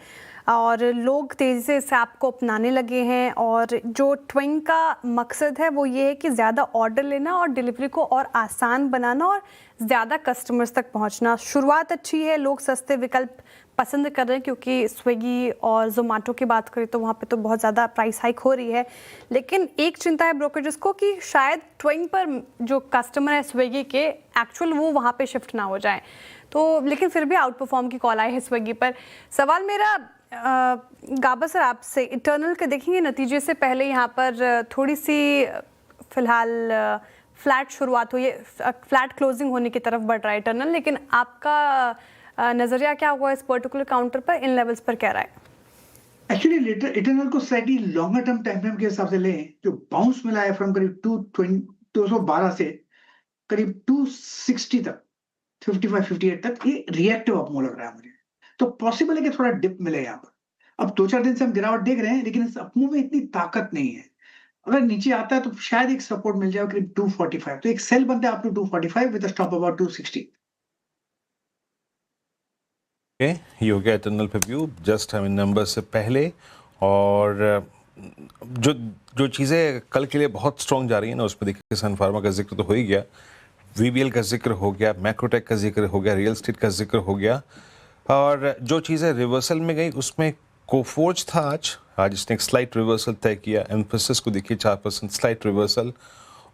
और लोग तेज़ी से इस ऐप को अपनाने लगे हैं। और जो ट्विंग का मकसद है वो ये है कि ज़्यादा ऑर्डर लेना और डिलीवरी को और आसान बनाना और ज़्यादा कस्टमर्स तक पहुंचना। शुरुआत अच्छी है, लोग सस्ते विकल्प पसंद कर रहे हैं, क्योंकि स्विगी और जोमेटो की बात करें तो वहाँ पे तो बहुत ज़्यादा प्राइस हाइक हो रही है। लेकिन एक चिंता है ब्रोकरेजेस को कि शायद ट्विंग पर जो कस्टमर है स्विगी के, एक्चुअल वो वहाँ पे शिफ्ट ना हो जाए। तो लेकिन फिर भी आउट परफॉर्म की कॉल आई है स्विगी पर। सवाल मेरा गाबा सर आपसे, इटर्नल के देखेंगे नतीजे से पहले यहाँ पर थोड़ी सी फिलहाल फ्लैट शुरुआत हुई है, फ्लैट क्लोजिंग होने की तरफ बढ़ रहा है इटर्नल, लेकिन आपका नज़रिया क्या हुआ इस पर्टिकुलर काउंटर पर, इन लेवल्स पर क्या रहा है? एक्चुअली इटर्नल को slightly longer term time frame के हिसाब से लें, जो बाउंस मिला है फ्रॉम करीब 212 से करीब 260 तक, 55-58 तक, ये रिएक्टिव अपमूव लग रहा है मुझे। तो पॉसिबल है कि थोड़ा डिप मिले यहाँ पर। अब 2-4 दिन से हम गिरावट देख रहे हैं, लेकिन इस अपमूव में इतनी ताकत नहीं है। अगर नीचे आता है तो शायद एक सपोर्ट मिल जाए करीब 245, तो एक सेल बनता है up to 245 with a stop about 260। ये हो गया इटर्नल पे व्यू जस्ट हमें नंबर से पहले। और जो चीज़ें कल के लिए बहुत स्ट्रॉन्ग जा रही है ना, उसमें देखिए सन फार्मा का जिक्र तो हो ही गया, वीबीएल का जिक्र हो गया, मैक्रोटेक का जिक्र हो गया, रियल एस्टेट का जिक्र हो गया, और जो चीज़ें रिवर्सल में गई उसमें कोफोर्ज था आज इसने एक स्लाइट रिवर्सल तय किया। एम्फेसिस को देखिए 4% स्लाइट रिवर्सल,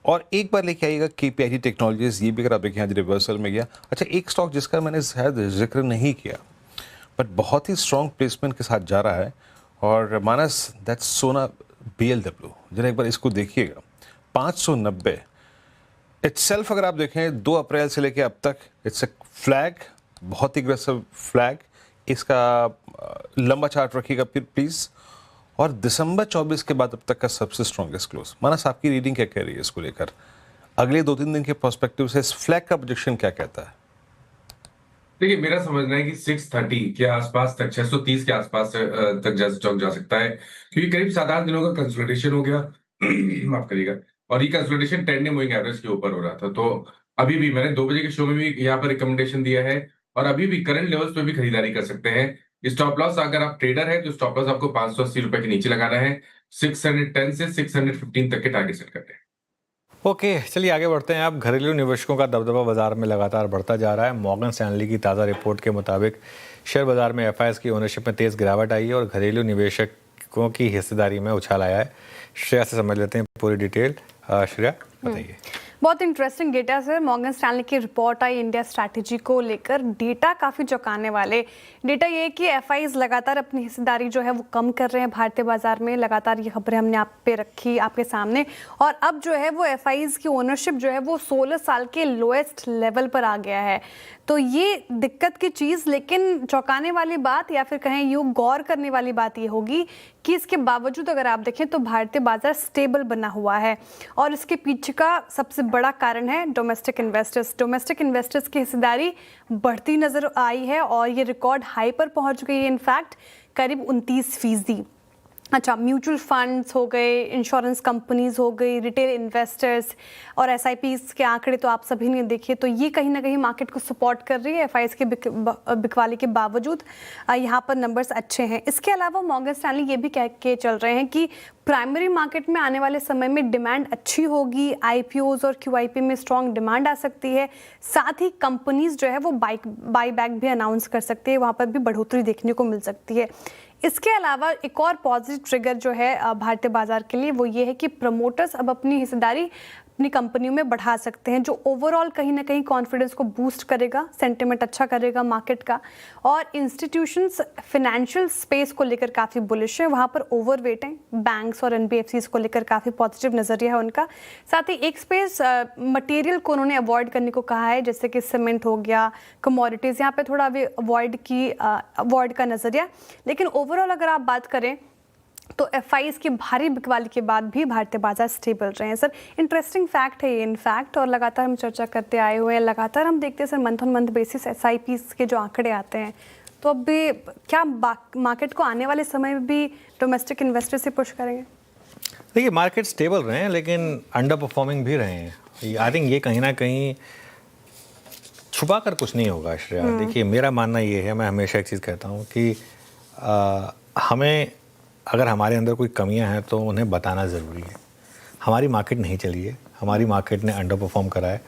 और एक बार लेके आइएगा केपीआईटी टेक्नोलॉजीज, ये भी अगर आप देखिए आज रिवर्सल में गया। अच्छा, एक स्टॉक जिसका मैंने शायद जिक्र नहीं किया बट बहुत ही स्ट्रॉन्ग प्लेसमेंट के साथ जा रहा है, और मानस दैट्स सोना BLW। जरा एक बार इसको देखिएगा, 590 इटसेल्फ अगर आप देखें 2 अप्रैल से लेके अब तक इट्स ए फ्लैग, बहुत ही अग्रेसिव फ्लैग। इसका लंबा चार्ट रखिएगा फिर प्लीज़, और दिसंबर 24 के बाद अब तक का सबसे स्ट्रॉन्गेस्ट क्लोज। मानस आपकी रीडिंग क्या कह रही है इसको लेकर, अगले 2-3 दिन के पर्सपेक्टिव से इस फ्लैग का प्रोजेक्शन क्या कहता है? देखिए, मेरा समझना है कि 630 के आसपास तक, 630 के आसपास तक स्टॉक जा सकता है, क्योंकि करीब 7-8 दिनों का कंसोलिडेशन हो गया माफ करिएगा, और ये कंसोलिडेशन टेंडेम मूविंग एवरेज के ऊपर हो रहा था। तो अभी भी मैंने 2 बजे के शो में भी यहाँ पर रिकमेंडेशन दिया है, और अभी भी करंट लेवल्स पे भी खरीदारी कर सकते हैं। स्टॉप लॉस, अगर आप ट्रेडर है तो स्टॉप लॉस आपको 580 रुपए के नीचे लगाना है, 610 से 615 तक के टारगेट सेट करते हैं। ओके, चलिए आगे बढ़ते हैं। अब घरेलू निवेशकों का दबदबा बाजार में लगातार बढ़ता जा रहा है। मॉर्गन स्टैनली की ताज़ा रिपोर्ट के मुताबिक शेयर बाजार में एफआईएस की ओनरशिप में तेज़ गिरावट आई है और घरेलू निवेशकों की हिस्सेदारी में उछाल आया है। श्रेया से समझ लेते हैं पूरी डिटेल। श्रेया बताइए। बहुत interesting data sir, Morgan Stanley की रिपोर्ट आई इंडिया स्ट्रैटेजी को लेकर। डेटा काफ़ी चौंकाने वाले। डेटा ये है कि एफआईज लगातार अपनी हिस्सेदारी जो है वो कम कर रहे हैं भारतीय बाजार में। लगातार ये खबरें हमने आप पे रखी आपके सामने, और अब जो है वो एफआईज की ओनरशिप जो है वो 16 साल के लोएस्ट लेवल पर आ गया है। तो ये दिक्कत की चीज़, लेकिन चौंकाने वाली बात या फिर कहें यूँ गौर करने वाली बात ये होगी कि इसके बावजूद अगर आप देखें तो भारतीय बाजार स्टेबल बना हुआ है, और इसके पीछे का सबसे बड़ा कारण है डोमेस्टिक इन्वेस्टर्स। डोमेस्टिक इन्वेस्टर्स की हिस्सेदारी बढ़ती नजर आई है और ये रिकॉर्ड हाई पर पहुंच गई है, इनफैक्ट करीब 29%। अच्छा, म्यूचुअल फंड्स हो गए, इंश्योरेंस कंपनीज हो गई, रिटेल इन्वेस्टर्स और एसआईपीज के आंकड़े तो आप सभी ने देखे, तो ये कहीं ना कहीं मार्केट को सपोर्ट कर रही है। एफआईएस के बिकवाली के बावजूद यहाँ पर नंबर्स अच्छे हैं। इसके अलावा मॉर्गन स्टैनली ये भी कह के चल रहे हैं कि प्राइमरी मार्केट में आने वाले समय में डिमांड अच्छी होगी, आईपीओज और क्यूआईपी में स्ट्रॉन्ग डिमांड आ सकती है। साथ ही कंपनीज जो है वो बाई बैक भी अनाउंस कर सकती है, वहाँ पर भी बढ़ोतरी देखने को मिल सकती है। इसके अलावा एक और पॉजिटिव ट्रिगर जो है भारतीय बाजार के लिए वो ये है कि प्रमोटर्स अब अपनी हिस्सेदारी अपनी कंपनियों में बढ़ा सकते हैं, जो ओवरऑल कहीं ना कहीं कॉन्फिडेंस को बूस्ट करेगा, सेंटिमेंट अच्छा करेगा मार्केट का। और इंस्टीट्यूशंस फाइनेंशियल स्पेस को लेकर काफ़ी बुलिश है, वहाँ पर ओवरवेट हैं, बैंक्स और एनबीएफसीज को लेकर काफ़ी पॉजिटिव नज़रिया है उनका। साथ ही एक स्पेस मटेरियल को उन्होंने अवॉइड करने को कहा है, जैसे कि सीमेंट हो गया, कमोडिटीज़, यहाँ पर थोड़ा अभी अवॉइड का नज़रिया। लेकिन ओवरऑल अगर आप बात करें तो एफआईएस की भारी बिकवाली के बाद भी भारतीय बाजार स्टेबल रहे हैं। सर, इंटरेस्टिंग फैक्ट है ये इनफैक्ट, और लगातार हम चर्चा करते आए हुए हैं, लगातार हम देखते हैं sir month on month basis SIPs के जो आंकड़े आते हैं, तो अब भी क्या मार्केट को आने वाले समय में भी डोमेस्टिक इन्वेस्टर से पुश करेंगे? देखिए, मार्केट स्टेबल रहे हैं लेकिन अंडर परफॉर्मिंग भी रहे हैं। आई थिंक ये कहीं ना कहीं छुपा कर कुछ नहीं होगा श्रेया। देखिए, मेरा मानना ये है, मैं हमेशा एक चीज़ कहता हूँ कि हमें अगर हमारे अंदर कोई कमियां हैं तो उन्हें बताना ज़रूरी है। हमारी मार्केट नहीं चली है, हमारी मार्केट ने अंडर परफॉर्म करा है।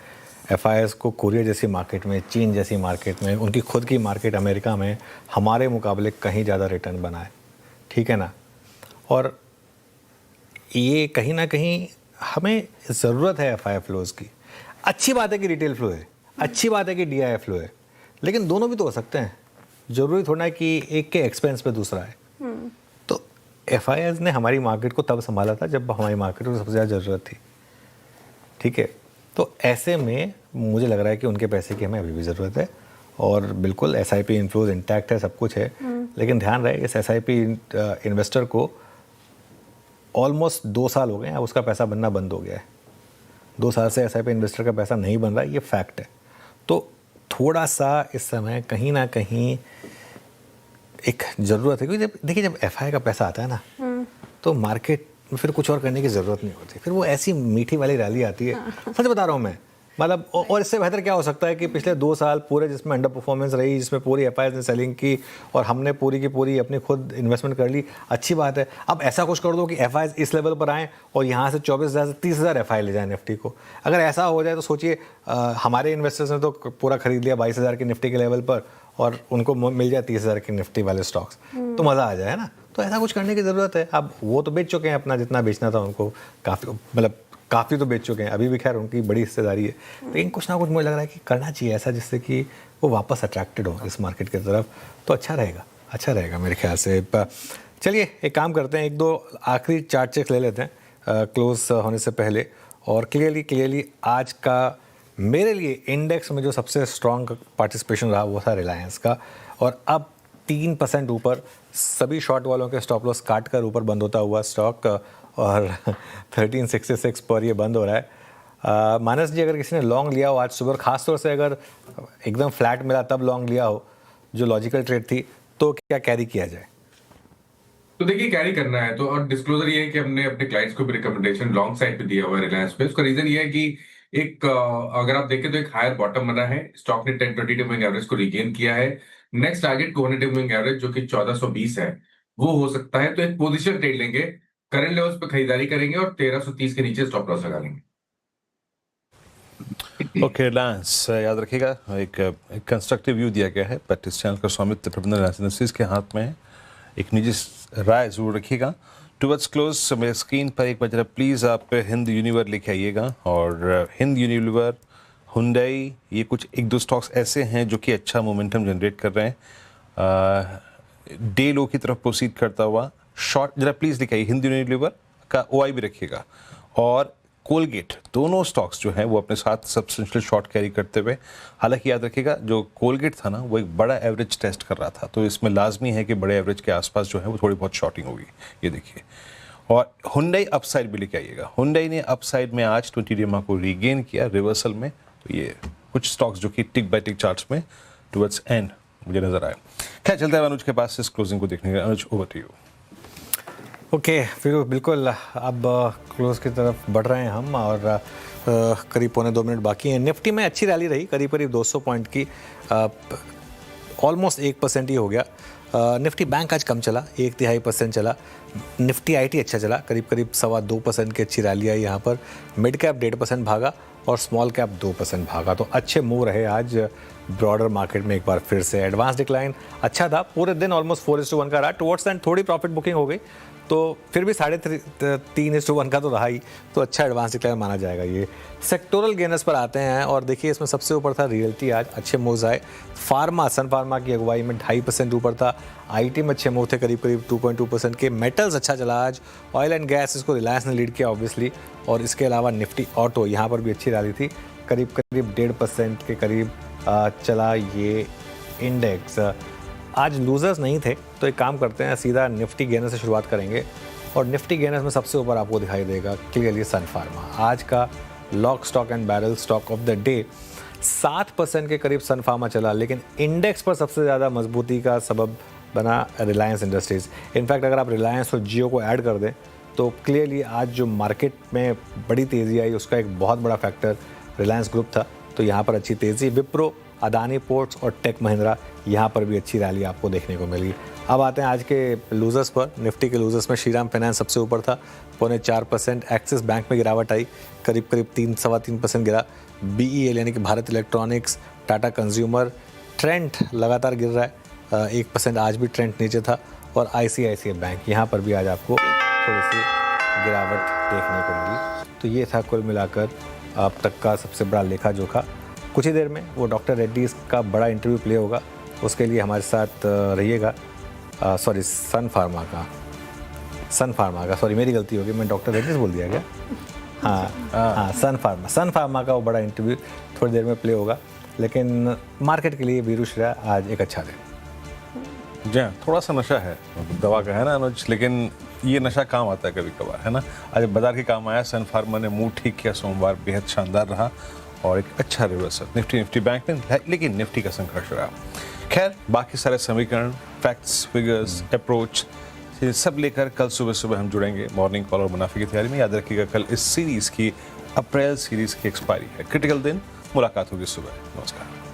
एफआईएस को कोरिया जैसी मार्केट में, चीन जैसी मार्केट में, उनकी खुद की मार्केट अमेरिका में हमारे मुकाबले कहीं ज़्यादा रिटर्न बना है, ठीक है ना। और ये कहीं ना कहीं हमें ज़रूरत है एफआई फ्लोज़ की। अच्छी बात है कि रिटेल फ्लो है, अच्छी बात है कि डीआई फ्लो है, लेकिन दोनों भी तो हो सकते हैं। ज़रूरी थोड़ा है कि एक के एक्सपेंस पे दूसरा है। तो एफआईएस ने हमारी मार्केट को तब संभाला था जब हमारी मार्केट को सबसे ज़्यादा ज़रूरत थी, ठीक है। तो ऐसे में मुझे लग रहा है कि उनके पैसे की हमें अभी भी ज़रूरत है, और बिल्कुल एसआईपी इन्फ्लोज इंटैक्ट है, सब कुछ है। लेकिन ध्यान रहे, इस एसआईपी इन्वेस्टर को ऑलमोस्ट 2 साल हो गए हैं, उसका पैसा बनना बंद हो गया है। 2 साल से एसआईपी इन्वेस्टर का पैसा नहीं बन रहा है, ये फैक्ट है। तो थोड़ा सा इस समय कहीं ना कहीं एक ज़रूरत है, क्योंकि देखिए जब एफआई का पैसा आता है ना, तो मार्केट में फिर कुछ और करने की ज़रूरत नहीं होती, फिर वो ऐसी मीठी वाली रैली आती है। सच बता रहा हूँ मैं, मतलब और इससे बेहतर क्या हो सकता है कि पिछले 2 साल पूरे जिसमें अंडर परफॉर्मेंस रही, जिसमें पूरी एफआईएस ने सेलिंग की और हमने पूरी की पूरी अपनी खुद इन्वेस्टमेंट कर ली, अच्छी बात है। अब ऐसा कुछ कर दो कि एफआईएस इस लेवल पर आए और यहाँ से 24,000 से 30,000 एफआई ले जाए निफ्टी को। अगर ऐसा हो जाए तो सोचिए, हमारे इन्वेस्टर्स ने तो पूरा खरीद लिया 22,000 की निफ्टी के लेवल पर, और उनको मिल जाए 30,000 की निफ्टी वाले स्टॉक्स, तो मज़ा आ जाए, है ना। तो ऐसा कुछ करने की ज़रूरत है। अब वो तो बेच चुके हैं अपना जितना बेचना था उनको, काफ़ी तो बेच चुके हैं, अभी भी खैर उनकी बड़ी हिस्सेदारी है, लेकिन कुछ ना कुछ मुझे लग रहा है कि करना चाहिए ऐसा, जिससे कि वो वापस अट्रैक्टेड हो इस मार्केट की तरफ, तो अच्छा रहेगा मेरे ख्याल से। चलिए एक काम करते हैं, 1-2 आखिरी चार्ट चेक ले लेते हैं क्लोज होने से पहले। और क्लियरली आज का मेरे लिए इंडेक्स में जो सबसे स्ट्रॉन्ग पार्टिसिपेशन रहा वो था रिलायंस का, और अब 3% ऊपर, सभी शॉर्ट वालों के स्टॉप लॉस काट कर ऊपर बंद होता हुआ स्टॉक, और 1366 पर ये बंद हो रहा है। मानस जी, अगर किसी ने लॉन्ग लिया हो आज सुबह, खासतौर से अगर एकदम फ्लैट मिला तब लॉन्ग लिया हो, जो लॉजिकल ट्रेड थी, तो क्या कैरी किया जाए? तो देखिए, कैरी करना है तो, और डिस्क्लोजर ये है कि हमने अपने क्लाइंट्स को भी रिकमेंडेशन लॉन्ग साइड पे दिया हुआ है रिलायंस पे। उसका रीजन ये है कि एक अगर आप देखें तो एक हायर बॉटम बना है, स्टॉक ने 10-20 मूविंग एवरेज को रिगेन किया है। नेक्स्ट टारगेट 200 मूविंग एवरेज जो कि 1420 है वो हो सकता है, तो एक पोजीशन ट्रेड लेंगे, करंट लेवल्स पे खरीदारी करेंगे और 1330 के नीचे स्टॉप लॉस लगा लेंगे। ओके, रिलायंस याद रखिएगा, एक कंस्ट्रक्टिव व्यू दिया गया है, बट इस चैनल का स्वामित्व प्रबंधन रिलायंस इंडस्ट्रीज के हाथ में है। एक निजी राय जरूर रखिएगा। टुवर्ड्स क्लोज मेरे स्क्रीन पर एक बार जरा प्लीज़ आप हिंद यूनिवर लेके आइएगा, और हिंद यूनिवर, हुंडई, ये कुछ 1-2 स्टॉक्स ऐसे हैं जो कि अच्छा मोमेंटम जनरेट कर रहे हैं, डे लो की तरफ प्रोसीड करता हुआ। शॉर्ट जरा प्लीज़ लिखाइए, हिंद यूनिलीवर का OI भी रखिएगा, और कोलगेट, दोनों स्टॉक्स जो हैं वो अपने साथ सब्सटेंशियल शॉर्ट कैरी करते हुए। हालांकि याद रखिएगा, जो कोलगेट था ना वो एक बड़ा एवरेज टेस्ट कर रहा था, तो इसमें लाजमी है कि बड़े एवरेज के आसपास जो है वो थोड़ी बहुत शॉर्टिंग होगी, ये देखिए। और हुंडई अपसाइड भी लेके आइएगा, हुंडई ने अपसाइड में आज 20 डेमा को रीगेन किया रिवर्सल में, तो ये कुछ स्टॉक्स जो कि टिक बाय टिक चार्ट्स में टुवर्ड्स एंड मुझे नजर आए। खैर चलते हैं अनुज के पास इस क्लोजिंग को देखने का। अनुज, ओवर टू यू। ओके, फिर बिल्कुल अब क्लोज की तरफ बढ़ रहे हैं हम और करीब पौने 2 मिनट बाकी हैं। निफ्टी में अच्छी रैली रही, करीब करीब 200 पॉइंट की, ऑलमोस्ट 1% ही हो गया। निफ्टी बैंक आज कम चला, 0.1% चला। निफ्टी आईटी अच्छा चला, करीब करीब 2.25% की अच्छी रैली आई यहाँ पर। मिड कैप 1.5% भागा और स्मॉल कैप 2% भागा, तो अच्छे मूव रहे आज ब्रॉडर मार्केट में। एक बार फिर से एडवांस डिक्लाइन अच्छा था, पूरे दिन ऑलमोस्ट 4:1 का रहा। टुवर्ड्स एंड थोड़ी प्रॉफिट बुकिंग हो गई, तो फिर भी 3:1 का तो रहा ही, तो अच्छा एडवांस डिक्लाइन माना जाएगा ये। सेक्टोरल गेनर्स पर आते हैं और देखिए इसमें सबसे ऊपर था रियल्टी, आज अच्छे मूव्स आए। फार्मा, सन फार्मा की अगुवाई में 2.5% ऊपर था। आईटी में अच्छे मूव थे, करीब करीब 2.2% के। मेटल्स अच्छा चला आज, ऑयल एंड गैस, इसको रिलायंस ने लीड किया ऑब्वियसली। और इसके अलावा निफ्टी ऑटो, यहाँ पर भी अच्छी रैली थी, करीब करीब 1.5% के करीब चला ये इंडेक्स। आज लूजर्स नहीं थे, तो एक काम करते हैं, सीधा निफ्टी गेनर से शुरुआत करेंगे। और निफ्टी गेनर्स में सबसे ऊपर आपको दिखाई देगा क्लियरली सन फार्मा। आज का lock stock and barrel stock of the day 7% के करीब सन फार्मा चला, लेकिन इंडेक्स पर सबसे ज़्यादा मजबूती का सबब बना रिलायंस इंडस्ट्रीज़। इनफैक्ट अगर आप रिलायंस और जियो को ऐड कर दें तो क्लियरली आज जो मार्केट में बड़ी तेज़ी आई उसका एक बहुत बड़ा फैक्टर रिलायंस ग्रुप था, तो यहाँ पर अच्छी तेज़ी। विप्रो, अदानी पोर्ट्स और टेक महिंद्रा, यहाँ पर भी अच्छी रैली आपको देखने को मिली। अब आते हैं आज के लूजर्स पर। निफ्टी के लूजर्स में श्रीराम फाइनेंस सबसे ऊपर था, 0.4%। एक्सिस बैंक में गिरावट आई, करीब करीब 3-3.25% गिरा। BEL यानी कि Bharat electronics, Tata consumer, Trent लगातार गिर रहा है, 1% आज भी ट्रेंट नीचे था। और ICICI बैंक, यहाँ पर भी आज आपको थोड़ी सी गिरावट देखने को मिली। तो ये था कुल मिलाकर अब तक का सबसे बड़ा लेखा जोखा। कुछ ही देर में वो डॉक्टर रेड्डीज़ का बड़ा इंटरव्यू प्ले होगा, उसके लिए हमारे साथ रहिएगा। सॉरी, सन फार्मा का सॉरी मेरी गलती होगी, मैं डॉक्टर रेड्डीज़ बोल दिया क्या? हाँ, सन फार्मा का वो बड़ा इंटरव्यू थोड़ी देर में प्ले होगा। लेकिन मार्केट के लिए वीरू श्रेया आज एक अच्छा दिन। जी हाँ, थोड़ा सा नशा है दवा का, है ना अनुज, लेकिन ये नशा काम आता है कभी कभार, है ना। आज बाजार के काम आया, सन फार्मा ने मुंह ठीक किया, सोमवार बेहद शानदार रहा और एक अच्छा रिवर्सल निफ्टी बैंक में, लेकिन निफ्टी का संघर्ष रहा। खैर, बाकी सारे समीकरण, फैक्ट्स, फिगर्स, अप्रोच, ये सब लेकर कल सुबह हम जुड़ेंगे मॉर्निंग कॉल और मुनाफे की तैयारी में। याद रखिएगा, कल इस सीरीज़ की, अप्रैल सीरीज़ की एक्सपायरी है। क्रिटिकल दिन, मुलाकात होगी सुबह। नमस्कार।